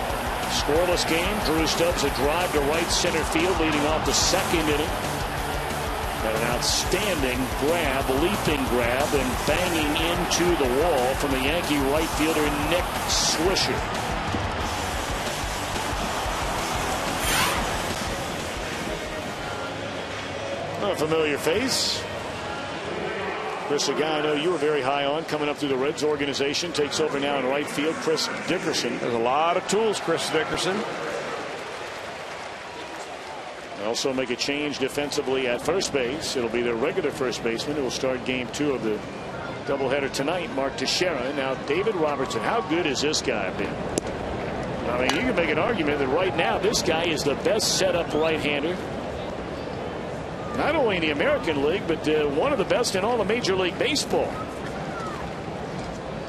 Scoreless game. Drew Stubbs a drive to right center field leading off the second inning. Got an outstanding grab, leaping grab, and banging into the wall from the Yankee right fielder Nick Swisher. A familiar face. Chris, a guy I know you were very high on coming up through the Reds organization, takes over now in right field. Chris Dickerson. There's a lot of tools, Chris Dickerson. They also make a change defensively at first base. It'll be their regular first baseman who will start game 2 of the doubleheader tonight, Mark Teixeira. Now David Robertson. How good has this guy been? I mean, you can make an argument that right now this guy is the best setup right-hander. Not only in the American League, but one of the best in all of Major League Baseball.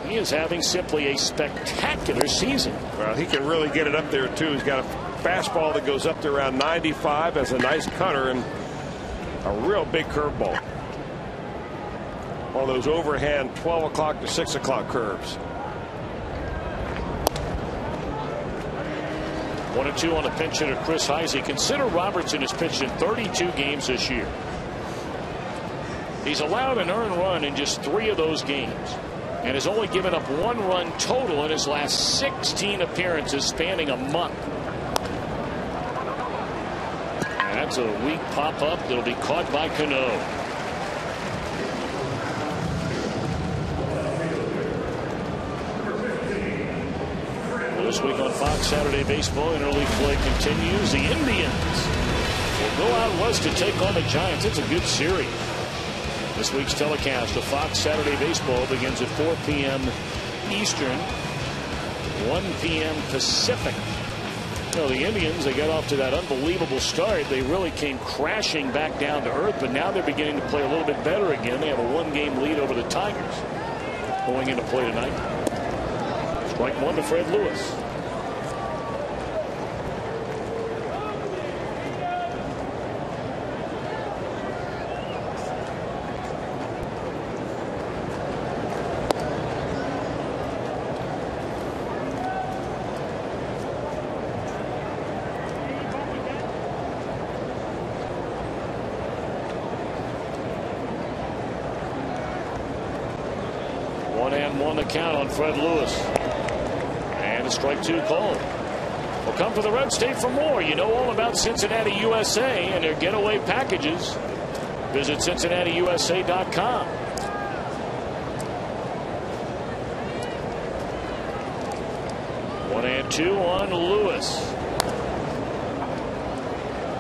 He is having simply a spectacular season. Well, he can really get it up there, too. He's got a fastball that goes up to around 95, has a nice cutter, and a real big curveball. One of those overhand 12 o'clock to 6 o'clock curves. 1-2 on a pinch hitter, Chris Heisey. Consider Robertson has pitched in 32 games this year. He's allowed an earned run in just 3 of those games and has only given up 1 run total in his last 16 appearances spanning a month. That's a weak pop up that'll be caught by Cano. This week on Fox Saturday Baseball, interleague play continues. The Indians will go out west to take on the Giants. It's a good series. This week's telecast of Fox Saturday Baseball begins at 4 p.m. Eastern, 1 p.m. Pacific. You know, the Indians, they got off to that unbelievable start. They really came crashing back down to earth, but now they're beginning to play a little bit better again. They have a 1-game lead over the Tigers going into play tonight. Strike one to Fred Lewis. The count on Fred Lewis, and a strike two call. We'll come to the Red State for more. You know all about Cincinnati USA and their getaway packages. Visit CincinnatiUSA.com. 1-2 on Lewis.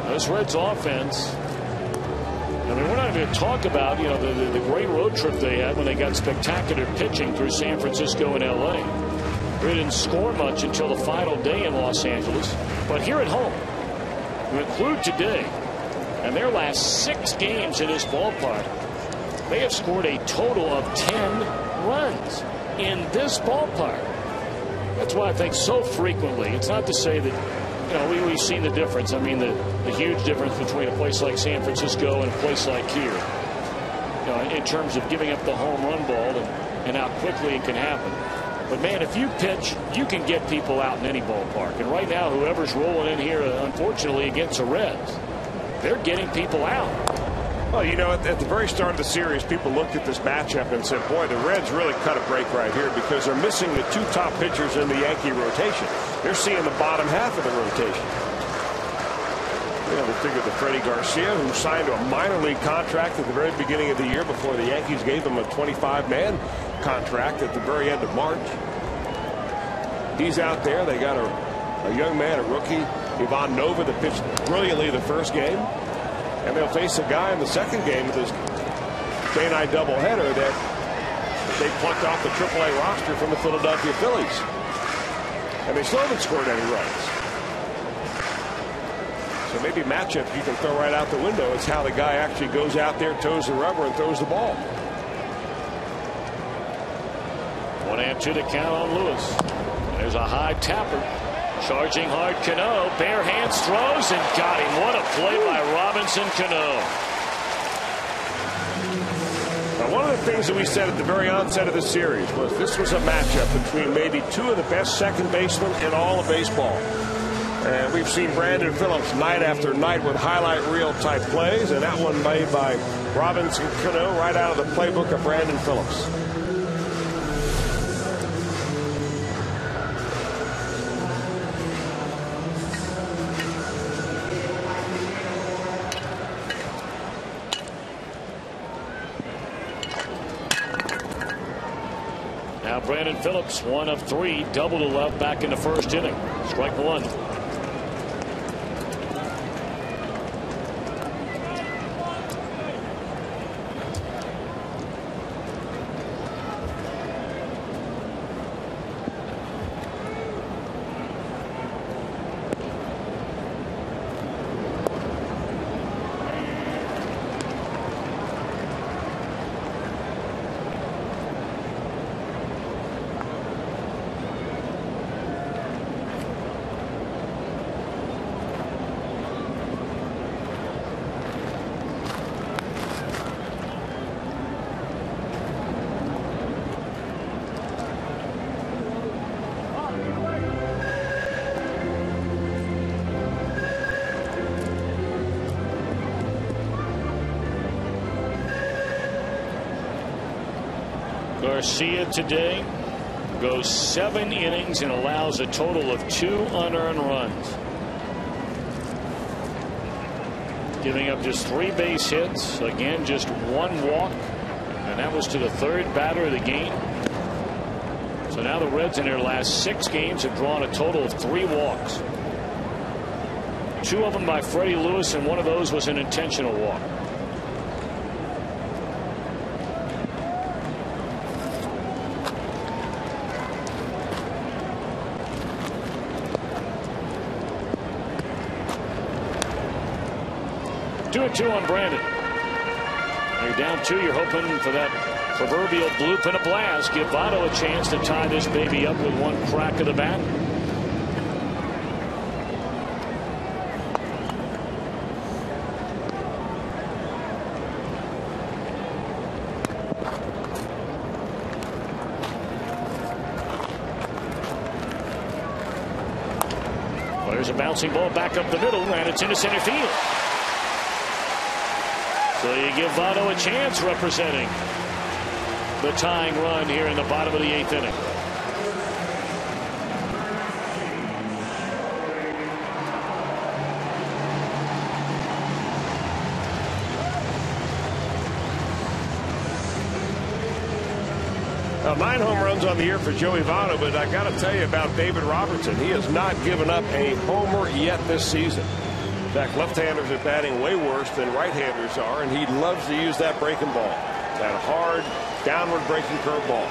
This Reds offense, I mean, we're not going to talk about, you know, the great road trip they had when they got spectacular pitching through San Francisco and L.A. They didn't score much until the final day in Los Angeles. But here at home, to include today, and their last 6 games in this ballpark, they have scored a total of 10 runs in this ballpark. That's why I think so frequently, it's not to say that, you know, we've seen the difference. I mean, the huge difference between a place like San Francisco and a place like here, you know, in terms of giving up the home run ball and how quickly it can happen. But man, if you pitch, you can get people out in any ballpark. And right now, whoever's rolling in here, unfortunately, against the Reds, they're getting people out. Well, you know, at the very start of the series, people looked at this matchup and said, boy, the Reds really cut a break right here because they're missing the 2 top pitchers in the Yankee rotation. They're seeing the bottom half of the rotation. You know, they figured that Freddie Garcia, who signed a minor league contract at the very beginning of the year before the Yankees gave him a 25-man contract at the very end of March. He's out there. They got a young man, a rookie, Ivan Nova, that pitched brilliantly the first game. And they'll face a guy in the second game with this day-night doubleheader that they plucked off the AAA roster from the Philadelphia Phillies. And they still haven't scored any runs. So maybe matchup you can throw right out the window. It's how the guy actually goes out there, toes the rubber, and throws the ball. 1-2 to count on Lewis. There's a high tapper. Charging hard, Cano, bare hands, throws, and got him. What a play by Robinson Cano. Now, one of the things that we said at the very onset of the series was this was a matchup between maybe 2 of the best second basemen in all of baseball. And we've seen Brandon Phillips night after night with highlight reel type plays, and that one made by Robinson Cano right out of the playbook of Brandon Phillips. Now Brandon Phillips, 1 of 3, double to left back in the first inning. Strike one. Garcia today goes 7 innings and allows a total of 2 unearned runs. giving up just 3 base hits. Again, just 1 walk, and that was to the 3rd batter of the game. So now the Reds in their last 6 games have drawn a total of 3 walks. 2 of them by Freddie Lewis, and 1 of those was an intentional walk. Two and 2 on Brandon. You're down 2. You're hoping for that proverbial bloop and a blast. Give Votto a chance to tie this baby up with 1 crack of the bat. Well, there's a bouncing ball back up the middle, and it's into center field. So you give Votto a chance, representing the tying run here in the bottom of the 8th inning. Now, 9 home runs on the year for Joey Votto, but I got to tell you about David Robertson. He has not given up a homer yet this season. In fact, left-handers are batting way worse than right-handers are, and he loves to use that breaking ball, that hard, downward breaking curveball.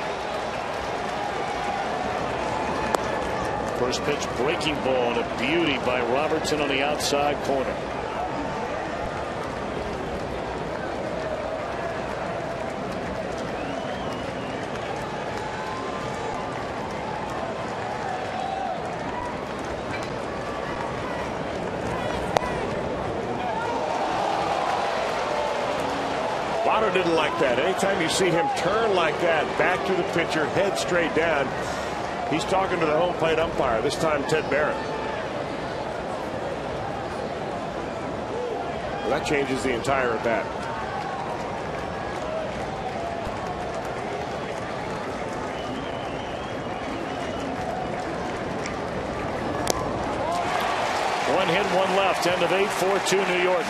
First pitch breaking ball, and a beauty by Robertson on the outside corner. Votto didn't like that. Anytime you see him turn like that, back to the pitcher, head straight down, he's talking to the home plate umpire, this time Ted Barrett. Well, that changes the entire at bat. One hit, 1 left. End of 8, 4-2 New York.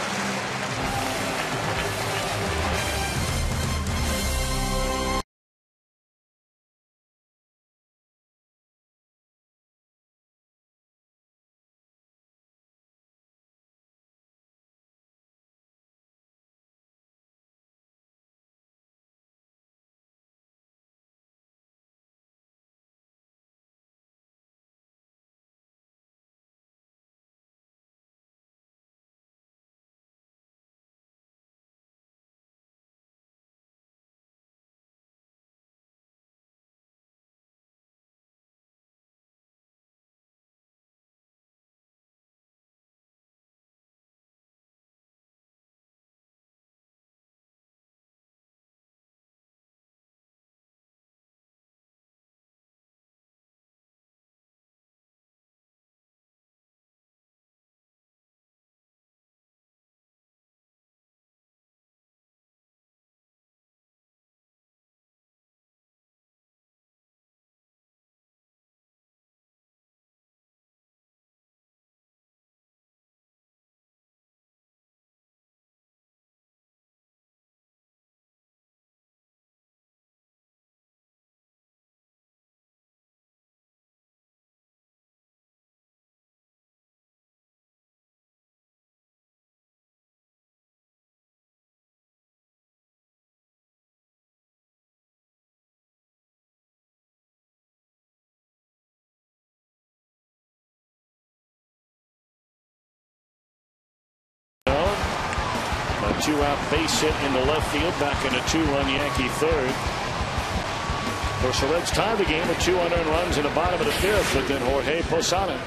A 2-out base hit in the left field, back in a 2-run Yankee third. Of course, the Reds tied the game with 2 unearned runs in the bottom of the 5th, but then Jorge Posada,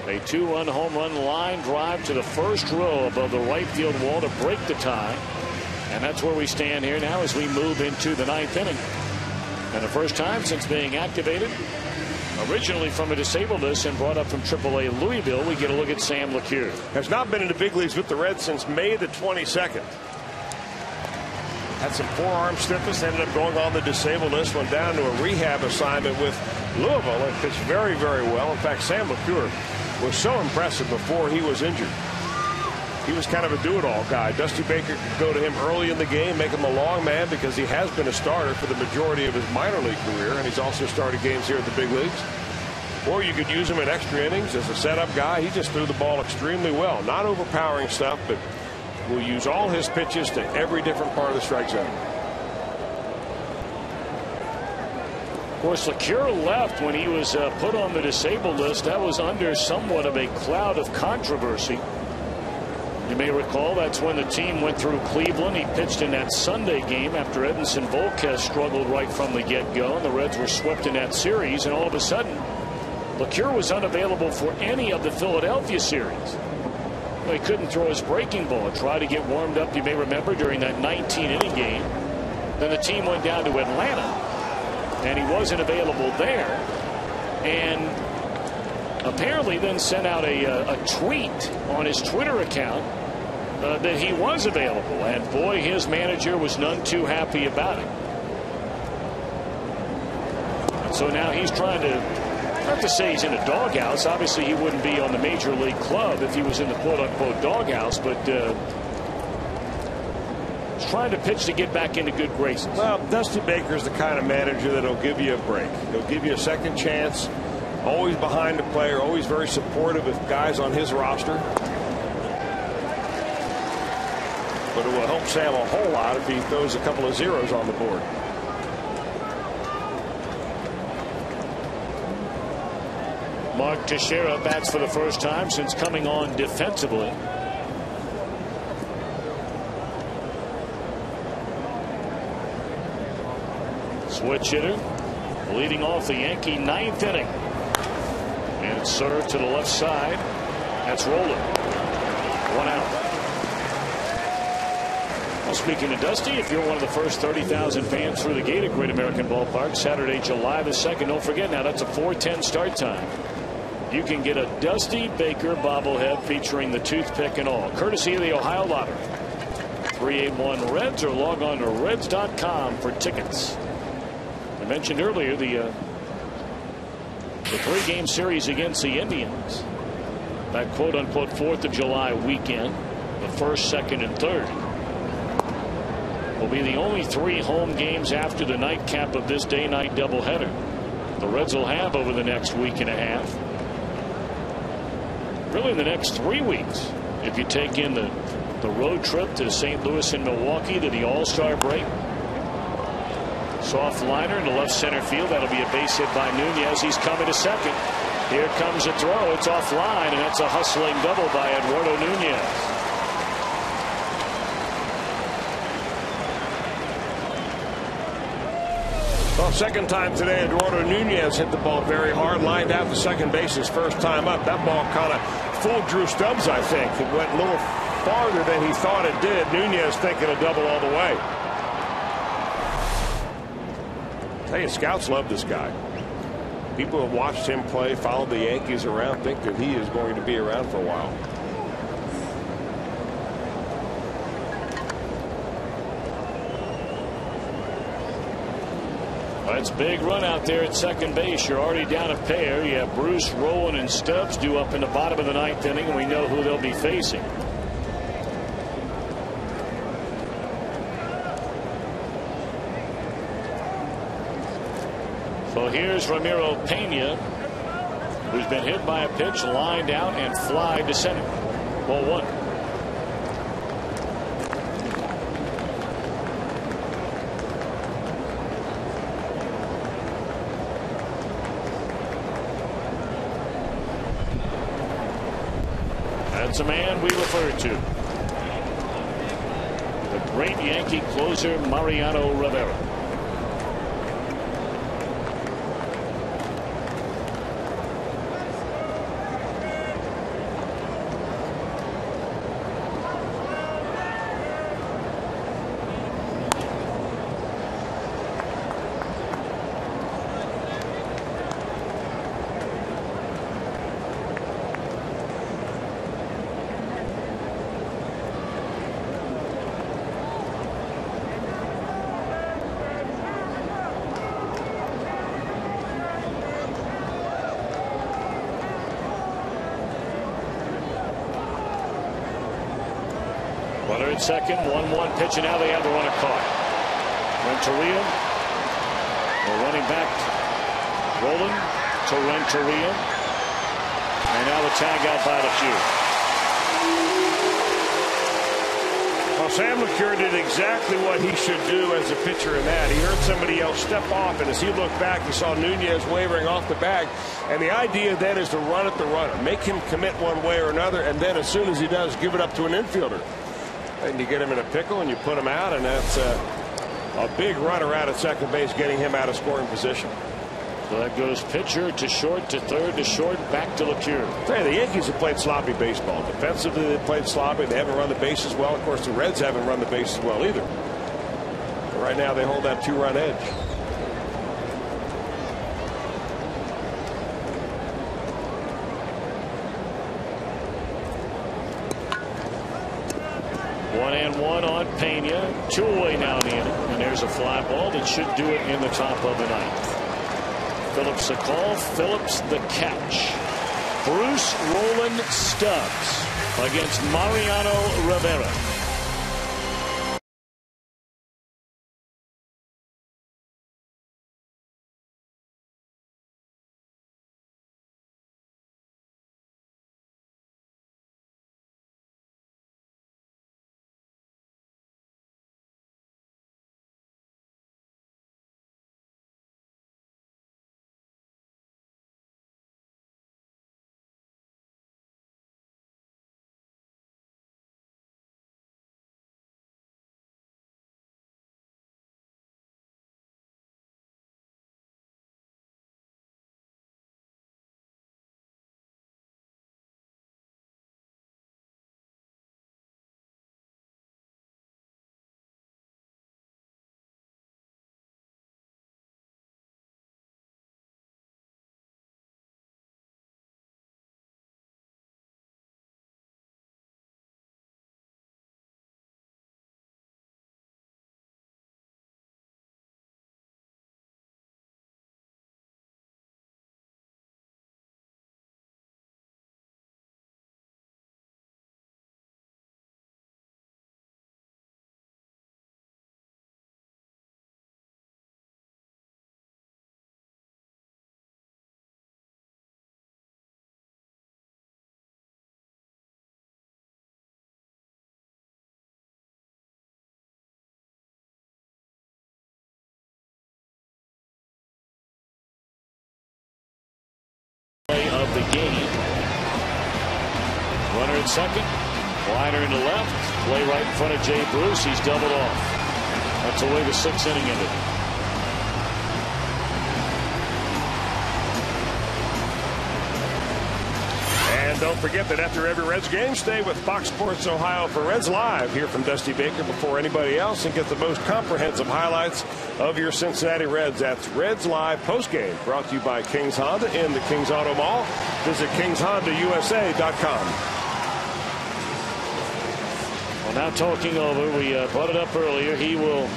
a 2-run home run line drive to the first row above the right field wall to break the tie. And that's where we stand here now as we move into the 9th inning. And the first time since being activated, originally from a disabled list and brought up from AAA Louisville, we get a look at Sam LeCure. Has not been in the big leagues with the Reds since May the 22nd. Had some forearm stiffness, ended up going on the disabled list, went down to a rehab assignment with Louisville and pitched very, very well. In fact, Sam LeCure was so impressive before he was injured. he was kind of a do-it-all guy. Dusty Baker could go to him early in the game, make him a long man, because he has been a starter for the majority of his minor league career, and he's also started games here at the big leagues. Or you could use him in extra innings as a setup guy. He just threw the ball extremely well. Not overpowering stuff, but will use all his pitches to every different part of the strike zone. Of course, LeCure left when he was put on the disabled list. That was under somewhat of a cloud of controversy. You may recall that's when the team went through Cleveland. He pitched in that Sunday game after Edinson Volquez struggled right from the get-go, and the Reds were swept in that series, and all of a sudden LeCure was unavailable for any of the Philadelphia series. He couldn't throw his breaking ball. Tried to get warmed up, you may remember, during that 19-inning game. Then the team went down to Atlanta, and he wasn't available there. And apparently then sent out a tweet on his Twitter account that he was available. And boy, his manager was none too happy about it. And so now he's trying to, not to say he's in a doghouse. Obviously, he wouldn't be on the major league club if he was in the quote-unquote doghouse, but he's trying to pitch to get back into good graces. Well, Dusty Baker's the kind of manager that'll give you a break. He'll give you a second chance. Always behind the player, always very supportive of guys on his roster. But it will help Sam a whole lot if he throws a couple of zeros on the board. Mark Teixeira bats for the first time since coming on defensively. Switch hitter leading off the Yankee ninth inning. And it's served to the left side. That's rolling. One out. Well, speaking of Dusty, if you're one of the first 30,000 fans through the gate at Great American Ballpark Saturday, July the 2nd, don't forget now that's a 4:10 start time. You can get a Dusty Baker bobblehead featuring the toothpick and all, courtesy of the Ohio Lottery. 381 Reds, or log on to Reds.com for tickets. I mentioned earlier the 3-game series against the Indians. That quote-unquote 4th of July weekend, the 1st, 2nd, and 3rd, will be the only 3 home games after the nightcap of this day-night doubleheader the Reds will have over the next week and a half. Really in the next 3 weeks, if you take in the road trip to St. Louis and Milwaukee to the All-Star break. Soft liner in the left center field. That'll be a base hit by Nunez. He's coming to second. Here comes a throw. It's offline, and that's a hustling double by Eduardo Nunez. Well, second time today, Eduardo Nunez hit the ball very hard, lined out to second base his first time up. That ball kind of fooled Drew Stubbs, I think. It went a little farther than he thought it did. Nunez thinking a double all the way. I tell you, scouts love this guy. People who have watched him play, followed the Yankees around, think that he is going to be around for a while. That's a big run out there at second base. You're already down a pair. You have Bruce, Rowan, and Stubbs due up in the bottom of the 9th inning, and we know who they'll be facing. So here's Ramiro Pena, who's been hit by a pitch, lined out, and fly to center. Ball 1. That's a man we refer to. The great Yankee closer, Mariano Rivera. Runner at second, 1-1 pitch, and now they have a runner caught. Renteria, the running back, rolling to Renteria, and now the tag out by LeCure. Well, Sam LeCure did exactly what he should do as a pitcher in that. He heard somebody else step off, and as he looked back, he saw Nunez wavering off the bag. And the idea then is to run at the runner, make him commit one way or another, and then as soon as he does, give it up to an infielder. And you get him in a pickle and you put him out, and that's a big runner out at second base, getting him out of scoring position. So that goes pitcher to short to third to short, back to LeCure. The Yankees have played sloppy baseball. Defensively, they played sloppy. They haven't run the bases well. Of course, the Reds haven't run the bases well either. But right now, they hold that 2-run edge. One and one on Pena. 2 away now in the inning. And there's a fly ball that should do it in the top of the ninth. Phillips a call. Phillips the catch. Bruce Roland Stubbs against Mariano Rivera. Of the game. Runner at second. Liner into left. Play right in front of Jay Bruce. He's doubled off. That's the way the 6th inning ended. And don't forget that after every Reds game, stay with Fox Sports Ohio for Reds Live. Hear from Dusty Baker before anybody else and get the most comprehensive highlights of your Cincinnati Reds. That's Reds Live postgame, brought to you by Kings Honda in the Kings Auto Mall. Visit KingsHondaUSA.com. Well, now talking over, we brought it up earlier. He will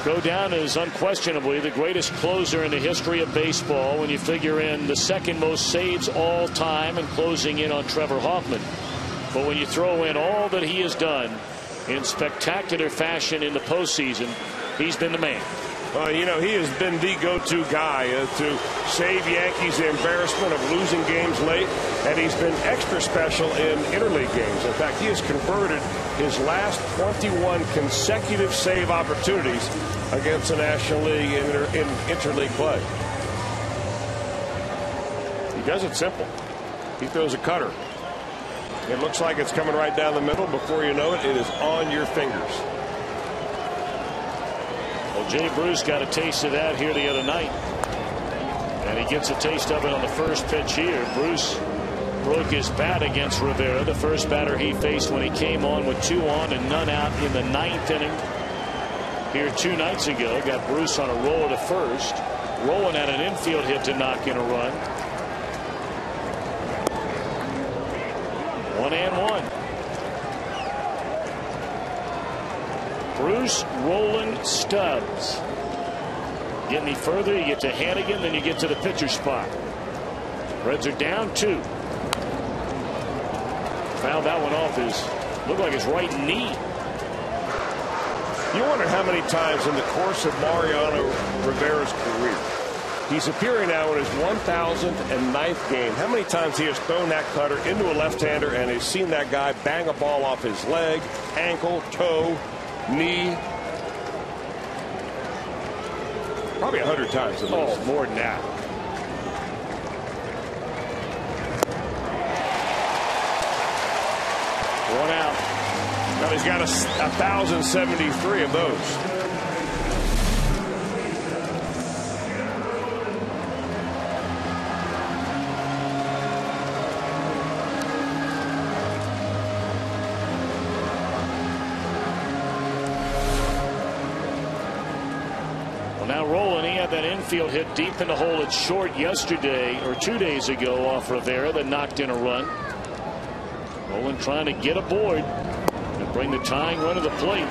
go down as unquestionably the greatest closer in the history of baseball when you figure in the 2nd most saves all time and closing in on Trevor Hoffman. But when you throw in all that he has done in spectacular fashion in the postseason, he's been the man. You know, he has been the go-to guy to save Yankees the embarrassment of losing games late, and he's been extra special in interleague games. In fact, he has converted his last 21 consecutive save opportunities against the National League in interleague play. He does it simple. He throws a cutter. It looks like it's coming right down the middle. Before you know it, it is on your fingers. Well, Jay Bruce got a taste of that here the other night, and he gets a taste of it on the first pitch here. Bruce broke his bat against Rivera, the first batter he faced when he came on with 2 on and none out in the 9th inning here 2 nights ago. Got Bruce on a roll to first. Rowan had an infield hit to knock in a run. 1-1. Bruce Roland Stubbs. Get any further, you get to Hannigan, then you get to the pitcher spot. Reds are down 2. Fouled that one off his looked like his right knee. You wonder how many times in the course of Mariano Rivera's career, he's appearing now in his 1,009th game, how many times he has thrown that cutter into a left-hander and has seen that guy bang a ball off his leg, ankle, toe, knee. Probably 100 times at least. Oh, more than that. One out. Well, he's got 1,073 of those. Well, now rolling, he had that infield hit deep in the hole at short yesterday or 2 days ago off Rivera that knocked in a run. Roland trying to get aboard and bring the tying run to the plate.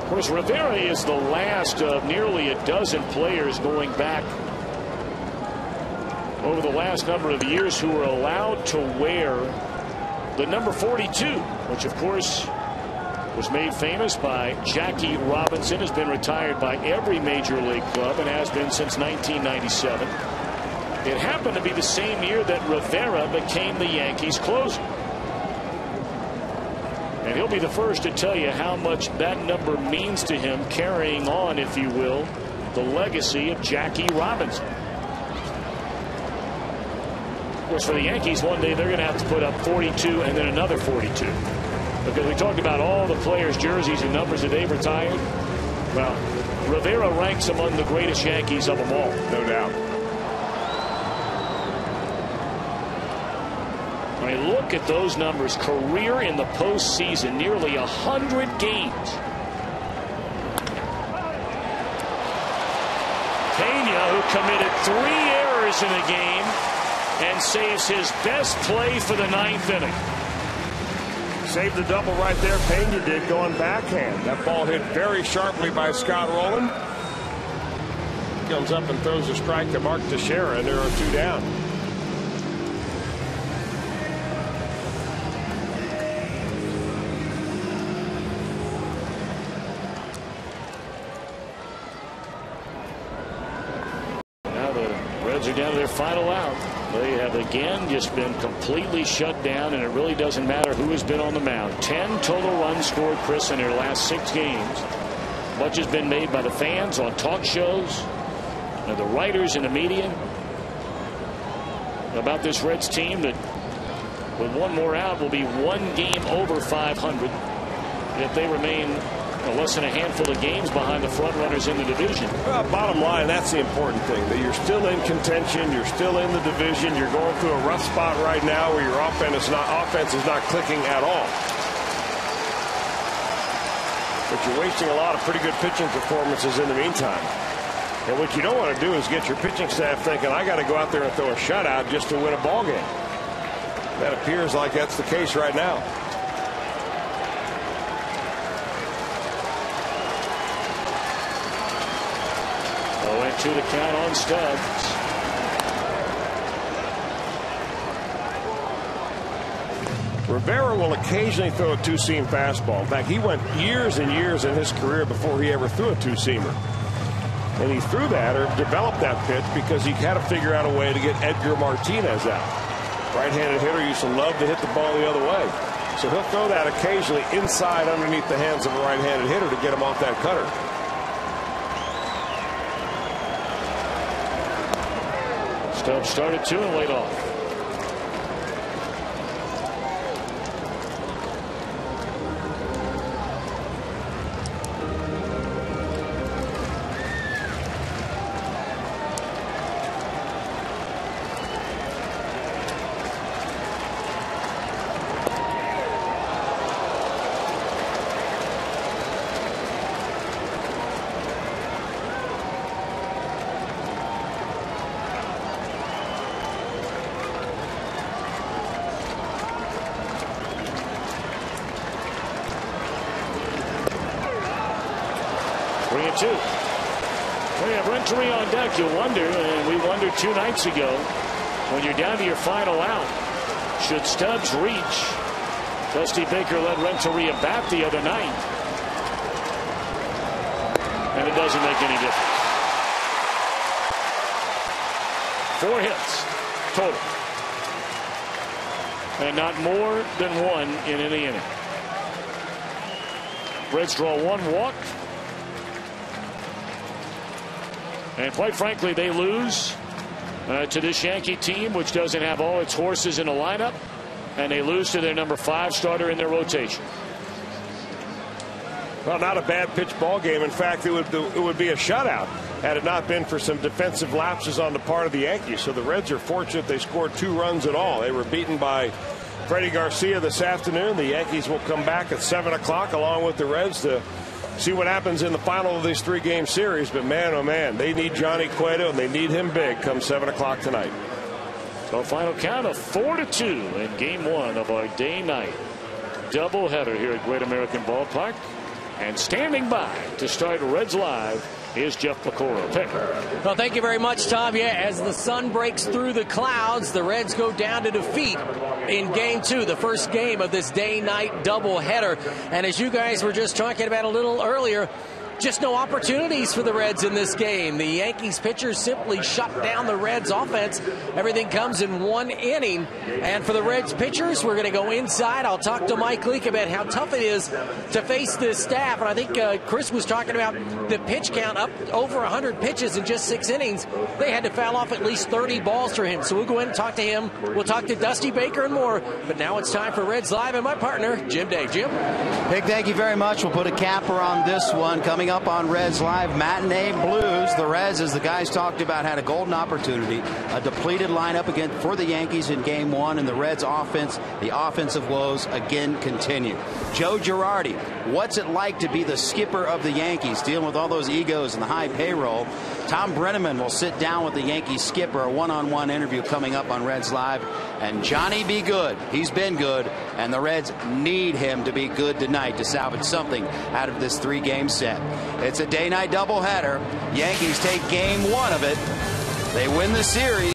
Of course, Rivera is the last of nearly a dozen players going back over the last number of years who were allowed to wear the number 42, which of course was made famous by Jackie Robinson, has been retired by every major league club and has been since 1997. It happened to be the same year that Rivera became the Yankees closer. And he'll be the first to tell you how much that number means to him, carrying on, if you will, the legacy of Jackie Robinson. Of course, for the Yankees, one day they're going to have to put up 42 and then another 42. Because we talked about all the players' jerseys and numbers that they've retired. Well, Rivera ranks among the greatest Yankees of them all. No doubt. I mean, look at those numbers. Career in the postseason, nearly 100 games. Pena, who committed 3 errors in the game and saves his best play for the 9th inning. Saved the double right there. Pena did, going backhand. That ball hit very sharply by Scott Rowland. Comes up and throws a strike to Mark Teixeira, and there are 2 down. Now the Reds are down to their final out. They have again just been completely shut down, and it really doesn't matter who has been on the mound. 10 total runs scored, Chris, in their last 6 games. Much has been made by the fans on talk shows and the writers in the media about this Reds team that with 1 more out will be 1 game over 500 if they remain less than a handful of games behind the front runners in the division. Well, bottom line, that's the important thing, that you're still in contention, you're still in the division, you're going through a rough spot right now where your offense is not clicking at all. But you're wasting a lot of pretty good pitching performances in the meantime. And what you don't want to do is get your pitching staff thinking, I got to go out there and throw a shutout just to win a ball game. That appears like that's the case right now. To the count on Stubbs. Rivera will occasionally throw a 2-seam fastball. In fact, he went years and years in his career before he ever threw a 2-seamer. And he threw that or developed that pitch because he had to figure out a way to get Edgar Martinez out. Right-handed hitter used to love to hit the ball the other way. So he'll throw that occasionally inside underneath the hands of a right-handed hitter to get him off that cutter. Stubbs started 2 and laid off. 2. We have Renteria on deck. You wonder, and we wondered 2 nights ago, when you're down to your final out, should Stubbs reach? Dusty Baker led Renteria bat the other night, and it doesn't make any difference. 4 hits total, and not more than 1 in any inning. Reds draw 1 walk, and quite frankly, they lose to this Yankee team, which doesn't have all its horses in the lineup, and they lose to their number 5 starter in their rotation. Well, not a bad pitch ball game. In fact, it would be a shutout had it not been for some defensive lapses on the part of the Yankees. So the Reds are fortunate they scored 2 runs at all. They were beaten by Freddie Garcia this afternoon. The Yankees will come back at 7 o'clock along with the Reds to see what happens in the final of this 3-game series. But man, oh man, they need Johnny Cueto, and they need him big come 7 o'clock tonight. So final count of 4-2 in game 1 of our day-night doubleheader here at Great American Ballpark. And standing by to start Reds Live is Jeff Pecora. Pick. Well, thank you very much, Tom. Yeah, as the sun breaks through the clouds, the Reds go down to defeat in game 2, the first game of this day-night doubleheader. And as you guys were just talking about a little earlier, just no opportunities for the Reds in this game. The Yankees pitchers simply shut down the Reds offense. Everything comes in 1 inning. And for the Reds pitchers, we're going to go inside. I'll talk to Mike Leake about how tough it is to face this staff. And I think Chris was talking about the pitch count up over 100 pitches in just 6 innings. They had to foul off at least 30 balls for him. So we'll go in and talk to him. We'll talk to Dusty Baker and more. But now it's time for Reds Live and my partner, Jim Day. Jim? Big thank you very much. We'll put a capper on this one. Coming up on Reds Live, Matinee Blues. The Reds, as the guys talked about, had a golden opportunity. A depleted lineup again for the Yankees in game 1, and the Reds offense, the offensive woes again continue. Joe Girardi, what's it like to be the skipper of the Yankees, dealing with all those egos and the high payroll? Tom Brenneman will sit down with the Yankees skipper, a one-on-one interview coming up on Reds Live. And Johnny be good. He's been good, and the Reds need him to be good tonight to salvage something out of this 3-game set. It's a day-night doubleheader. Yankees take game 1 of it. They win the series.